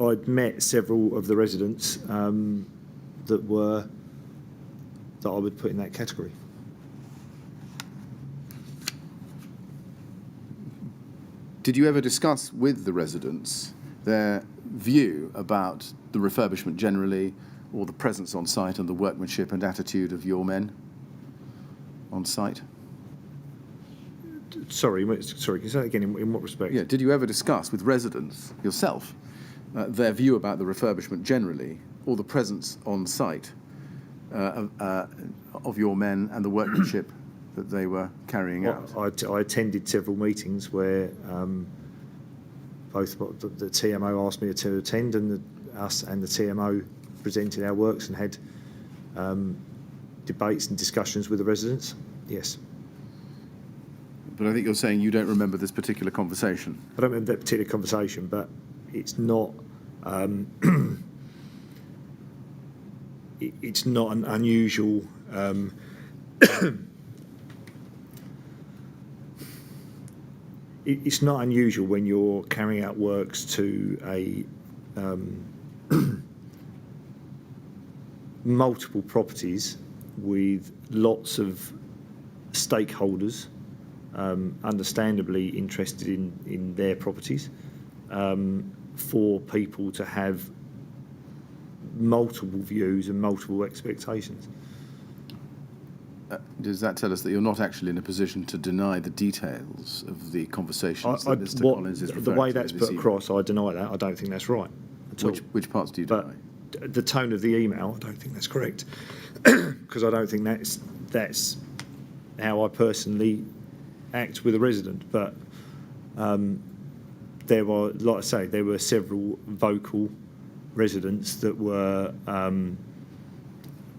I'd met several of the residents that I would put in that category. Did you ever discuss with the residents their view about the refurbishment generally, or the presence on site and the workmanship and attitude of your men on site? Sorry, can you say that again? In what respect? Yeah, did you ever discuss with residents yourself their view about the refurbishment generally, or the presence on site of your men and the workmanship that they were carrying out? I attended several meetings where both the TMO asked me to attend, and us and the TMO presented our works and had debates and discussions with the residents. Yes. But I think you're saying you don't remember this particular conversation. I don't remember that particular conversation, but it's not. It's not an unusual. It's not unusual when you're carrying out works to a multiple properties with lots of stakeholders, understandably interested in their properties, for people to have multiple views and multiple expectations. Does that tell us that you're not actually in a position to deny the details of the conversations that Mr. Collins is referring to? The way that's put across, I deny that. I don't think that's right at all. Which parts do you deny? But the tone of the email, I don't think that's correct, because I don't think that's how I personally act with a resident. But there were, like I say, there were several vocal residents that were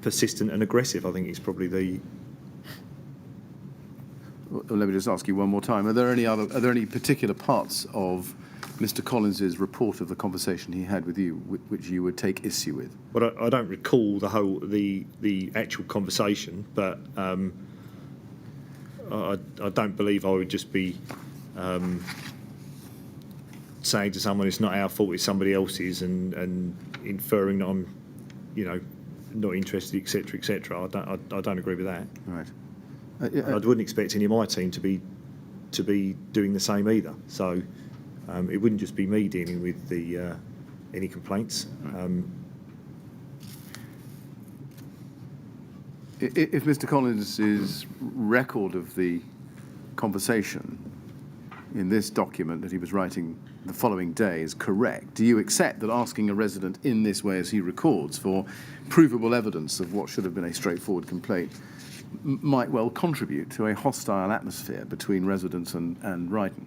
persistent and aggressive. I think it's probably the. Well, let me just ask you one more time. Are there any particular parts of Mr. Collins's report of the conversation he had with you which you would take issue with? Well, I don't recall the actual conversation, but I don't believe I would just be saying to someone it's not our fault, it's somebody else's, and inferring that I'm, not interested, etc., etc. I don't agree with that. Right. I wouldn't expect any of my team to be doing the same either. So it wouldn't just be me dealing with the any complaints. If Mr. Collins's record of the conversation in this document that he was writing the following day is correct, do you accept that asking a resident in this way as he records for provable evidence of what should have been a straightforward complaint might well contribute to a hostile atmosphere between residents and Ryden?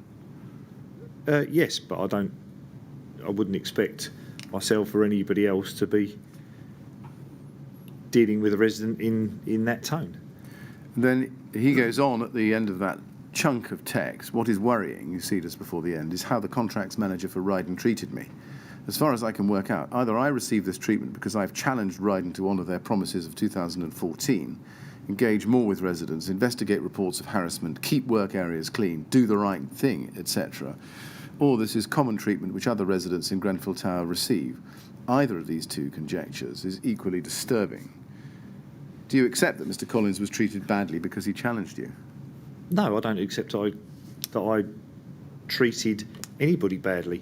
Yes, but I wouldn't expect myself or anybody else to be dealing with a resident in that tone. Then he goes on at the end of that chunk of text. What is worrying, you see this before the end, is how the contracts manager for Ryden treated me. As far as I can work out, either I received this treatment because I've challenged Ryden to honour their promises of 2014, engage more with residents, investigate reports of harassment, keep work areas clean, do the right thing, etc., or this is common treatment which other residents in Grenfell Tower receive. Either of these two conjectures is equally disturbing. Do you accept that Mr. Collins was treated badly because he challenged you? No, I don't accept that I treated anybody badly.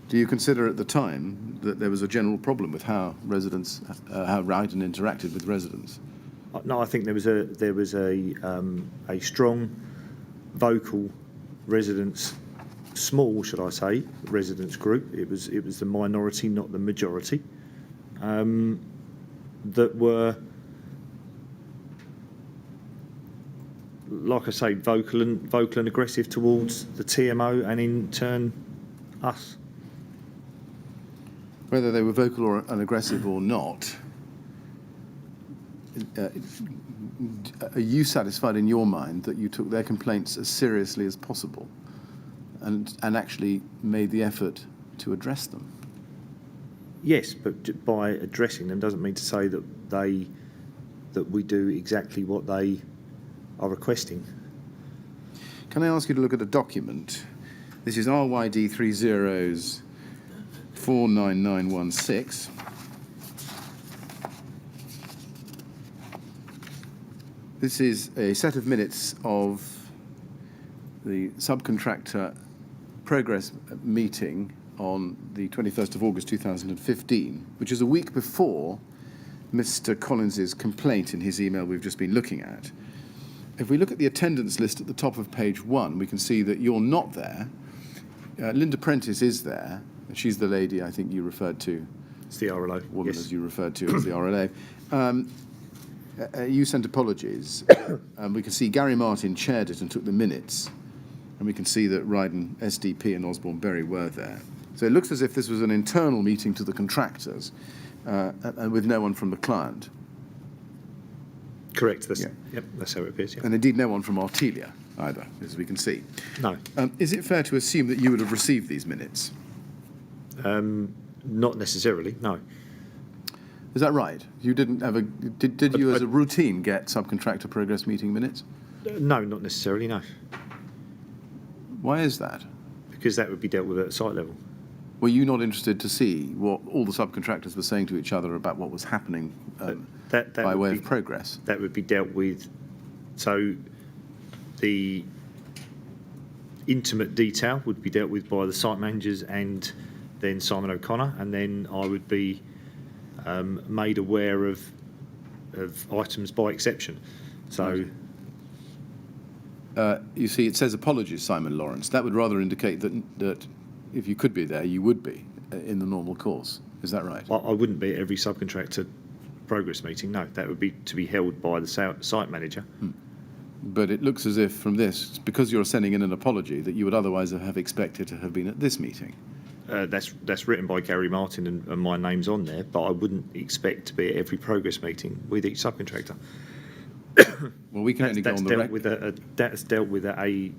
Do you consider at the time that there was a general problem with how residents, how Ryden interacted with residents? No, I think there was a strong, vocal residents, small, should I say, residents group. It was the minority, not the majority, that were, like I say, vocal and aggressive towards the TMO and in turn us. Whether they were vocal and aggressive or not, are you satisfied in your mind that you took their complaints as seriously as possible and actually made the effort to address them? Yes, but by addressing them doesn't mean to say that we do exactly what they are requesting. Can I ask you to look at a document? This is RYD 30/49916. This is a set of minutes of the subcontractor progress meeting on the 21st of August 2015, which is a week before Mr. Collins's complaint in his email we've just been looking at. If we look at the attendance list at the top of page 1, we can see that you're not there. Linda Prentice is there. She's the lady I think you referred to. It's the RLO. Woman, yes. as you referred to as the RLA. You sent apologies. We can see Gary Martin chaired it and took the minutes. And we can see that Ryden, SDP and Osborne Berry were there. So it looks as if this was an internal meeting to the contractors and with no one from the client. Correct. That's, Yeah. Yep, that's how it appears. Yeah. And indeed no one from Artelia either, as we can see. No, Is it fair to assume that you would have received these minutes? not necessarily. No. Is that right? You didn't have a... Did you, as a routine, get subcontractor progress meeting minutes? No, not necessarily. No, Why is that? because that would be dealt with at site level. Were you not interested to see what all the subcontractors were saying to each other about what was happening That by would way be, of progress? That would be dealt with. So the intimate detail would be dealt with by the site managers and then Simon O'Connor, and then I would be made aware of items by exception. So You see, it says apologies, Simon Lawrence. That would rather indicate that if you could be there, you would be in the normal course. Is that right? I wouldn't be at every subcontractor progress meeting. No, that would be to be held by the site manager. But it looks as if from this, because you're sending in an apology, that you would otherwise have expected to have been at this meeting. That's written by Gary Martin and my name's on there, but I wouldn't expect to be at every progress meeting with each subcontractor. Well, we can only go on the record. That's dealt with at a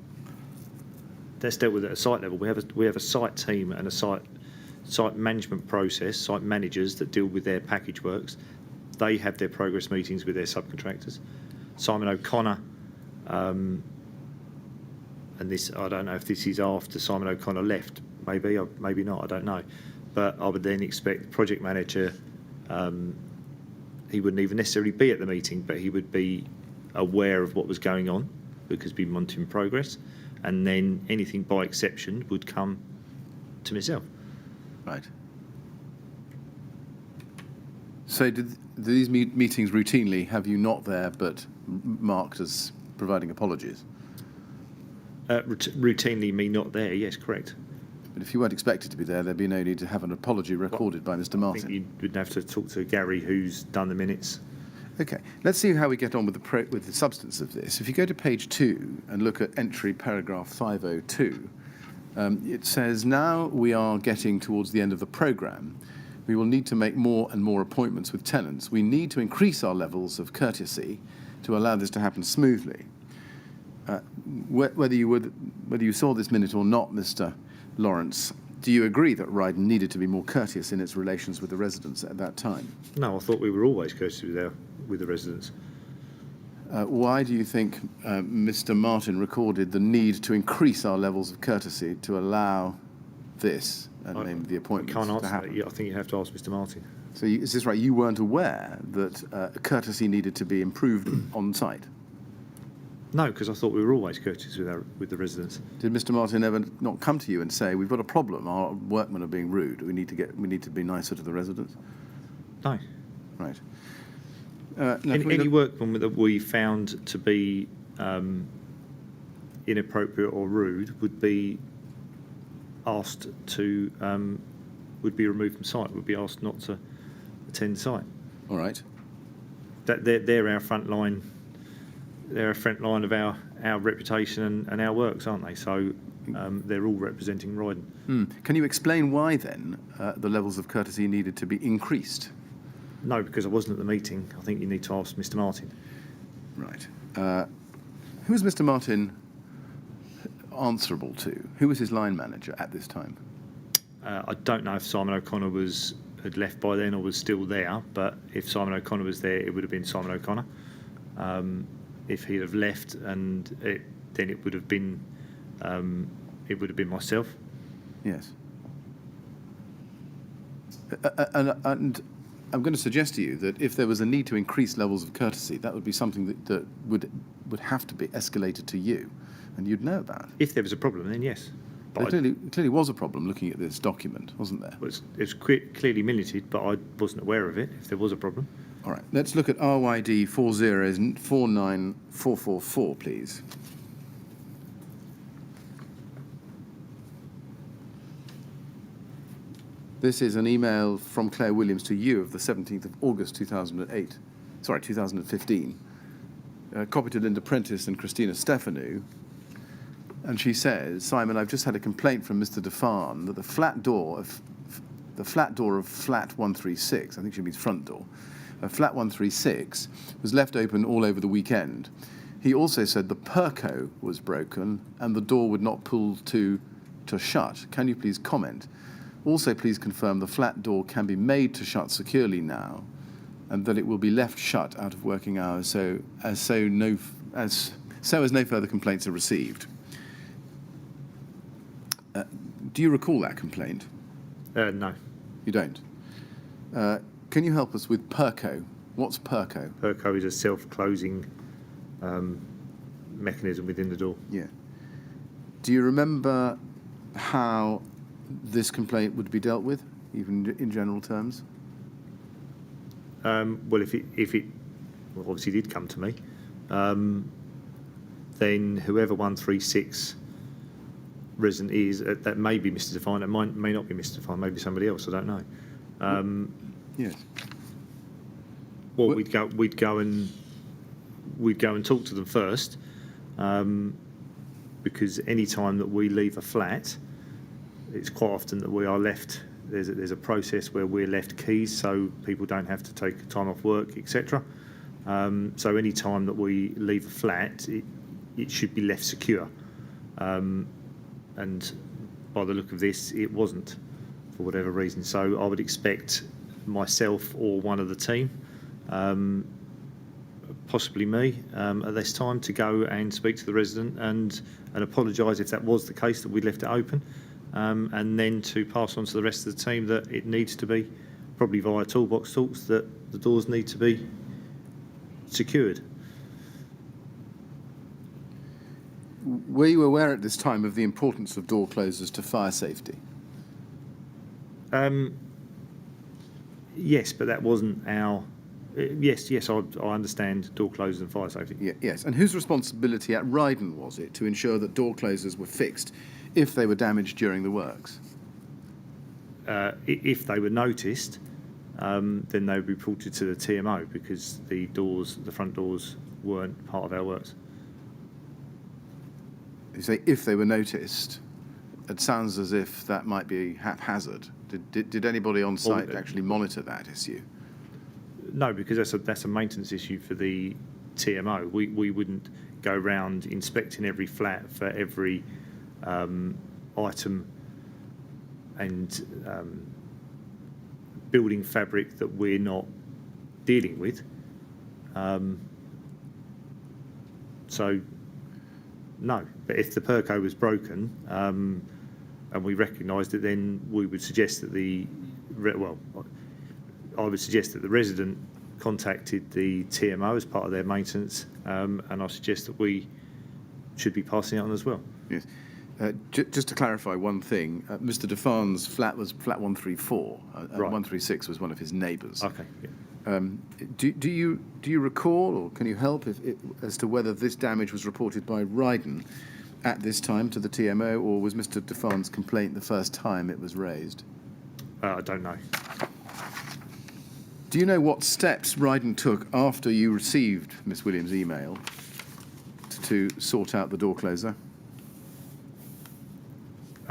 site level. We have a site team and a site management process, site managers that deal with their package works. They have their progress meetings with their subcontractors. Simon O'Connor, and this, I don't know if this is after Simon O'Connor left. Maybe, or maybe not. I don't know. But I would then expect the project manager. He wouldn't even necessarily be at the meeting, but he would be aware of what was going on because he'd be monitoring progress, and then anything by exception would come to myself. Right. So do these meetings routinely have you not there but marked as providing apologies? Routinely me not there, yes, correct. But if you weren't expected to be there, there'd be no need to have an apology recorded by Mr. I Martin. think you would have to talk to Gary, who's done the minutes. Okay, let's see how we get on with the substance of this. If you go to page 2 and look at entry paragraph 502, it says, now we are getting towards the end of the programme. We will need to make more and more appointments with tenants. We need to increase our levels of courtesy to allow this to happen smoothly. Whether you saw this minute or not, Mr. Lawrence, do you agree that Ryden needed to be more courteous in its relations with the residents at that time? No, I thought we were always courteous with the residents. Why do you think Mr. Martin recorded the need to increase our levels of courtesy to allow this and name the appointments Can't to answer happen? that. Yeah, I think you have to ask Mr. Martin. So is this right? You weren't aware that courtesy needed to be improved on site? No, because I thought we were always courteous with the residents. Did Mr. Martin ever not come to you and say, we've got a problem, our workmen are being rude, we need to be nicer to the residents? No. Right. Any workman that we found to be inappropriate or rude would be asked to, would be removed from site, would be asked not to attend site. All right. They're our front line. They're a front line of our reputation and our works, aren't they? So they're all representing Ryden. Can you explain why then the levels of courtesy needed to be increased? No, because I wasn't at the meeting. I think you need to ask Mr. Martin. Right. Who was Mr. Martin answerable to? Who was his line manager at this time? I don't know if Simon O'Connor had left by then or was still there, but if Simon O'Connor was there, it would have been Simon O'Connor. If he'd have left, then it would have been myself. Yes. And I'm going to suggest to you that if there was a need to increase levels of courtesy, that would be something that would have to be escalated to you, and you'd know about. If there was a problem, then yes. But there clearly was a problem looking at this document, wasn't there? It was clearly minuted, but I wasn't aware of it, if there was a problem. All right, let's look at RYD 4049444, please. This is an email from Claire Williams to you of the 17th of August 2008. 2015, copy to Linda Prentice and Christina Stefanu. And she says, Simon, I've just had a complaint from Mr. Defan that the flat door of flat 136, I think she means front door, flat 136 was left open all over the weekend. He also said the perco was broken and the door would not pull to shut. Can you please comment? Also, please confirm the flat door can be made to shut securely now, and that it will be left shut out of working hours, so as no further complaints are received. Do you recall that complaint? No. You don't. Can you help us with perco? What's perco? Perco is a self-closing mechanism within the door. Yeah. Do you remember how this complaint would be dealt with, even in general terms? Well, if it obviously did come to me, then whoever 136 resident is, that may be Mr. Define, it may not be Mr. Define, maybe somebody else, I don't know. Yes. Well, we'd go and talk to them first, because any time that we leave a flat, it's quite often that we are left. There's a process where we're left keys, so people don't have to take time off work, etc. So any time that we leave a flat, it should be left secure. And by the look of this, it wasn't, for whatever reason. So I would expect myself or one of the team, possibly me, at this time, to go and speak to the resident and apologise if that was the case, that we left it open, and then to pass on to the rest of the team that it needs to be, probably via toolbox talks, that the doors need to be secured. Were you aware at this time of the importance of door closers to fire safety? Yes, but that wasn't our... Yes, I understand door closers and fire safety. Yes, and whose responsibility at Ryden was it to ensure that door closers were fixed if they were damaged during the works? If they were noticed, then they would be reported to the TMO, because the front doors weren't part of our works. You say if they were noticed. It sounds as if that might be haphazard. Did anybody on site actually monitor that issue? No, because that's a maintenance issue for the TMO. We wouldn't go around inspecting every flat for every item and building fabric that we're not dealing with. So, no. But if the perco was broken and we recognised it, then we would suggest that I would suggest that the resident contacted the TMO as part of their maintenance, and I suggest that we should be passing it on as well. Yes. Just to clarify one thing, Mr. Defan's flat was flat 134, and Right. 136 was one of his neighbours. Okay. Yeah. Do you recall, or can you help as to whether this damage was reported by Ryden at this time to the TMO, or was Mr. Defan's complaint the first time it was raised? I don't know. Do you know what steps Ryden took after you received Miss Williams' email to sort out the door closer?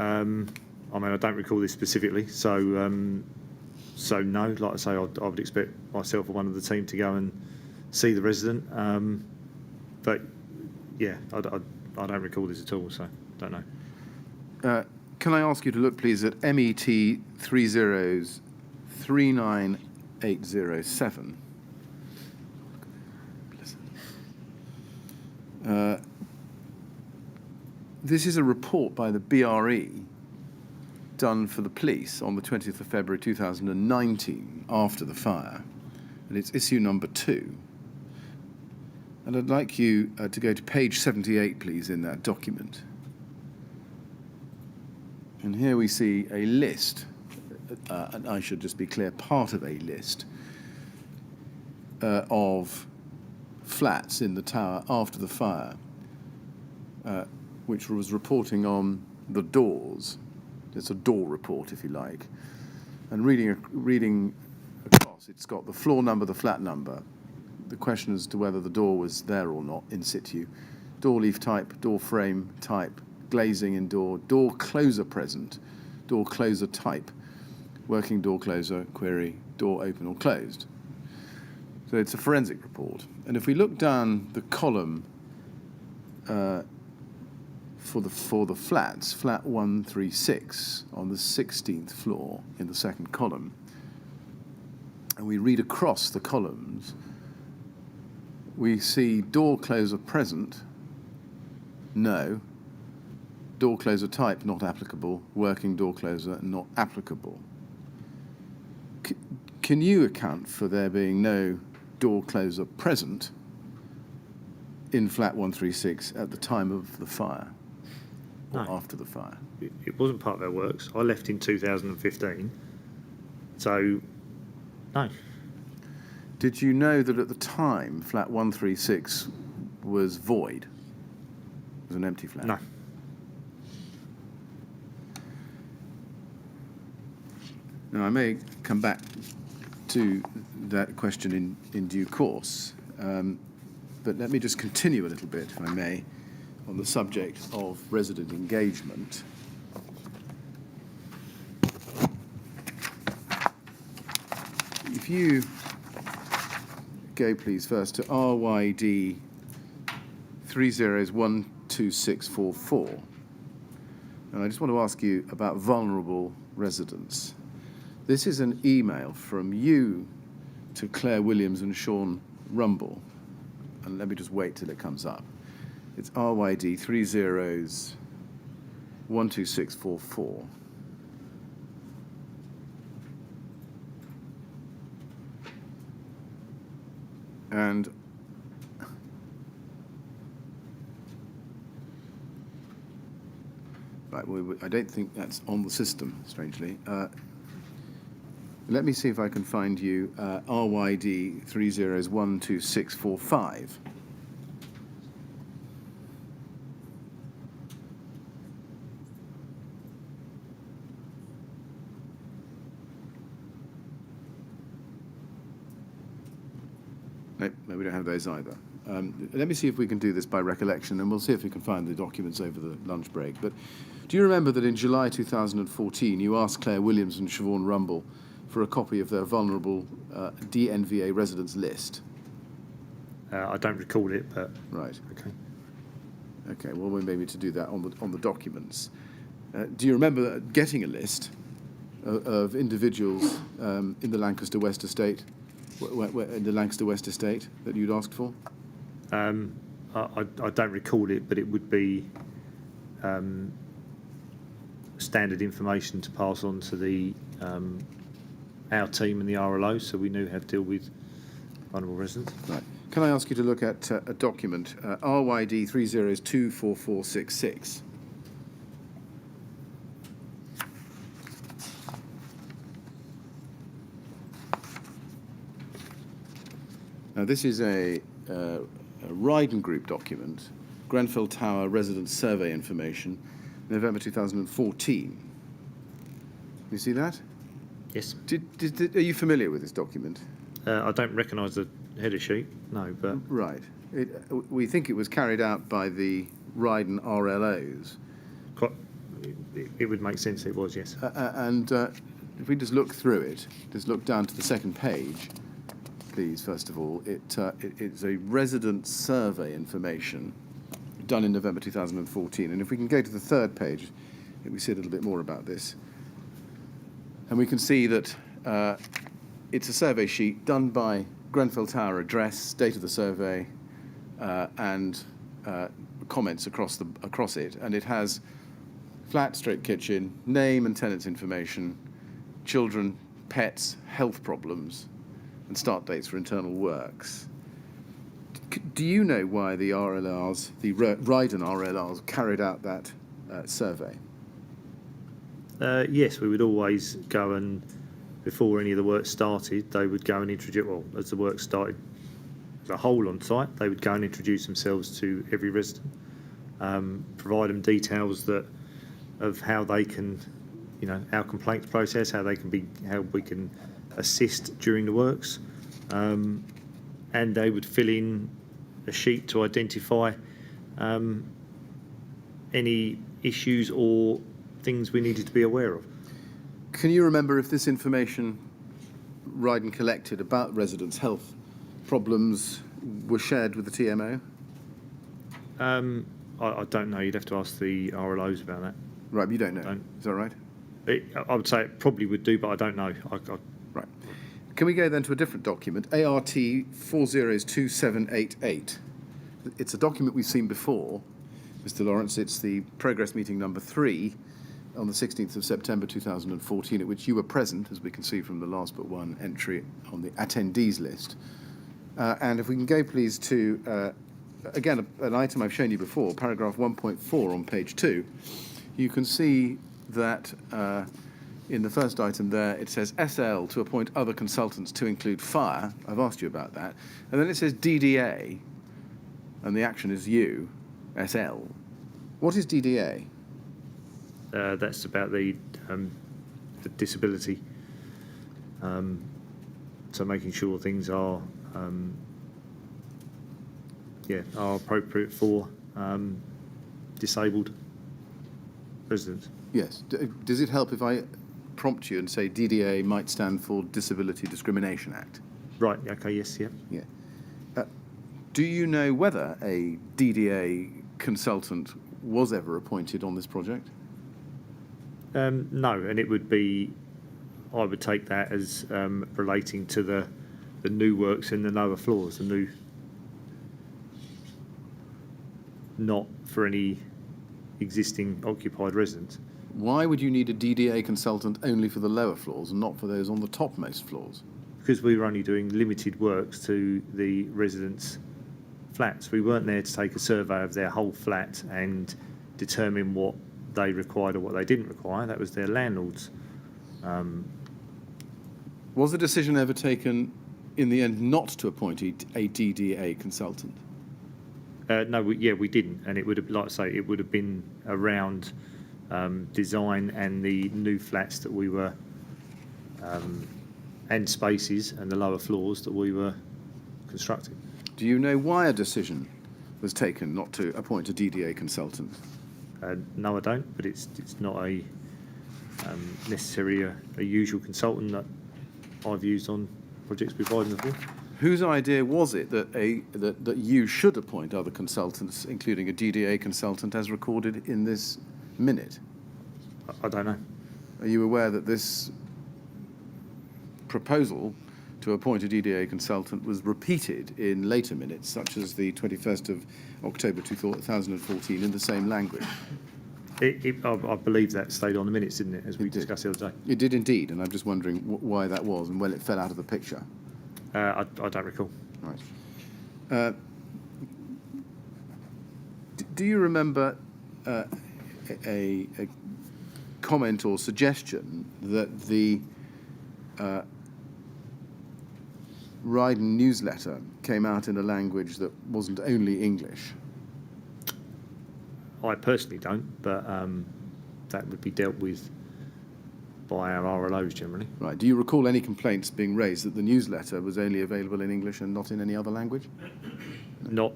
I mean, I don't recall this specifically, so no. Like I say, I would expect myself or one of the team to go and see the resident. But yeah, I don't recall this at all, so don't know. Can I ask you to look, please, at MET 3039807? This is a report by the BRE done for the police on the 20th of February 2019, after the fire, and it's issue number 2. And I'd like you to go to page 78, please, in that document. And here we see a list, and I should just be clear, part of a list of flats in the tower after the fire, which was reporting on the doors. It's a door report, if you like. And reading across, it's got the floor number, the flat number, the question as to whether the door was there or not in situ. Door leaf type, door frame type, glazing in door, door closer present, door closer type, working door closer, query, door open or closed. So it's a forensic report. And if we look down the column for the flats, flat 136 on the 16th floor in the second column, and we read across the columns, we see door closer present, no, door closer type not applicable, working door closer not applicable. Can you account for there being no door closer present in flat 136 at the time of the fire or No. after the fire? It wasn't part of our works. I left in 2015. So, no. Did you know that at the time flat 136 was void? It was an empty flat? No. Now, I may come back to that question in due course, but let me just continue a little bit, if I may, on the subject of resident engagement. If you go, please, first to RYD 3012644, and I just want to ask you about vulnerable residents. This is an email from you to Claire Williams and Sean Rumble. And let me just wait till it comes up. It's RYD 12644. And right, I don't think that's on the system, strangely. Let me see if I can find you RYD 3012645. No, we don't have those either. Let me see if we can do this by recollection, and we'll see if we can find the documents over the lunch break. But do you remember that in July 2014 you asked Claire Williams and Siobhan Rumble for a copy of their vulnerable DNVA residents list? I don't recall it, but... Right. Okay. Okay, well, we maybe to do that on the documents. Do you remember getting a list of individuals in the Lancaster West Estate, in the Lancaster West Estate that you'd asked for? I don't recall it, but it would be standard information to pass on to the our team and the RLO, so we knew how to deal with vulnerable residents. Right. Can I ask you to look at a document, RYD 3024466? Now, this is a Ryden Group document, Grenfell Tower Residence Survey Information, November 2014. You see that? Yes. Are you familiar with this document? I don't recognise the header sheet, no, but... Right. We think it was carried out by the Ryden RLOs. It would make sense it was, yes. And if we just look through it, just look down to the second page, please, first of all. It's a resident survey information done in November 2014. And if we can go to the third page, we see a little bit more about this. And we can see that it's a survey sheet done by Grenfell Tower address, date of the survey, and comments across it. And it has flat, straight kitchen, name and tenants information, children, pets, health problems, and start dates for internal works. Do you know why the RLRs, the Ryden RLRs, carried out that survey? Yes, we would always go and, before any of the work started, they would go and introduce, well, as the work started as a whole on site, they would go and introduce themselves to every resident, provide them details of how they can, our complaints process, how we can assist during the works. and they would fill in a sheet to identify any issues or things we needed to be aware of. Can you remember if this information Ryden collected about residents' health problems were shared with the TMO? I don't know. You'd have to ask the RLOs about that. Right, but you don't know. Don't. Is that right? I would say it probably would do, but I don't know. Right. Can we go then to a different document, ART 402788? It's a document we've seen before, Mr. Lawrence. It's the progress meeting number 3 on the 16th of September 2014, at which you were present, as we can see from the last but one entry on the attendees list. And if we can go, please, to, again, an item I've shown you before, paragraph 1.4 on page 2, you can see that in the first item there, it says SL to appoint other consultants to include fire. I've asked you about that. And then it says DDA, and the action is you, SL. What is DDA? That's about the disability. So making sure things are are appropriate for disabled residents. Yes. Does it help if I prompt you and say DDA might stand for Disability Discrimination Act? Right. Okay. Yes. Yeah. Yeah. Do you know whether a DDA consultant was ever appointed on this project? No, and it would be. I would take that as relating to the new works in the lower floors, not for any existing occupied residents. Why would you need a DDA consultant only for the lower floors and not for those on the topmost floors? Because we were only doing limited works to the residents' flats. We weren't there to take a survey of their whole flat and determine what they required or what they didn't require. That was their landlords. Was the decision ever taken in the end not to appoint a DDA consultant? No, we didn't, and it would have, like I say, it would have been around design and the new flats that we were, and spaces and the lower floors that we were constructing. Do you know why a decision was taken not to appoint a DDA consultant? No, I don't, but it's not a necessarily a usual consultant that I've used on projects with Ryden before. Whose idea was it that you should appoint other consultants, including a DDA consultant, as recorded in this minute? I don't know. Are you aware that this proposal to appoint a DDA consultant was repeated in later minutes, such as the 21st of October 2014, in the same language? I believe that stayed on the minutes, didn't it, as we discussed the other day? It did indeed, and I'm just wondering why that was and when it fell out of the picture. I don't recall. Right. Do you remember a comment or suggestion that the Ryden newsletter came out in a language that wasn't only English? I personally don't, but that would be dealt with by our RLOs generally. Right. Do you recall any complaints being raised that the newsletter was only available in English and not in any other language? Not.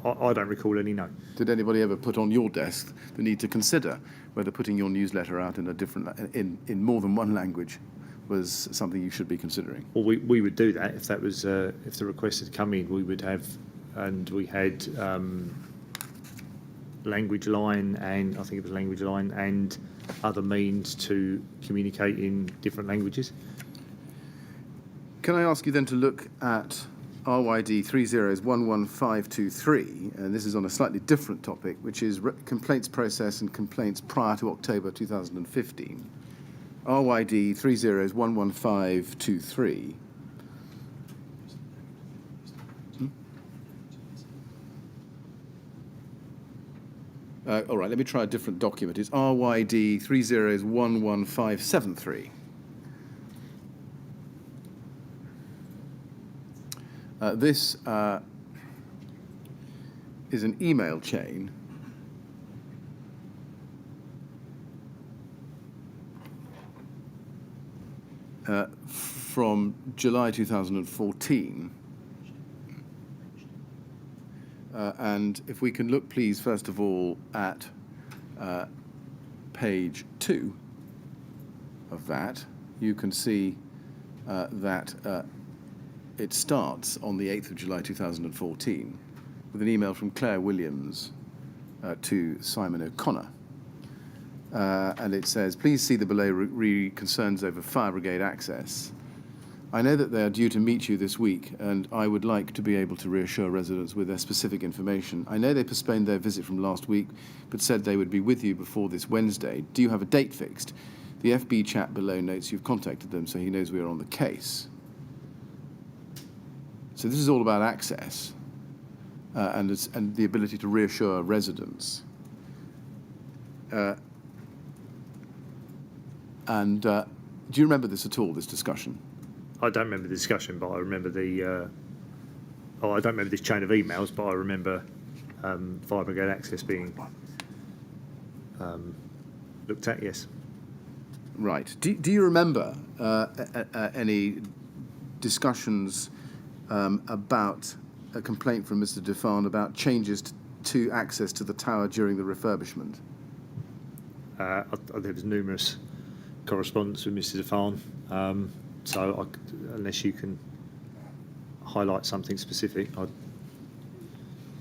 I don't recall any. No. Did anybody ever put on your desk the need to consider whether putting your newsletter out in a different, in more than one language, was something you should be considering? Well, we would do that if that was if the request had come in. We would have, and we had language line, and I think it was language line and other means to communicate in different languages. Can I ask you then to look at RYD 30111523, and this is on a slightly different topic, which is complaints process and complaints prior to October 2015. RYD 30111523. All right, let me try a different document. It's RYD 30111573. This is an email chain from July 2014. And if we can look, please, first of all, at page 2 of that, you can see that it starts on the 8th of July 2014 with an email from Claire Williams to Simon O'Connor. And it says, please see the below concerns over fire brigade access. I know that they are due to meet you this week, and I would like to be able to reassure residents with their specific information. I know they postponed their visit from last week, but said they would be with you before this Wednesday. Do you have a date fixed? The FB chat below notes you've contacted them, so he knows we are on the case. So this is all about access and the ability to reassure residents. Do you remember this at all, this discussion? I don't remember the discussion, but I remember I don't remember this chain of emails, but I remember fire brigade access being looked at, yes. Right. Do you remember any discussions about a complaint from Mr. Defan about changes to access to the tower during the refurbishment? There was numerous correspondence with Mr. Defan, so unless you can highlight something specific,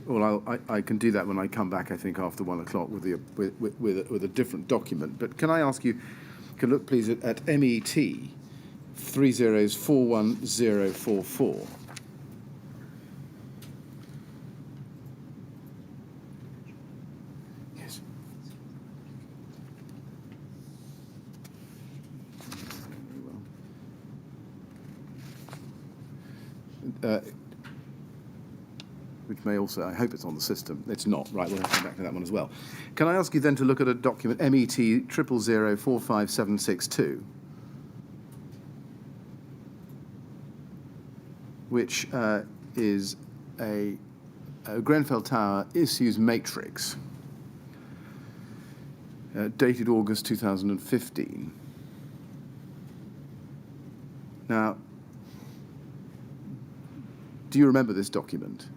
Well, I can do that when I come back, I think, after 1 o'clock with a different document. But can I ask you, can look please at MET 41044. Yes. Which may also, I hope it's on the system. It's not. Right, we'll have to come back to that one as well. Can I ask you then to look at a document, MET 000045762, which is a Grenfell Tower issues matrix, dated August 2015. Now, do you remember this document?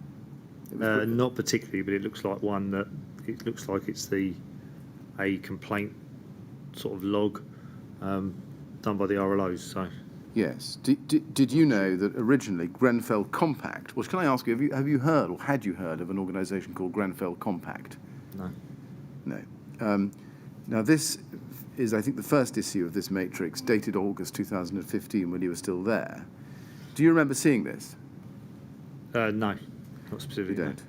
not particularly, but it looks like one that looks like it's a complaint sort of log done by the RLOs. So yes. Did you know that originally Grenfell Compact? Well, can I ask you, have you heard or had you heard of an organisation called Grenfell Compact? no. No. Now this is, I think, the first issue of this matrix, dated August 2015, when you were still there. Do you remember seeing this? No, not specifically. You don't.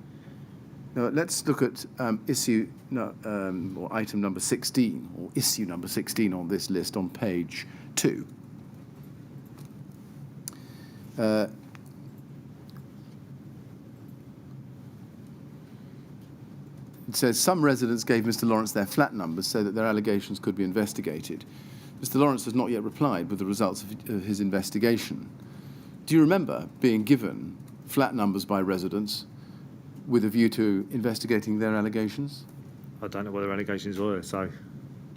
Now let's look at or item number 16, or issue number 16 on this list on page 2. It says some residents gave Mr. Lawrence their flat numbers so that their allegations could be investigated. Mr. Lawrence has not yet replied with the results of his investigation. Do you remember being given flat numbers by residents with a view to investigating their allegations? I don't know what their allegations were, so...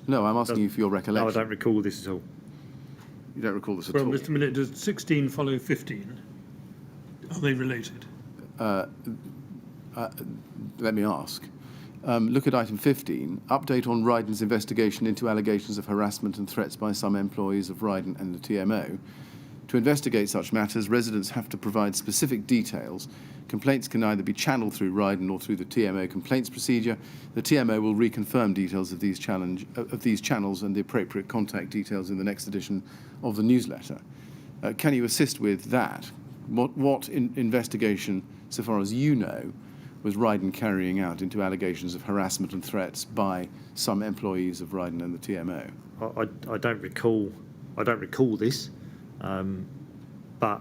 No, I'm asking you for your recollection. No, I don't recall this at all. You don't recall this at Well, all? Mr. Millett, does 16 follow 15? Are they related? Let me ask. Look at item 15, update on Ryden's investigation into allegations of harassment and threats by some employees of Ryden and the TMO. To investigate such matters, residents have to provide specific details. Complaints can either be channeled through Ryden or through the TMO complaints procedure. The TMO will reconfirm details of these channels and the appropriate contact details in the next edition of the newsletter. Can you assist with that? What investigation, so far as you know, was Ryden carrying out into allegations of harassment and threats by some employees of Ryden and the TMO? I don't recall this, but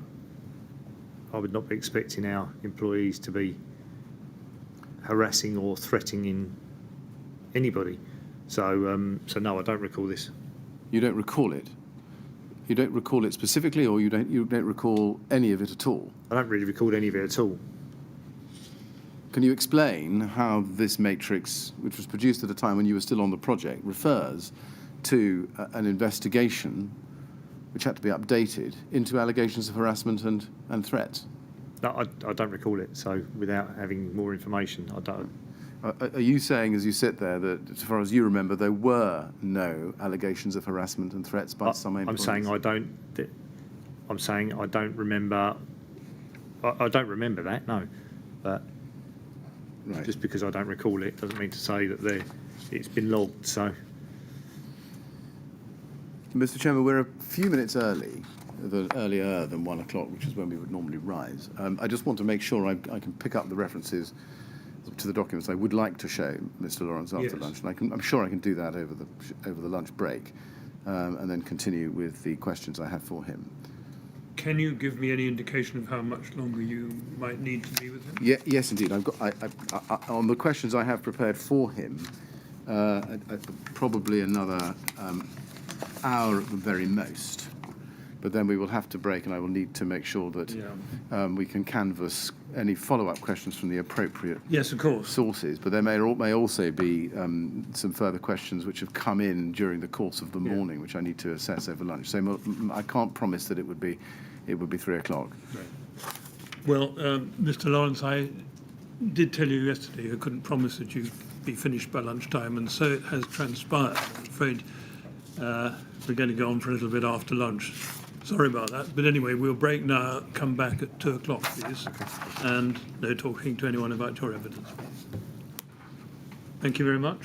I would not be expecting our employees to be harassing or threatening anybody. So no, I don't recall this. You don't recall it? You don't recall it specifically, or you don't recall any of it at all? I don't really recall any of it at all. Can you explain how this matrix, which was produced at a time when you were still on the project, refers to an investigation which had to be updated into allegations of harassment and threats? No, I don't recall it. So without having more information, I don't. Are you saying, as you sit there, that as far as you remember, there were no allegations of harassment and threats by some employees? I'm saying I don't remember. I don't remember that. No, but Right. just because I don't recall it doesn't mean to say that it's been logged. So, Mr. Chairman, we're a few minutes earlier than 1 o'clock, which is when we would normally rise. I just want to make sure I can pick up the references to the documents I would like to show Mr. Lawrence after Yes. lunch, and I'm sure I can do that over the lunch break, and then continue with the questions I have for him. Can you give me any indication of how much longer you might need to be with him? Yes, indeed. I've got on the questions I have prepared for him, probably another hour at the very most. But then we will have to break, and I will need to make sure that we can canvass any follow-up questions from the appropriate Yes, of course. sources. But there may also be some further questions which have come in during the course of the morning, which I need to assess over lunch. So I can't promise that it would be 3 o'clock. Right. Well, Mr. Lawrence, I did tell you yesterday I couldn't promise that you'd be finished by lunchtime, and so it has transpired. I'm afraid we're going to go on for a little bit after lunch. Sorry about that. But anyway, we'll break now, come back at 2 o'clock, please, and no talking to anyone about your evidence, please. Thank you very much.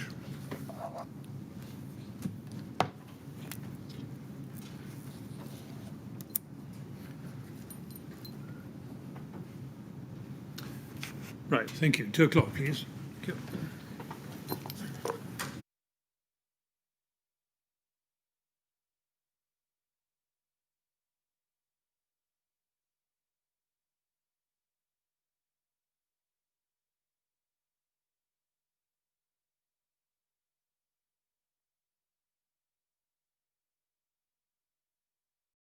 Right, thank you. 2 o'clock, please. Thank you.